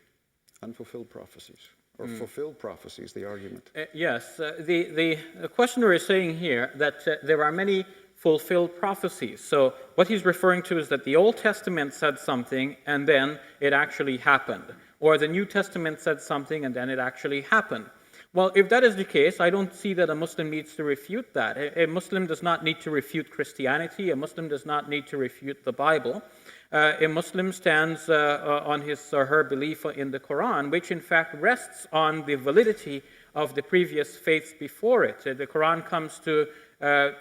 Unfulfilled prophecies, or fulfilled prophecies, the argument. Yes, the questioner is saying here that there are many fulfilled prophecies. So what he's referring to is that the Old Testament said something and then it actually happened. Or the New Testament said something and then it actually happened. Well, if that is the case, I don't see that a Muslim needs to refute that. A Muslim does not need to refute Christianity. A Muslim does not need to refute the Bible. A Muslim stands on his or her belief in the Quran, which in fact rests on the validity of the previous faiths before it. The Quran comes to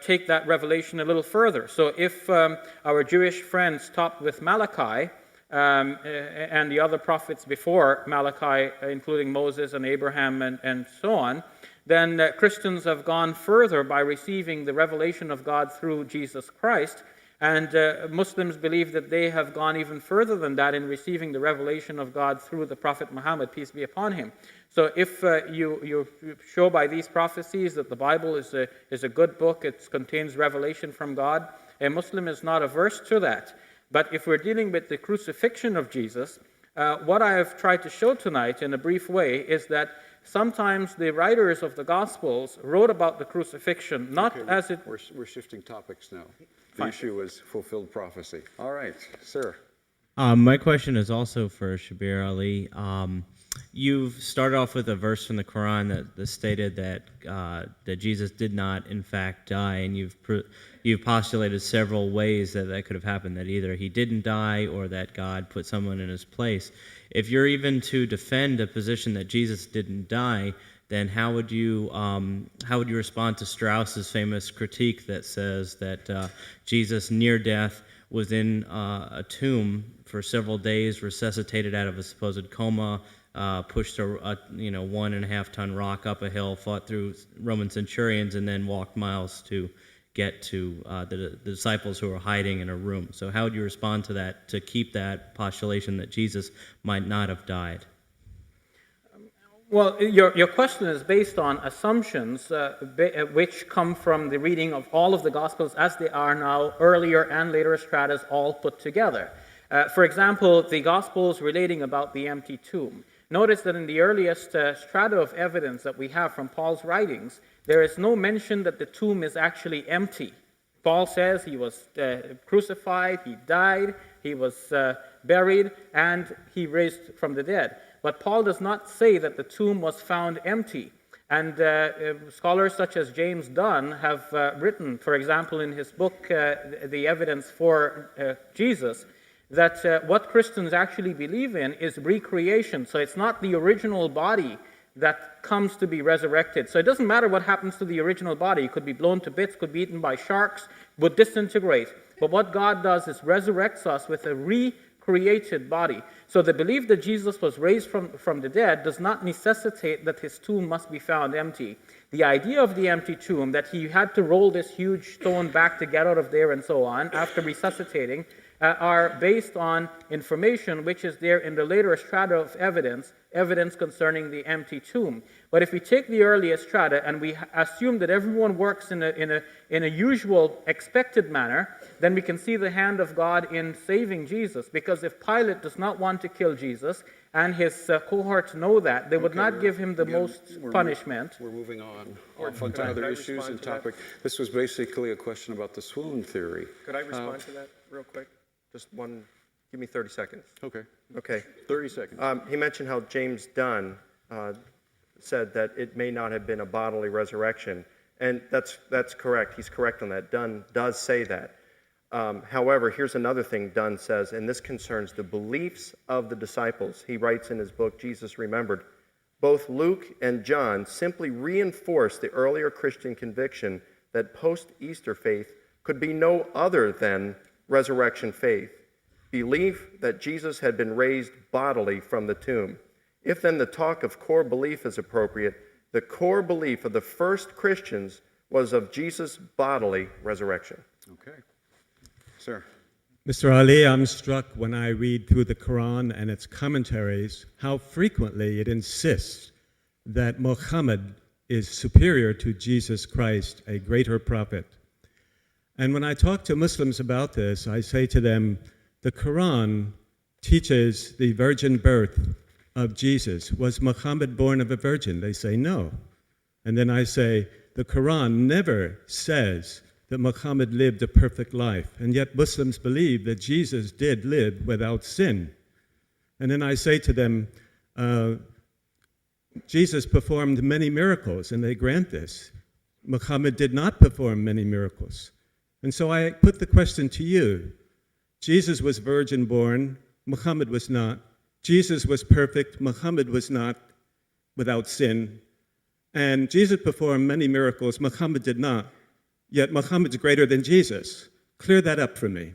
take that revelation a little further. So if our Jewish friends stopped with Malachi, and the other prophets before Malachi, including Moses and Abraham and so on, then Christians have gone further by receiving the revelation of God through Jesus Christ, and Muslims believe that they have gone even further than that in receiving the revelation of God through the Prophet Muhammad, peace be upon him. So if you show by these prophecies that the Bible is a good book, it contains revelation from God, a Muslim is not averse to that. But if we're dealing with the crucifixion of Jesus, what I have tried to show tonight in a brief way is that sometimes the writers of the Gospels wrote about the crucifixion, not as it... We're shifting topics now. The issue is fulfilled prophecy. All right, sir. My question is also for Shabir Ali. You've started off with a verse from the Quran that stated that Jesus did not, in fact, die, and you've postulated several ways that could have happened, that either he didn't die or that God put someone in his place. If you're even to defend a position that Jesus didn't die, then how would you respond to Strauss's famous critique that says that Jesus, near death, was in a tomb for several days, resuscitated out of a supposed coma, pushed a 1.5 ton rock up a hill, fought through Roman centurions, and then walked miles to get to the disciples who were hiding in a room. So how would you respond to that, to keep that postulation that Jesus might not have died? Well, your question is based on assumptions which come from the reading of all of the Gospels as they are now, earlier and later stratas all put together. For example, the Gospels relating about the empty tomb. Notice that in the earliest strata of evidence that we have from Paul's writings, there is no mention that the tomb is actually empty. Paul says he was crucified, he died, he was buried, and he raised from the dead. But Paul does not say that the tomb was found empty. And scholars such as James Dunn have written, for example, in his book, The Evidence for Jesus, that what Christians actually believe in is recreation. So it's not the original body that comes to be resurrected. So it doesn't matter what happens to the original body. It could be blown to bits, could be eaten by sharks, would disintegrate. But what God does is resurrects us with a recreated body. So the belief that Jesus was raised from the dead does not necessitate that his tomb must be found empty. The idea of the empty tomb, that he had to roll this huge stone back to get out of there and so on, after resuscitating, are based on information which is there in the later strata of evidence concerning the empty tomb. But if we take the earliest strata and we assume that everyone works in a usual, expected manner, then we can see the hand of God in saving Jesus. Because if Pilate does not want to kill Jesus, and his cohorts know that, they would not give him the most punishment. We're moving on to other issues and topic. This was basically a question about the swoon theory. Could I respond to that real quick? Just one, give me 30 seconds. Okay. Okay. 30 seconds. He mentioned how James Dunn said that it may not have been a bodily resurrection. And that's correct. He's correct on that. Dunn does say that. However, here's another thing Dunn says, and this concerns the beliefs of the disciples. He writes in his book, Jesus Remembered, both Luke and John simply reinforce the earlier Christian conviction that post-Easter faith could be no other than resurrection faith, belief that Jesus had been raised bodily from the tomb. If then the talk of core belief is appropriate, the core belief of the first Christians was of Jesus' bodily resurrection. Okay. Sir. Mr. Ali, I'm struck when I read through the Quran and its commentaries how frequently it insists that Muhammad is superior to Jesus Christ, a greater prophet. And when I talk to Muslims about this, I say to them, the Quran teaches the virgin birth of Jesus. Was Muhammad born of a virgin? They say no. And then I say, the Quran never says that Muhammad lived a perfect life, and yet Muslims believe that Jesus did live without sin. And then I say to them, Jesus performed many miracles, and they grant this. Muhammad did not perform many miracles. And so I put the question to you. Jesus was virgin born, Muhammad was not. Jesus was perfect, Muhammad was not, without sin. And Jesus performed many miracles, Muhammad did not. Yet Muhammad's greater than Jesus. Clear that up for me.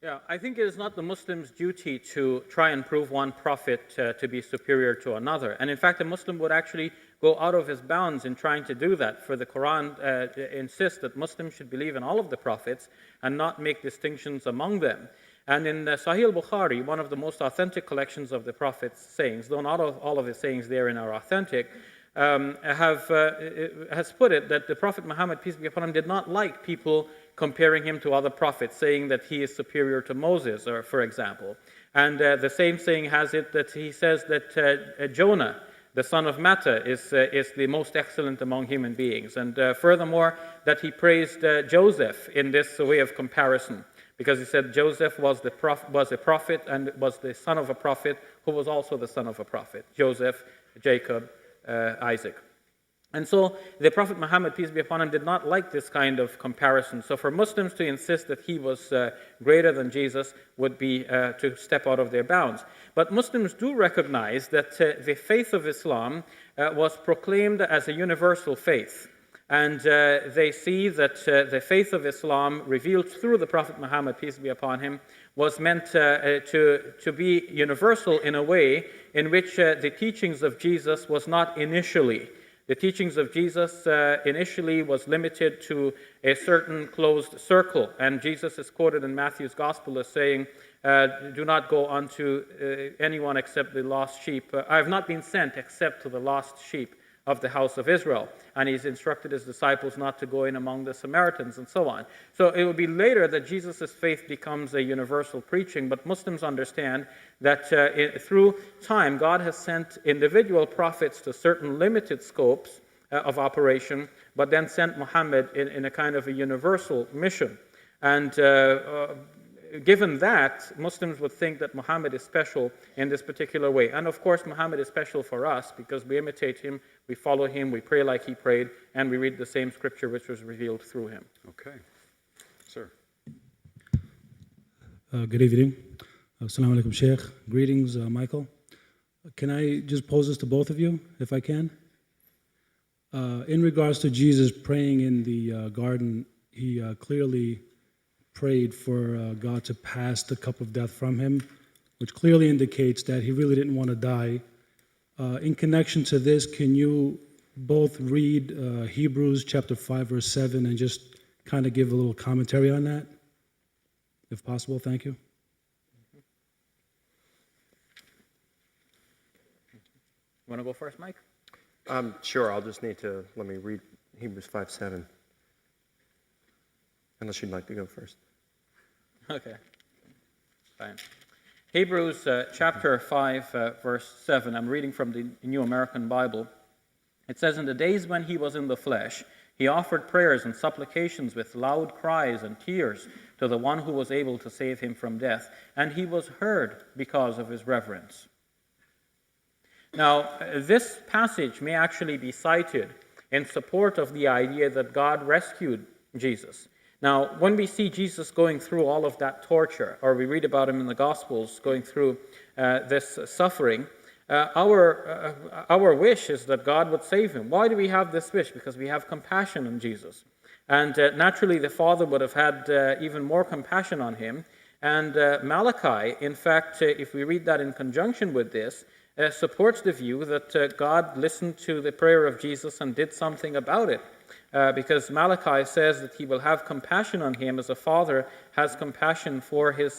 Yeah, I think it is not the Muslim's duty to try and prove one prophet to be superior to another. And in fact, a Muslim would actually go out of his bounds in trying to do that. For the Quran insists that Muslims should believe in all of the prophets and not make distinctions among them. And in Sahih al-Bukhari, one of the most authentic collections of the Prophet's sayings, though not all of his sayings therein are authentic, has put it that the Prophet Muhammad, peace be upon him, did not like people comparing him to other prophets, saying that he is superior to Moses, or for example. And the same saying has it that he says that Jonah, the son of Matta, is the most excellent among human beings. And furthermore, that he praised Joseph in this way of comparison, because he said Joseph was a prophet and was the son of a prophet who was also the son of a prophet. Joseph, Jacob, Isaac. And so the Prophet Muhammad, peace be upon him, did not like this kind of comparison. So for Muslims to insist that he was greater than Jesus would be to step out of their bounds. But Muslims do recognize that the faith of Islam was proclaimed as a universal faith. And they see that the faith of Islam, revealed through the Prophet Muhammad, peace be upon him, was meant to be universal in a way in which the teachings of Jesus was not initially. The teachings of Jesus initially was limited to a certain closed circle. And Jesus is quoted in Matthew's Gospel as saying, do not go unto anyone except the lost sheep. I have not been sent except to the lost sheep of the house of Israel. And he's instructed his disciples not to go in among the Samaritans and so on. So it will be later that Jesus' faith becomes a universal preaching, but Muslims understand that through time, God has sent individual prophets to certain limited scopes of operation, but then sent Muhammad in a kind of a universal mission. And given that, Muslims would think that Muhammad is special in this particular way. And of course, Muhammad is special for us because we imitate him, we follow him, we pray like he prayed, and we read the same scripture which was revealed through him. Okay. Sir. Good evening. Assalamu alaikum, Sheikh. Greetings, Michael. Can I just pose this to both of you, if I can? In regards to Jesus praying in the garden, he clearly prayed for God to pass the cup of death from him, which clearly indicates that he really didn't want to die. In connection to this, can you both read Hebrews chapter 5, verse 7, and just kind of give a little commentary on that, if possible? Thank you. You want to go first, Mike? Sure, I'll just need to, let me read Hebrews 5:7. Unless you'd like to go first. Okay, fine. Hebrews chapter 5, verse 7. I'm reading from the New American Bible. It says, in the days when he was in the flesh, he offered prayers and supplications with loud cries and tears to the one who was able to save him from death, and he was heard because of his reverence. Now, this passage may actually be cited in support of the idea that God rescued Jesus. Now, when we see Jesus going through all of that torture, or we read about him in the Gospels going through this suffering, our wish is that God would save him. Why do we have this wish? Because we have compassion on Jesus. And naturally, the Father would have had even more compassion on him. And Malachi, in fact, if we read that in conjunction with this, supports the view that God listened to the prayer of Jesus and did something about it. because Malachi says that he will have compassion on him as a father has compassion for his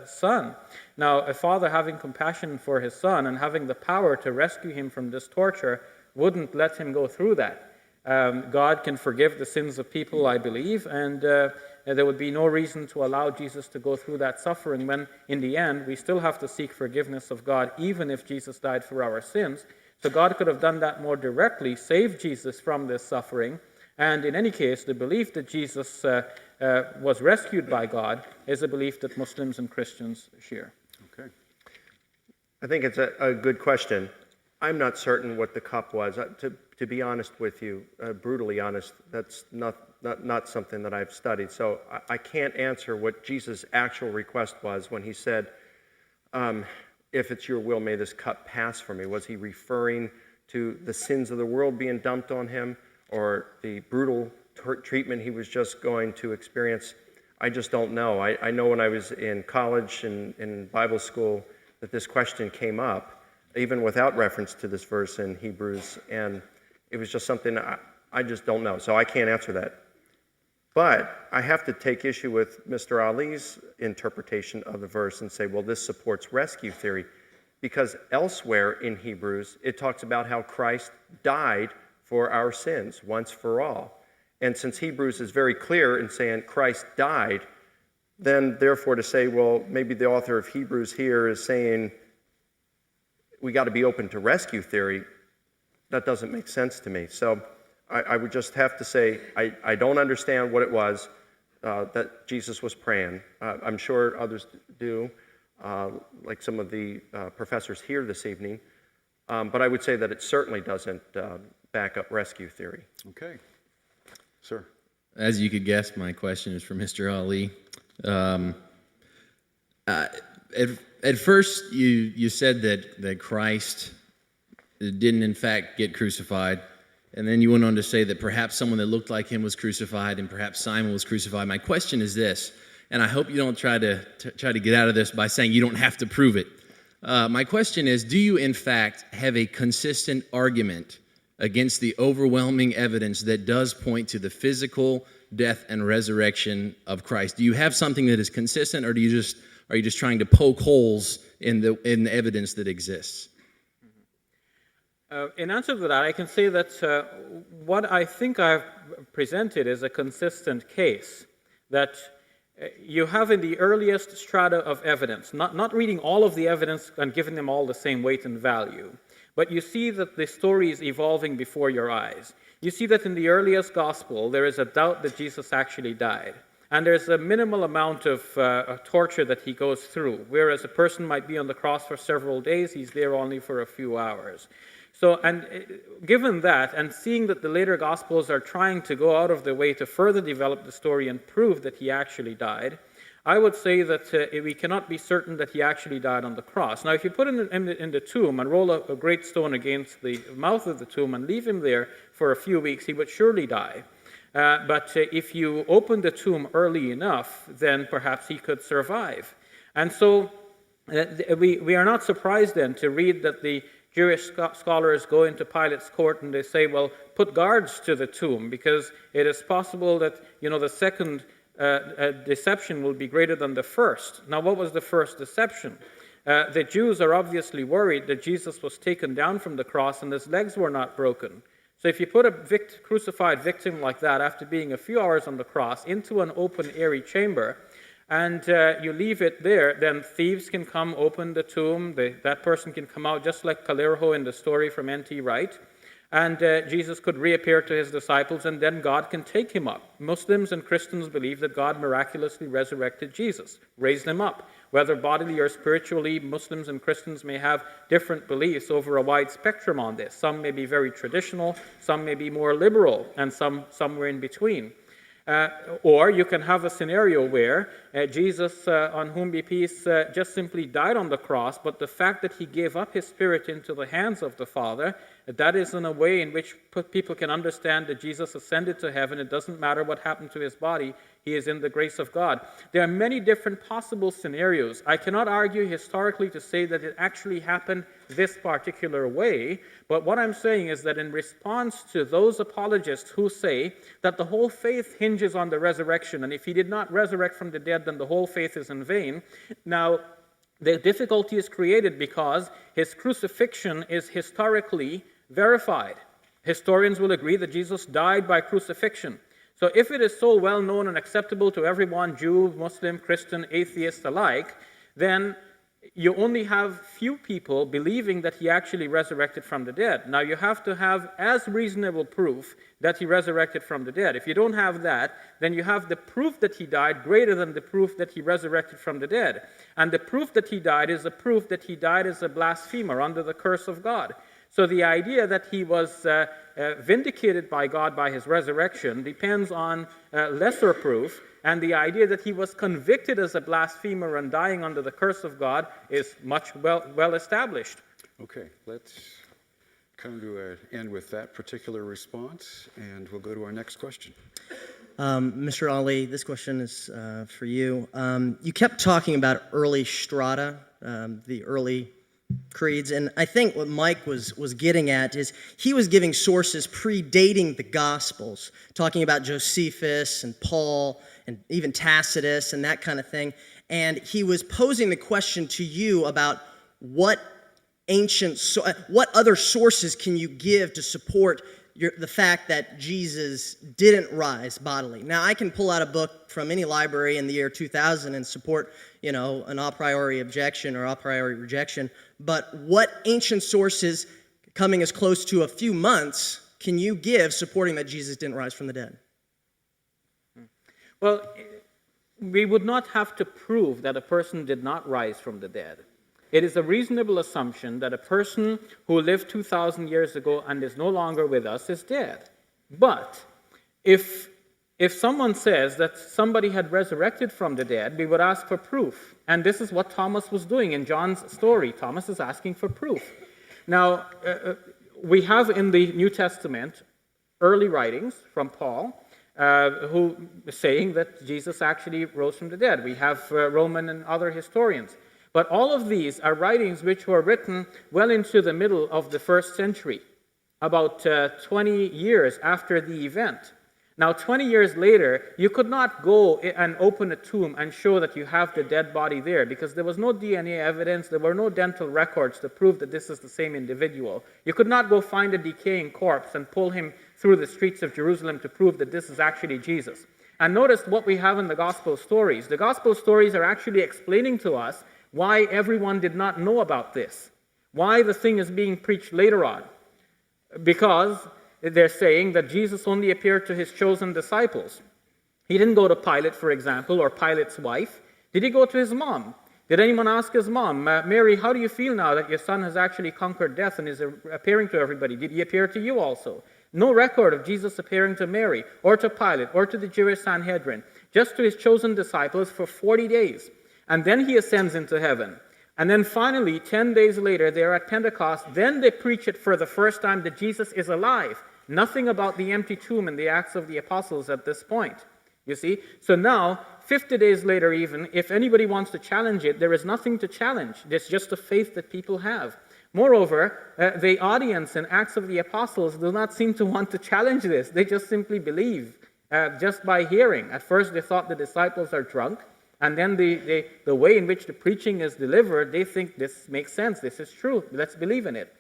son. Now, a father having compassion for his son and having the power to rescue him from this torture wouldn't let him go through that. God can forgive the sins of people, I believe, and there would be no reason to allow Jesus to go through that suffering when, in the end, we still have to seek forgiveness of God, even if Jesus died for our sins. So God could have done that more directly, saved Jesus from this suffering, and in any case, the belief that Jesus was rescued by God is a belief that Muslims and Christians share. Okay. I think it's a good question. I'm not certain what the cup was. To be honest with you, brutally honest, that's not something that I've studied. So I can't answer what Jesus' actual request was when he said, if it's your will, may this cup pass from me. Was he referring to the sins of the world being dumped on him, or the brutal treatment he was just going to experience? I just don't know. I know when I was in college and in Bible school that this question came up, even without reference to this verse in Hebrews, and it was just something I just don't know, so I can't answer that. But I have to take issue with Mr. Ali's interpretation of the verse and say, well, this supports rescue theory, because elsewhere in Hebrews, it talks about how Christ died for our sins once for all. And since Hebrews is very clear in saying Christ died, then therefore to say, well, maybe the author of Hebrews here is saying we got to be open to rescue theory, that doesn't make sense to me. So I would just have to say I don't understand what it was that Jesus was praying. I'm sure others do, like some of the professors here this evening. But I would say that it certainly doesn't back up rescue theory. Okay. Sir. As you could guess, my question is for Mr. Ali. At first, you said that Christ didn't in fact get crucified, and then you went on to say that perhaps someone that looked like him was crucified, and perhaps Simon was crucified. My question is this, and I hope you don't try to get out of this by saying you don't have to prove it. My question is, do you in fact have a consistent argument against the overwhelming evidence that does point to the physical death and resurrection of Christ? Do you have something that is consistent, or are you just trying to poke holes in the evidence that exists? In answer to that, I can say that what I think I've presented is a consistent case, that you have in the earliest strata of evidence, not reading all of the evidence and giving them all the same weight and value, but you see that the story is evolving before your eyes. You see that in the earliest gospel, there is a doubt that Jesus actually died. And there's a minimal amount of torture that he goes through, whereas a person might be on the cross for several days, he's there only for a few hours. So, and given that, and seeing that the later Gospels are trying to go out of their way to further develop the story and prove that he actually died, I would say that we cannot be certain that he actually died on the cross. Now, if you put him in the tomb and roll a great stone against the mouth of the tomb and leave him there for a few weeks, he would surely die. But if you open the tomb early enough, then perhaps he could survive. And so we are not surprised then to read that the Jewish scholars go into Pilate's court and they say, well, put guards to the tomb, because it is possible that, the second deception will be greater than the first. Now, what was the first deception? The Jews are obviously worried that Jesus was taken down from the cross and his legs were not broken. So if you put a crucified victim like that, after being a few hours on the cross, into an open, airy chamber, and you leave it there, then thieves can come open the tomb. That person can come out just like Kalerho in the story from N.T. Wright. And Jesus could reappear to his disciples, and then God can take him up. Muslims and Christians believe that God miraculously resurrected Jesus, raised him up. Whether bodily or spiritually, Muslims and Christians may have different beliefs over a wide spectrum on this. Some may be very traditional, some may be more liberal, and some somewhere in between. Or you can have a scenario where Jesus, on whom be peace, just simply died on the cross, but the fact that he gave up his spirit into the hands of the Father That is in a way in which people can understand that Jesus ascended to heaven. It doesn't matter what happened to his body. He is in the grace of God. There are many different possible scenarios. I cannot argue historically to say that it actually happened this particular way, but what I'm saying is that in response to those apologists who say that the whole faith hinges on the resurrection, and if he did not resurrect from the dead, then the whole faith is in vain. Now, the difficulty is created because his crucifixion is historically verified. Historians will agree that Jesus died by crucifixion. So if it is so well known and acceptable to everyone, Jew, Muslim, Christian, atheist alike, then you only have few people believing that he actually resurrected from the dead. Now you have to have as reasonable proof that he resurrected from the dead. If you don't have that, then you have the proof that he died greater than the proof that he resurrected from the dead. And the proof that he died is a proof that he died as a blasphemer under the curse of God. So the idea that he was vindicated by God by his resurrection depends on lesser proof, and the idea that he was convicted as a blasphemer and dying under the curse of God is much well established. Okay, let's come to an end with that particular response, and we'll go to our next question. Mr. Ali, this question is for you. You kept talking about early strata, the early creeds, and I think what Mike was getting at is he was giving sources predating the Gospels, talking about Josephus and Paul and even Tacitus and that kind of thing, and he was posing the question to you about what other sources can you give to support the fact that Jesus didn't rise bodily. Now, I can pull out a book from any library in the year 2000 and support, an a priori objection or a priori rejection, but what ancient sources, coming as close to a few months, can you give supporting that Jesus didn't rise from the dead? Well, we would not have to prove that a person did not rise from the dead. It is a reasonable assumption that a person who lived 2,000 years ago and is no longer with us is dead. But if someone says that somebody had resurrected from the dead, we would ask for proof. And this is what Thomas was doing in John's story. Thomas is asking for proof. Now, we have in the New Testament early writings from Paul who is saying that Jesus actually rose from the dead. We have Roman and other historians. But all of these are writings which were written well into the middle of the first century, about 20 years after the event. Now, 20 years later, you could not go and open a tomb and show that you have the dead body there because there was no DNA evidence, there were no dental records to prove that this is the same individual. You could not go find a decaying corpse and pull him through the streets of Jerusalem to prove that this is actually Jesus. And notice what we have in the Gospel stories. The Gospel stories are actually explaining to us why everyone did not know about this, why the thing is being preached later on. Because they're saying that Jesus only appeared to his chosen disciples. He didn't go to Pilate, for example, or Pilate's wife. Did he go to his mom? Did anyone ask his mom, Mary, how do you feel now that your son has actually conquered death and is appearing to everybody? Did he appear to you also? No record of Jesus appearing to Mary, or to Pilate, or to the Jewish Sanhedrin, just to his chosen disciples for 40 days. And then he ascends into heaven. And then finally, 10 days later, they're at Pentecost. Then they preach it for the first time that Jesus is alive. Nothing about the empty tomb in the Acts of the Apostles at this point. You see? So now, 50 days later even, if anybody wants to challenge it, there is nothing to challenge. It's just a faith that people have. Moreover, the audience in Acts of the Apostles do not seem to want to challenge this. They just simply believe just by hearing. At first, they thought the disciples are drunk. And then the way in which the preaching is delivered, they think this makes sense, this is true, let's believe in it.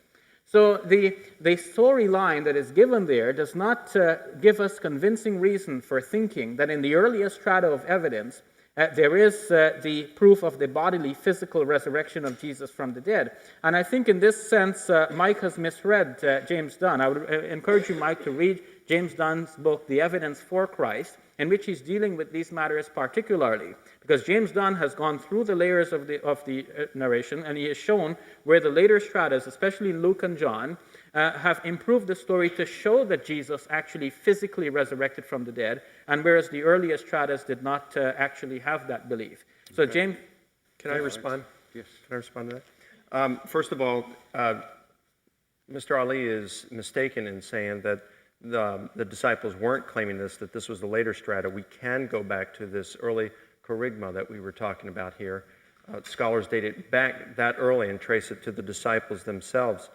So the storyline that is given there does not give us convincing reason for thinking that in the earliest strata of evidence, there is the proof of the bodily, physical resurrection of Jesus from the dead. And I think in this sense, Mike has misread James Dunn. I would encourage you, Mike, to read James Dunn's book, The Evidence for Christ, in which he's dealing with these matters particularly. Because James Dunn has gone through the layers of the narration, and he has shown where the later stratas, especially Luke and John, have improved the story to show that Jesus actually physically resurrected from the dead, and whereas the earliest stratas did not actually have that belief. So James... Can I respond? Yes. Can I respond to that? First of all, Mr. Ali is mistaken in saying that the disciples weren't claiming this, that this was the later strata. We can go back to this early kerygma that we were talking about here. Scholars date it back that early and trace it to the disciples themselves.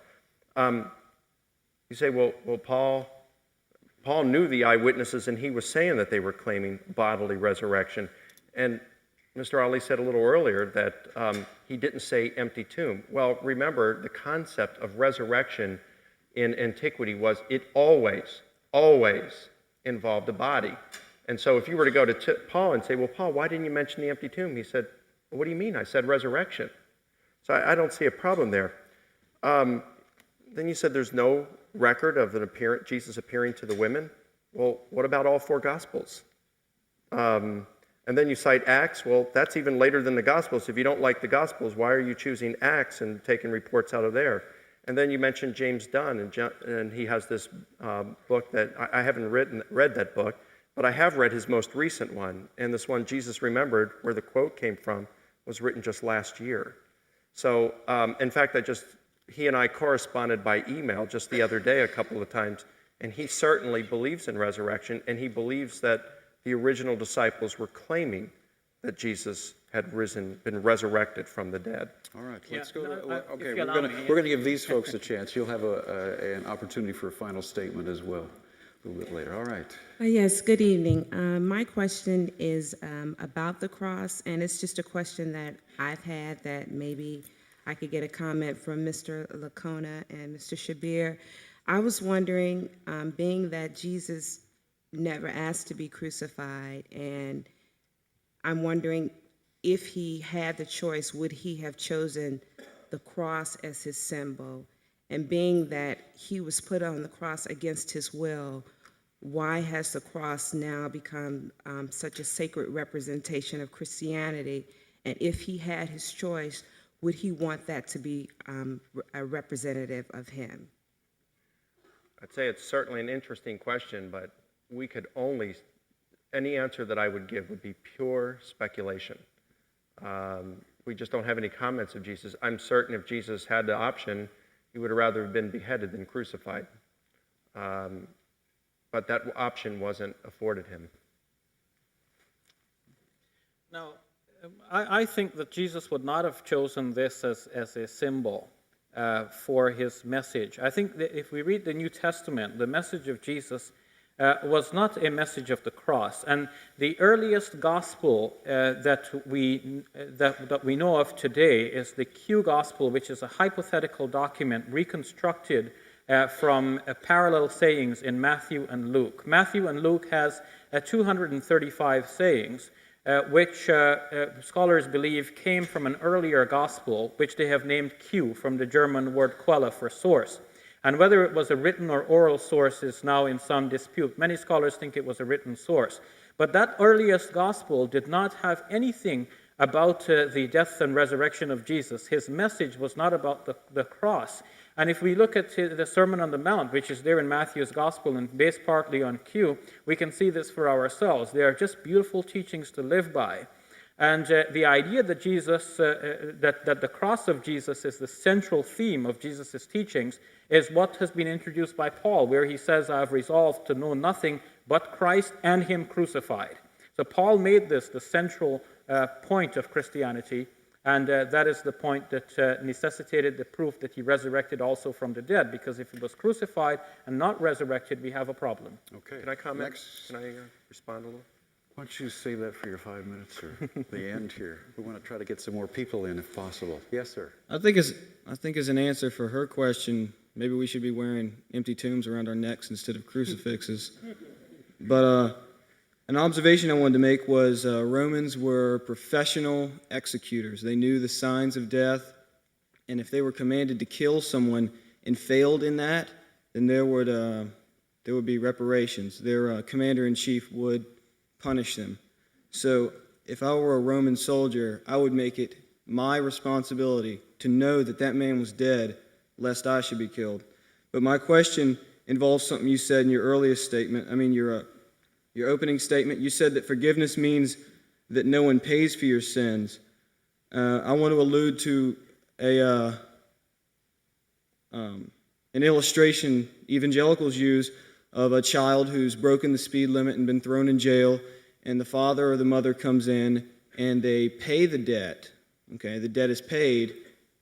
You say, well, Paul knew the eyewitnesses, and he was saying that they were claiming bodily resurrection. And Mr. Ali said a little earlier that he didn't say empty tomb. Well, remember, the concept of resurrection in antiquity was it always involved a body. And so if you were to go to Paul and say, well, Paul, why didn't you mention the empty tomb? He said, well, what do you mean? I said resurrection. So I don't see a problem there. Then you said there's no record of Jesus appearing to the women. Well, what about all four Gospels? And then you cite Acts. Well, that's even later than the Gospels. If you don't like the Gospels, why are you choosing Acts and taking reports out of there? And then you mentioned James Dunn, and he has this book that I haven't read that book, but I have read his most recent one. And this one, Jesus Remembered, where the quote came from, was written just last year. So, in fact, he and I corresponded by email just the other day a couple of times, and he certainly believes in resurrection, and he believes that the original disciples were claiming that Jesus had been resurrected from the dead. All right, let's go to, okay, if you we're allow going me, to give these folks a chance. You'll have an opportunity for a final statement as well a little bit later. All right. Yes, good evening. My question is about the cross, and it's just a question that I've had that maybe I could get a comment from Mr. Licona and Mr. Shabir. I was wondering, being that Jesus never asked to be crucified, and I'm wondering if he had the choice, would he have chosen the cross as his symbol? And being that he was put on the cross against his will, why has the cross now become such a sacred representation of Christianity? And if he had his choice, would he want that to be a representative of him? I'd say it's certainly an interesting question, but any answer that I would give would be pure speculation. We just don't have any comments of Jesus. I'm certain if Jesus had the option, he would have rather been beheaded than crucified. But that option wasn't afforded him. Now, I think that Jesus would not have chosen this as a symbol for his message. I think that if we read the New Testament, the message of Jesus was not a message of the cross. And the earliest gospel that we know of today is the Q Gospel, which is a hypothetical document reconstructed from parallel sayings in Matthew and Luke. Matthew and Luke has 235 sayings, which scholars believe came from an earlier gospel, which they have named Q, from the German word Quelle for source. And whether it was a written or oral source is now in some dispute. Many scholars think it was a written source. But that earliest gospel did not have anything about the death and resurrection of Jesus. His message was not about the cross. And if we look at the Sermon on the Mount, which is there in Matthew's Gospel and based partly on Q, we can see this for ourselves. They are just beautiful teachings to live by. And the idea that that the cross of Jesus is the central theme of Jesus' teachings is what has been introduced by Paul, where he says, "I have resolved to know nothing but Christ and him crucified." So Paul made this the central point of Christianity, and that is the point that necessitated the proof that he resurrected also from the dead, because if he was crucified and not resurrected, we have a problem. Okay. Can I comment? Next. Can I respond a little? Why don't you save that for your 5 minutes or the end here? We want to try to get some more people in if possible. Yes, sir. I think as an answer for her question, maybe we should be wearing empty tombs around our necks instead of crucifixes. But an observation I wanted to make was Romans were professional executors. They knew the signs of death, and if they were commanded to kill someone and failed in that, then there would be reparations. Their commander-in-chief would punish them. So if I were a Roman soldier, I would make it my responsibility to know that that man was dead, lest I should be killed. But my question involves something you said in your earliest statement. Your opening statement. You said that forgiveness means that no one pays for your sins. I want to allude to an illustration evangelicals use of a child who's broken the speed limit and been thrown in jail, and the father or the mother comes in and they pay the debt. Okay, the debt is paid,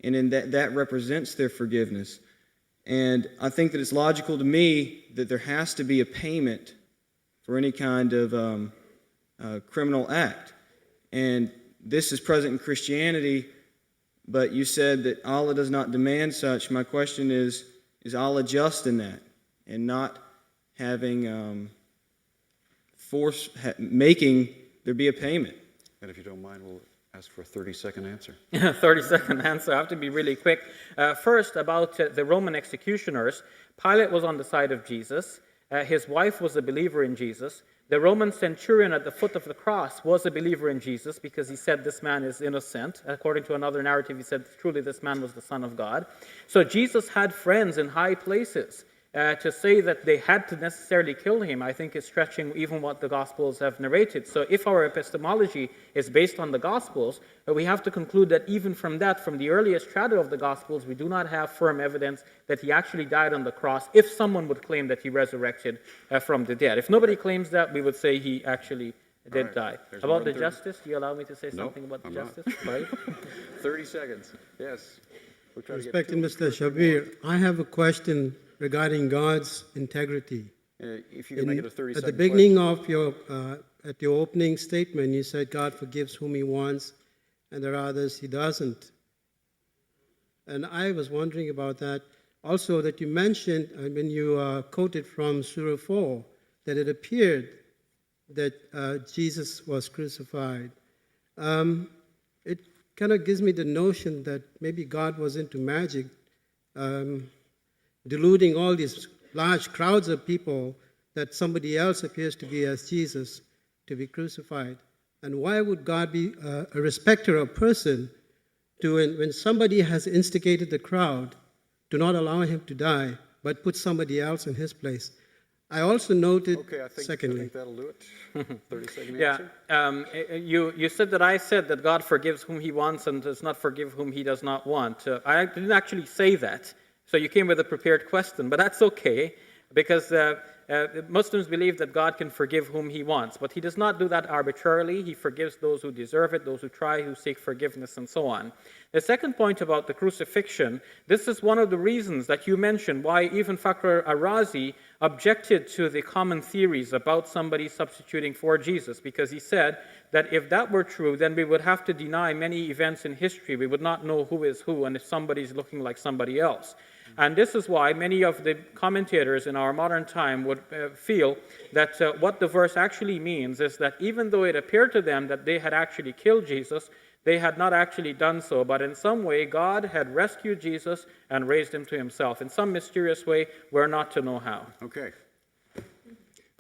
and in that represents their forgiveness. And I think that it's logical to me that there has to be a payment for any kind of criminal act. And this is present in Christianity, but you said that Allah does not demand such. My question is Allah just in that and not having making there be a payment? And if you don't mind, we'll ask for a 30-second answer. 30-second answer. I have to be really quick. First, about the Roman executioners. Pilate was on the side of Jesus. His wife was a believer in Jesus. The Roman centurion at the foot of the cross was a believer in Jesus because he said this man is innocent. According to another narrative, he said truly this man was the Son of God. So Jesus had friends in high places. To say that they had to necessarily kill him, I think is stretching even what the Gospels have narrated. So if our epistemology is based on the Gospels, we have to conclude that even from the earliest shadow of the Gospels, we do not have firm evidence that he actually died on the cross, if someone would claim that he resurrected from the dead. If nobody claims that, we would say he actually did die. About the justice, do you allow me to say something about the justice? Right? 30 seconds, yes. We'll try to get Respected Mr. Shabir, I have a question regarding God's integrity. if you can make it a 30-second At the beginning of your, at your opening statement, you said God forgives whom he wants, and there are others he doesn't. And I was wondering about that. Also, that you mentioned, when you quoted from Surah 4, that it appeared that Jesus was crucified. It kind of gives me the notion that maybe God was into magic, deluding all these large crowds of people that somebody else appears to be as Jesus to be crucified. And why would God be a respecter of person to, when somebody has instigated the crowd, do not allow him to die, but put somebody else in his place? I also noted, Okay, I think that'll do it. 30-second answer. You said that I said that God forgives whom he wants and does not forgive whom he does not want. I didn't actually say that. So you came with a prepared question, but that's okay, because Muslims believe that God can forgive whom he wants, but he does not do that arbitrarily. He forgives those who deserve it, those who try, who seek forgiveness, and so on. The second point about the crucifixion, this is one of the reasons that you mentioned why even Fakhr al-Razi objected to the common theories about somebody substituting for Jesus, because he said that if that were true, then we would have to deny many events in history. We would not know who is who and if somebody's looking like somebody else. And this is why many of the commentators in our modern time would feel that what the verse actually means is that even though it appeared to them that they had actually killed Jesus, they had not actually done so, but in some way God had rescued Jesus and raised him to himself. In some mysterious way, we're not to know how. Okay.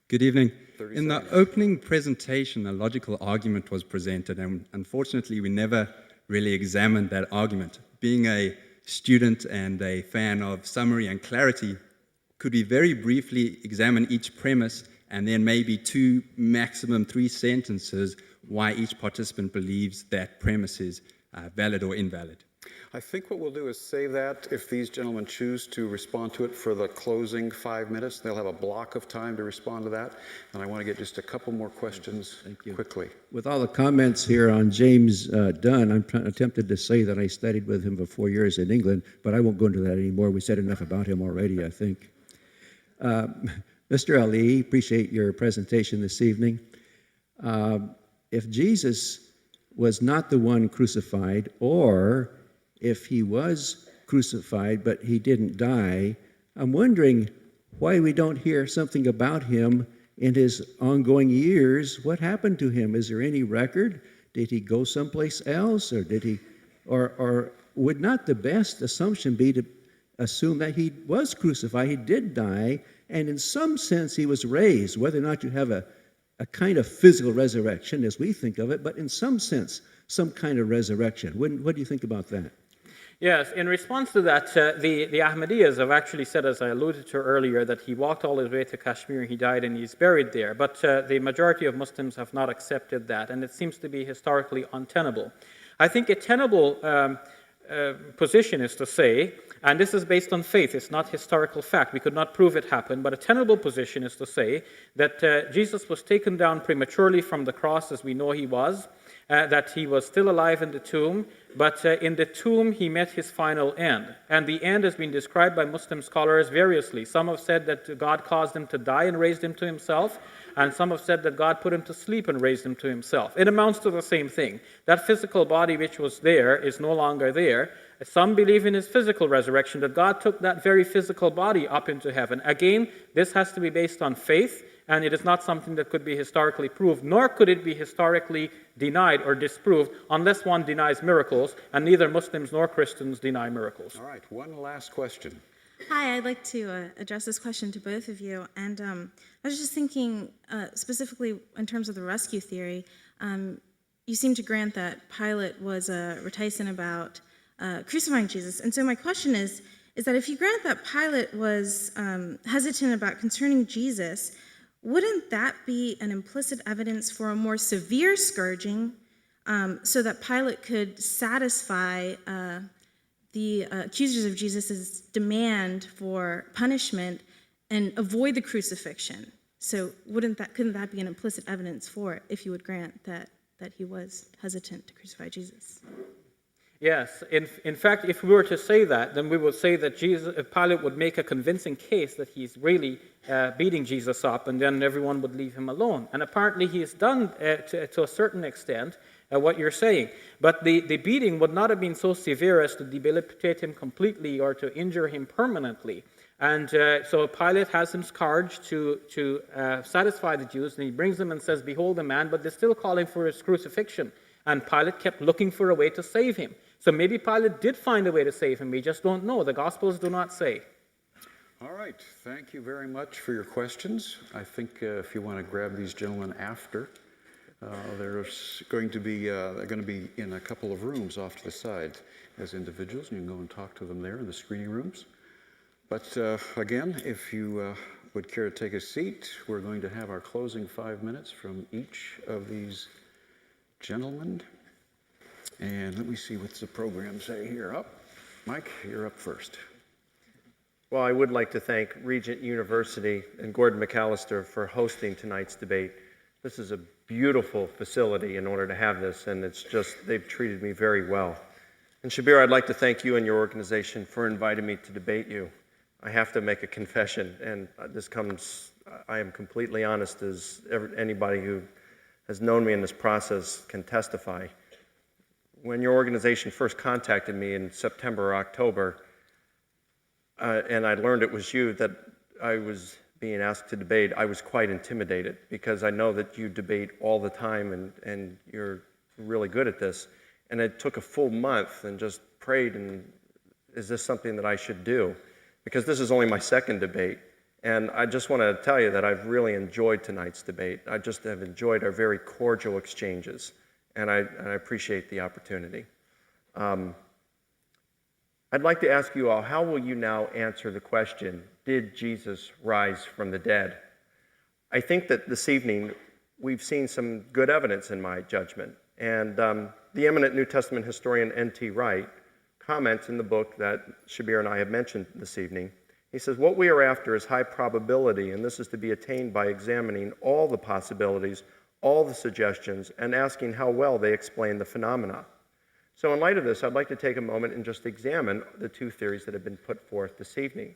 Good evening. 30 In the seconds. opening presentation, a logical argument was presented, and unfortunately, we never really examined that argument. Being a student and a fan of summary and clarity, could we very briefly examine each premise and then maybe 2, maximum 3 sentences why each participant believes that premise is valid or invalid? I think what we'll do is save that if these gentlemen choose to respond to it for the closing 5 minutes. They'll have a block of time to respond to that. And I want to get just a couple more questions quickly. With all the comments here on James Dunn, I'm tempted to say that I studied with him for 4 years in England, but I won't go into that anymore. We said enough about him already, I think. Mr. Ali, appreciate your presentation this evening. If Jesus was not the one crucified, or if he was crucified but he didn't die, I'm wondering why we don't hear something about him in his ongoing years. What happened to him? Is there any record? Did he go someplace else, or did he, or would not the best assumption be to assume that he was crucified, he did die, and in some sense he was raised, whether or not you have a kind of physical resurrection as we think of it, but in some sense, some kind of resurrection. What do you think about that? Yes, in response to that, the Ahmadiyyas have actually said, as I alluded to earlier, that he walked all his way to Kashmir, he died, and he's buried there. But the majority of Muslims have not accepted that, and it seems to be historically untenable. I think a tenable position is to say, and this is based on faith, it's not historical fact, we could not prove it happened, but a tenable position is to say that Jesus was taken down prematurely from the cross, as we know he was, that he was still alive in the tomb, but in the tomb he met his final end. And the end has been described by Muslim scholars variously. Some have said that God caused him to die and raised him to himself, and some have said that God put him to sleep and raised him to himself. It amounts to the same thing. That physical body which was there is no longer there. Some believe in his physical resurrection, that God took that very physical body up into heaven. Again, this has to be based on faith, and it is not something that could be historically proved, nor could it be historically denied or disproved unless one denies miracles, and neither Muslims nor Christians deny miracles. All right, one last question. Hi, I'd like to address this question to both of you. And I was just thinking specifically in terms of the rescue theory, you seem to grant that Pilate was reticent about crucifying Jesus. And so my question is that if you grant that Pilate was hesitant about concerning Jesus, wouldn't that be an implicit evidence for a more severe scourging so that Pilate could satisfy the accusers of Jesus' demand for punishment and avoid the crucifixion? So couldn't that be an implicit evidence for it if you would grant that he was hesitant to crucify Jesus? Yes. In fact, if we were to say that, then we would say that Pilate would make a convincing case that he's really beating Jesus up, and then everyone would leave him alone. And apparently he has done, to a certain extent, what you're saying. But the beating would not have been so severe as to debilitate him completely or to injure him permanently. And so Pilate has him scourged to satisfy the Jews, and he brings them and says, "Behold the man," but they're still calling for his crucifixion. And Pilate kept looking for a way to save him. So maybe Pilate did find a way to save him. We just don't know. The Gospels do not say. All right, thank you very much for your questions. I think if you want to grab these gentlemen after, they're going to be in a couple of rooms off to the side as individuals, and you can go and talk to them there in the screening rooms. But again, if you would care to take a seat, we're going to have our closing 5 minutes from each of these gentlemen. And let me see what's the program say here. Up, Mike, you're up first. Well, I would like to thank Regent University and Gordon McAllister for hosting tonight's debate. This is a beautiful facility in order to have this, and it's just, they've treated me very well. And Shabir, I'd like to thank you and your organization for inviting me to debate you. I have to make a confession, and I am completely honest, as anybody who has known me in this process can testify. When your organization first contacted me in September or October, and I learned it was you that I was being asked to debate, I was quite intimidated because I know that you debate all the time and you're really good at this. And it took a full month and just prayed, and is this something that I should do? Because this is only my second debate. And I just want to tell you that I've really enjoyed tonight's debate. I just have enjoyed our very cordial exchanges, and I appreciate the opportunity. I'd like to ask you all, how will you now answer the question, did Jesus rise from the dead? I think that this evening we've seen some good evidence in my judgment. And the eminent New Testament historian N.T. Wright comments in the book that Shabir and I have mentioned this evening. He says, what we are after is high probability, and this is to be attained by examining all the possibilities, all the suggestions, and asking how well they explain the phenomena. So in light of this, I'd like to take a moment and just examine the two theories that have been put forth this evening.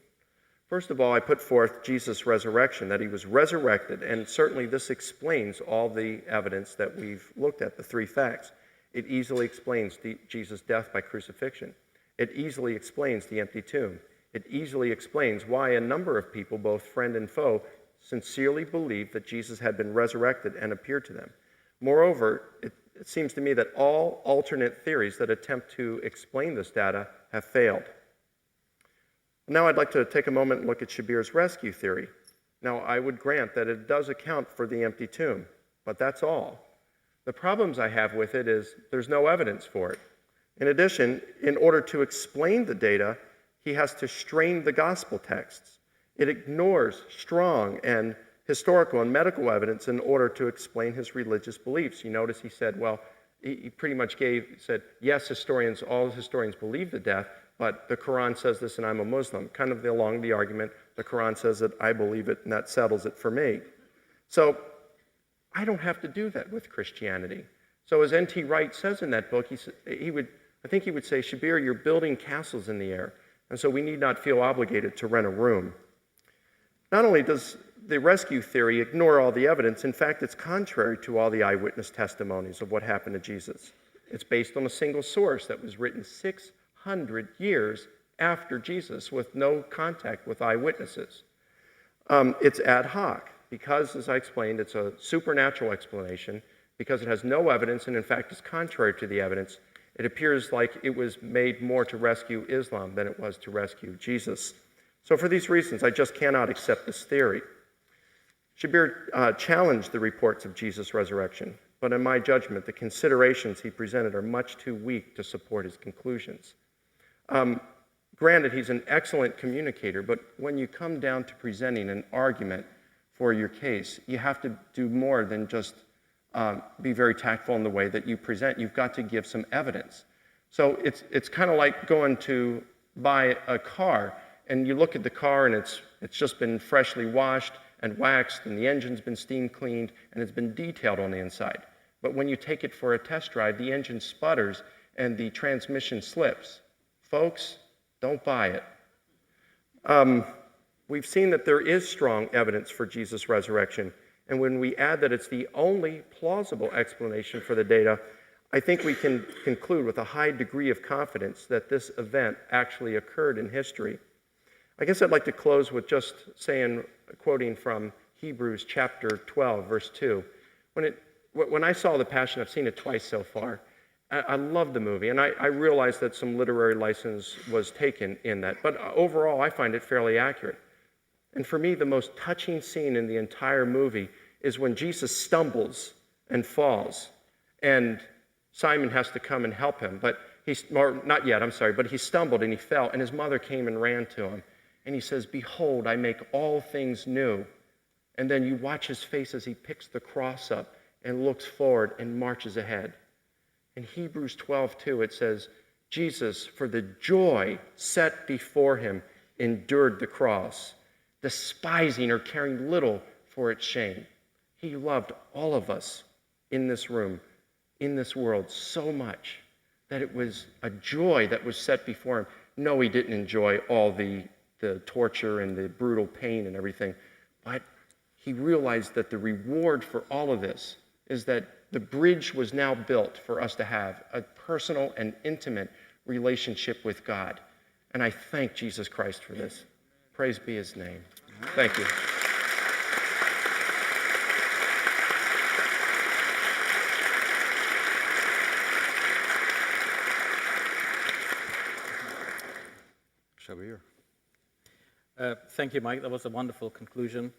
First of all, I put forth Jesus' resurrection, that he was resurrected, and certainly this explains all the evidence that we've looked at, the three facts. It easily explains Jesus' death by crucifixion. It easily explains the empty tomb. It easily explains why a number of people, both friend and foe, sincerely believed that Jesus had been resurrected and appeared to them. Moreover, it seems to me that all alternate theories that attempt to explain this data have failed. Now I'd like to take a moment and look at Shabir's rescue theory. Now, I would grant that it does account for the empty tomb, but that's all. The problems I have with it is there's no evidence for it. In addition, in order to explain the data, he has to strain the gospel texts. It ignores strong and historical and medical evidence in order to explain his religious beliefs. You notice he said, well, he pretty much said, yes, all historians believe the death, but the Quran says this and I'm a Muslim. Kind of along the argument, the Quran says that I believe it and that settles it for me. So I don't have to do that with Christianity. So as N.T. Wright says in that book, I think he would say, Shabir, you're building castles in the air, and so we need not feel obligated to rent a room. Not only does the rescue theory ignore all the evidence, in fact, it's contrary to all the eyewitness testimonies of what happened to Jesus. It's based on a single source that was written 600 years after Jesus with no contact with eyewitnesses. It's ad hoc because, as I explained, it's a supernatural explanation. Because it has no evidence and, in fact, is contrary to the evidence, it appears like it was made more to rescue Islam than it was to rescue Jesus. So for these reasons, I just cannot accept this theory. Shabir challenged the reports of Jesus' resurrection, but in my judgment, the considerations he presented are much too weak to support his conclusions. Granted, he's an excellent communicator, but when you come down to presenting an argument for your case, you have to do more than just be very tactful in the way that you present. You've got to give some evidence. So it's kind of like going to buy a car, and you look at the car, and it's just been freshly washed and waxed, and the engine's been steam cleaned, and it's been detailed on the inside. But when you take it for a test drive, the engine sputters, and the transmission slips. Folks, don't buy it. We've seen that there is strong evidence for Jesus' resurrection. And when we add that it's the only plausible explanation for the data, I think we can conclude with a high degree of confidence that this event actually occurred in history. I guess I'd like to close with just quoting from Hebrews chapter 12, verse 2. When I saw The Passion, I've seen it twice so far, I love the movie, and I realized that some literary license was taken in that. But overall, I find it fairly accurate. And for me, the most touching scene in the entire movie is when Jesus stumbles and falls, and Simon has to come and help him. But he stumbled and he fell, and his mother came and ran to him. And he says, "Behold, I make all things new." And then you watch his face as he picks the cross up and looks forward and marches ahead. In Hebrews 12:2, it says, Jesus, for the joy set before him, endured the cross, despising or caring little for its shame. He loved all of us in this room, in this world, so much that it was a joy that was set before him. No, he didn't enjoy all the torture and the brutal pain and everything, but he realized that the reward for all of this is that the bridge was now built for us to have a personal and intimate relationship with God. And I thank Jesus Christ for this. Praise be his name. Thank you. Shabir. Thank you, Mike. That was a wonderful conclusion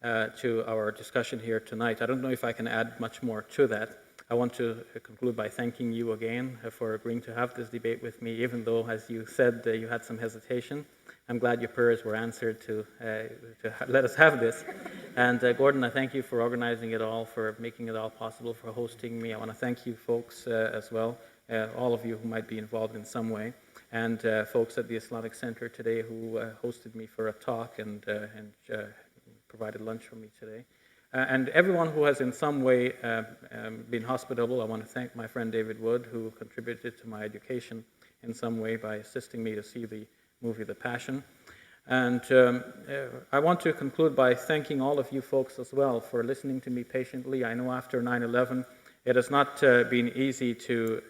to our discussion here tonight. I don't know if I can add much more to that. I want to conclude by thanking you again for agreeing to have this debate with me, even though, as you said, you had some hesitation. I'm glad your prayers were answered to let us have this. And Gordon, I thank you for organizing it all, for making it all possible, for hosting me. I want to thank you folks as well, all of you who might be involved in some way, and folks at the Islamic Center today who hosted me for a talk and provided lunch for me today. And everyone who has in some way been hospitable. I want to thank my friend David Wood, who contributed to my education in some way by assisting me to see the movie The Passion. And I want to conclude by thanking all of you folks as well for listening to me patiently. I know after 9/11, it has not been easy to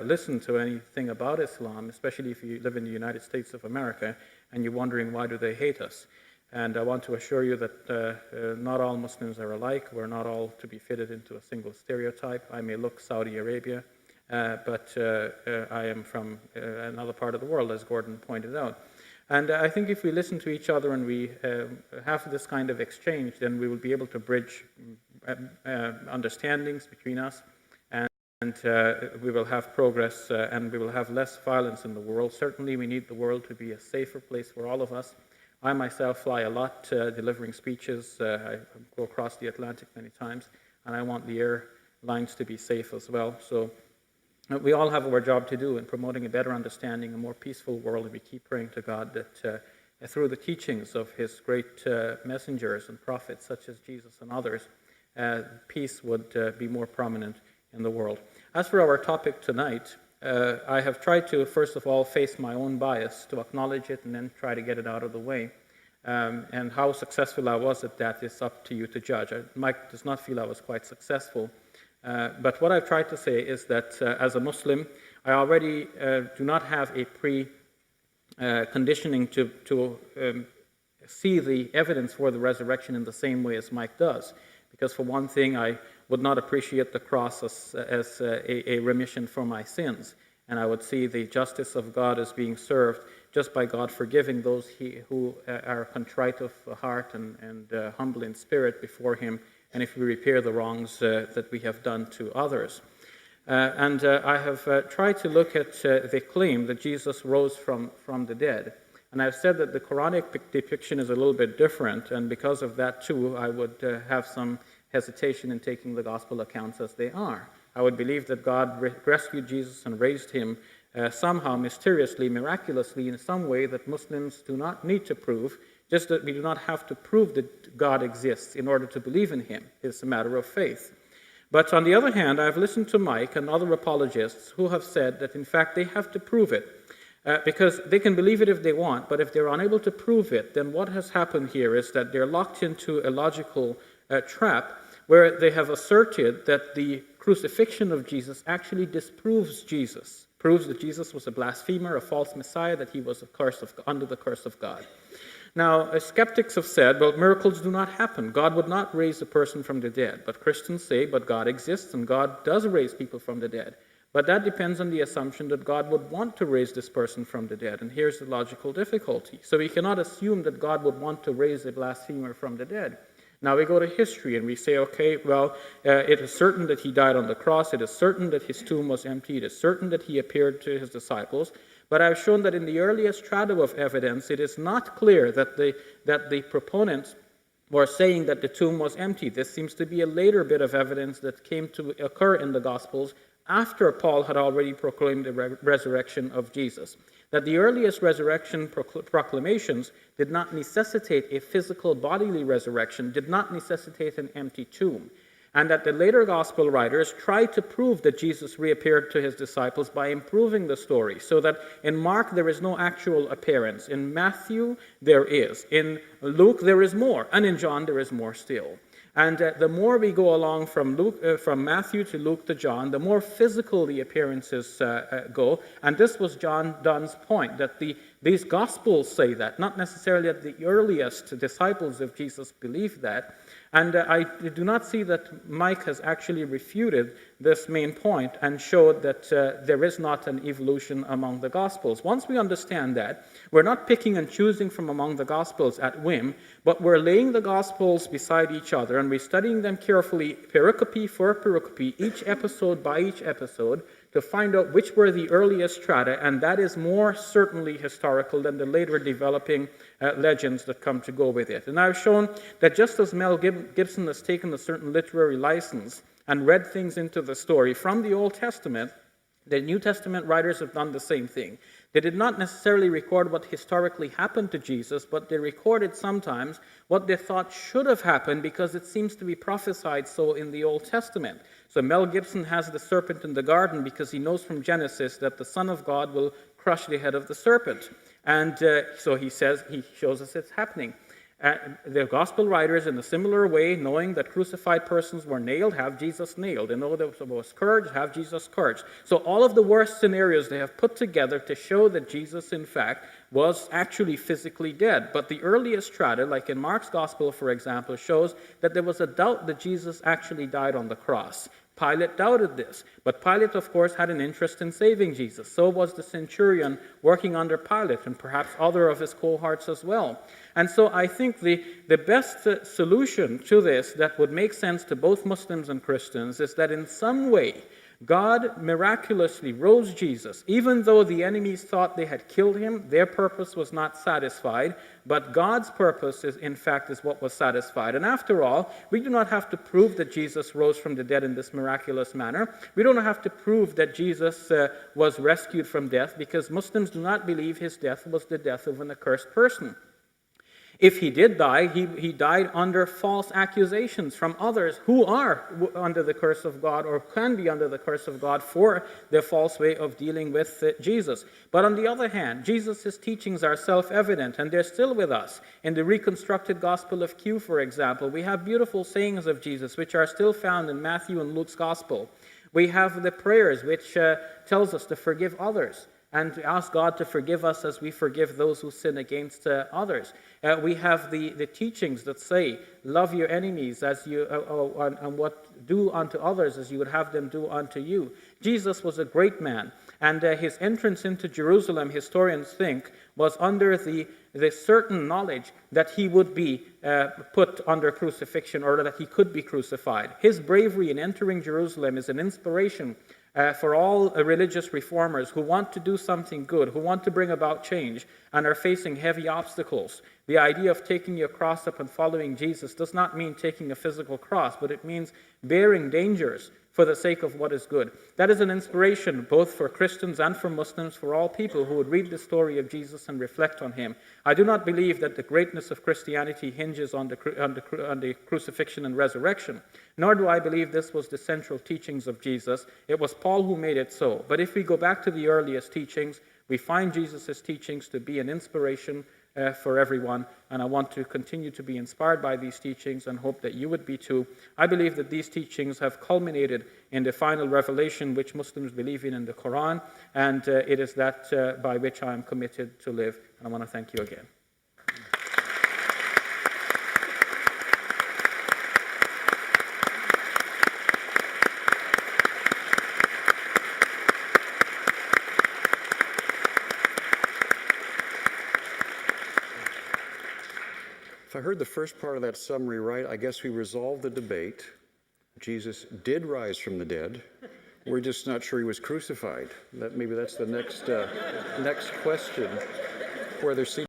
listen to anything about Islam, especially if you live in the United States of America and you're wondering, why do they hate us? And I want to assure you that not all Muslims are alike. We're not all to be fitted into a single stereotype. I may look Saudi Arabia, but I am from another part of the world, as Gordon pointed out. And I think if we listen to each other and we have this kind of exchange, then we will be able to bridge understandings between us, and we will have progress and we will have less violence in the world. Certainly we need the world to be a safer place for all of us. I myself fly a lot delivering speeches. I go across the Atlantic many times, and I want the air lines to be safe as well. So we all have our job to do in promoting a better understanding, a more peaceful world, and we keep praying to God that through the teachings of his great messengers and prophets such as Jesus and others, peace would be more prominent in the world. As for our topic tonight, I have tried to, first of all, face my own bias, to acknowledge it and then try to get it out of the way. And how successful I was at that is up to you to judge. Mike does not feel I was quite successful. But what I've tried to say is that as a Muslim, I already do not have a conditioning to see the evidence for the resurrection in the same way as Mike does. Because for one thing, I would not appreciate the cross as a remission for my sins. And I would see the justice of God as being served just by God forgiving those who are contrite of heart and humble in spirit before him, and if we repair the wrongs that we have done to others. I have tried to look at the claim that Jesus rose from the dead. And I've said that the Quranic depiction is a little bit different, and because of that too, I would have some hesitation in taking the gospel accounts as they are. I would believe that God rescued Jesus and raised him somehow mysteriously, miraculously, in some way that Muslims do not need to prove, just that we do not have to prove that God exists in order to believe in him. It's a matter of faith. But on the other hand, I've listened to Mike and other apologists who have said that in fact they have to prove it. Because they can believe it if they want, but if they're unable to prove it, then what has happened here is that they're locked into a logical trap where they have asserted that the crucifixion of Jesus actually disproves Jesus, proves that Jesus was a blasphemer, a false Messiah, that he was under the curse of God. Now, skeptics have said, well, miracles do not happen. God would not raise a person from the dead. But Christians say, but God exists and God does raise people from the dead. But that depends on the assumption that God would want to raise this person from the dead. And here's the logical difficulty. So we cannot assume that God would want to raise a blasphemer from the dead. Now we go to history and we say, okay, well, it is certain that he died on the cross. It is certain that his tomb was empty. It is certain that he appeared to his disciples. But I've shown that in the earliest strata of evidence, it is not clear that the proponents were saying that the tomb was empty. This seems to be a later bit of evidence that came to occur in the Gospels after Paul had already proclaimed the resurrection of Jesus. That the earliest resurrection proclamations did not necessitate a physical bodily resurrection, did not necessitate an empty tomb. And that the later gospel writers tried to prove that Jesus reappeared to his disciples by improving the story, so that in Mark there is no actual appearance. In Matthew there is. In Luke there is more. And in John there is more still. And the more we go along from Matthew to Luke to John, the more physical the appearances go. And this was John Donne's point, that these Gospels say that, not necessarily that the earliest disciples of Jesus believed that. And I do not see that Mike has actually refuted this main point and showed that there is not an evolution among the Gospels. Once we understand that, we're not picking and choosing from among the Gospels at whim, but we're laying the Gospels beside each other and we're studying them carefully, pericope for pericope, each episode by each episode, to find out which were the earliest strata, and that is more certainly historical than the later developing legends that come to go with it. And I've shown that just as Mel Gibson has taken a certain literary license and read things into the story from the Old Testament, the New Testament writers have done the same thing. They did not necessarily record what historically happened to Jesus, but they recorded sometimes what they thought should have happened because it seems to be prophesied so in the Old Testament. So Mel Gibson has the serpent in the garden because he knows from Genesis that the Son of God will crush the head of the serpent. And so he shows us it's happening. The gospel writers, in a similar way, knowing that crucified persons were nailed, have Jesus nailed. They know that was scourged, have Jesus scourged. So all of the worst scenarios they have put together to show that Jesus, in fact, was actually physically dead. But the earliest strata, like in Mark's gospel, for example, shows that there was a doubt that Jesus actually died on the cross. Pilate doubted this, but Pilate, of course, had an interest in saving Jesus. So was the centurion working under Pilate, and perhaps other of his cohorts as well. And so I think the best solution to this that would make sense to both Muslims and Christians is that in some way God miraculously rose Jesus. Even though the enemies thought they had killed him, their purpose was not satisfied, but God's purpose is, in fact, is what was satisfied. And after all, we do not have to prove that Jesus rose from the dead in this miraculous manner. We don't have to prove that Jesus was rescued from death, because Muslims do not believe his death was the death of an accursed person. If he did die, he died under false accusations from others who are under the curse of God, or can be under the curse of God for their false way of dealing with Jesus. But on the other hand, Jesus' teachings are self-evident, and they're still with us. In the reconstructed Gospel of Q, for example, we have beautiful sayings of Jesus, which are still found in Matthew and Luke's Gospel. We have the prayers, which tells us to forgive others, and to ask God to forgive us as we forgive those who sin against others. We have the teachings that say, love your enemies as you, and what do unto others as you would have them do unto you. Jesus was a great man, and his entrance into Jerusalem, historians think, was under the certain knowledge that he would be put under crucifixion, or that he could be crucified. His bravery in entering Jerusalem is an inspiration for all religious reformers who want to do something good, who want to bring about change, and are facing heavy obstacles. The idea of taking your cross up and following Jesus does not mean taking a physical cross, but it means bearing dangers for the sake of what is good. That is an inspiration both for Christians and for Muslims, for all people who would read the story of Jesus and reflect on him. I do not believe that the greatness of Christianity hinges on the crucifixion and resurrection, nor do I believe this was the central teachings of Jesus. It was Paul who made it so. But if we go back to the earliest teachings, we find Jesus' teachings to be an inspiration for everyone, and I want to continue to be inspired by these teachings and hope that you would be too. I believe that these teachings have culminated in the final revelation which Muslims believe in the Quran, and it is that by which I am committed to live, and I want to thank you again. If I heard the first part of that summary right, I guess we resolved the debate. Jesus did rise from the dead. We're just not sure he was crucified. Maybe that's the next question, whether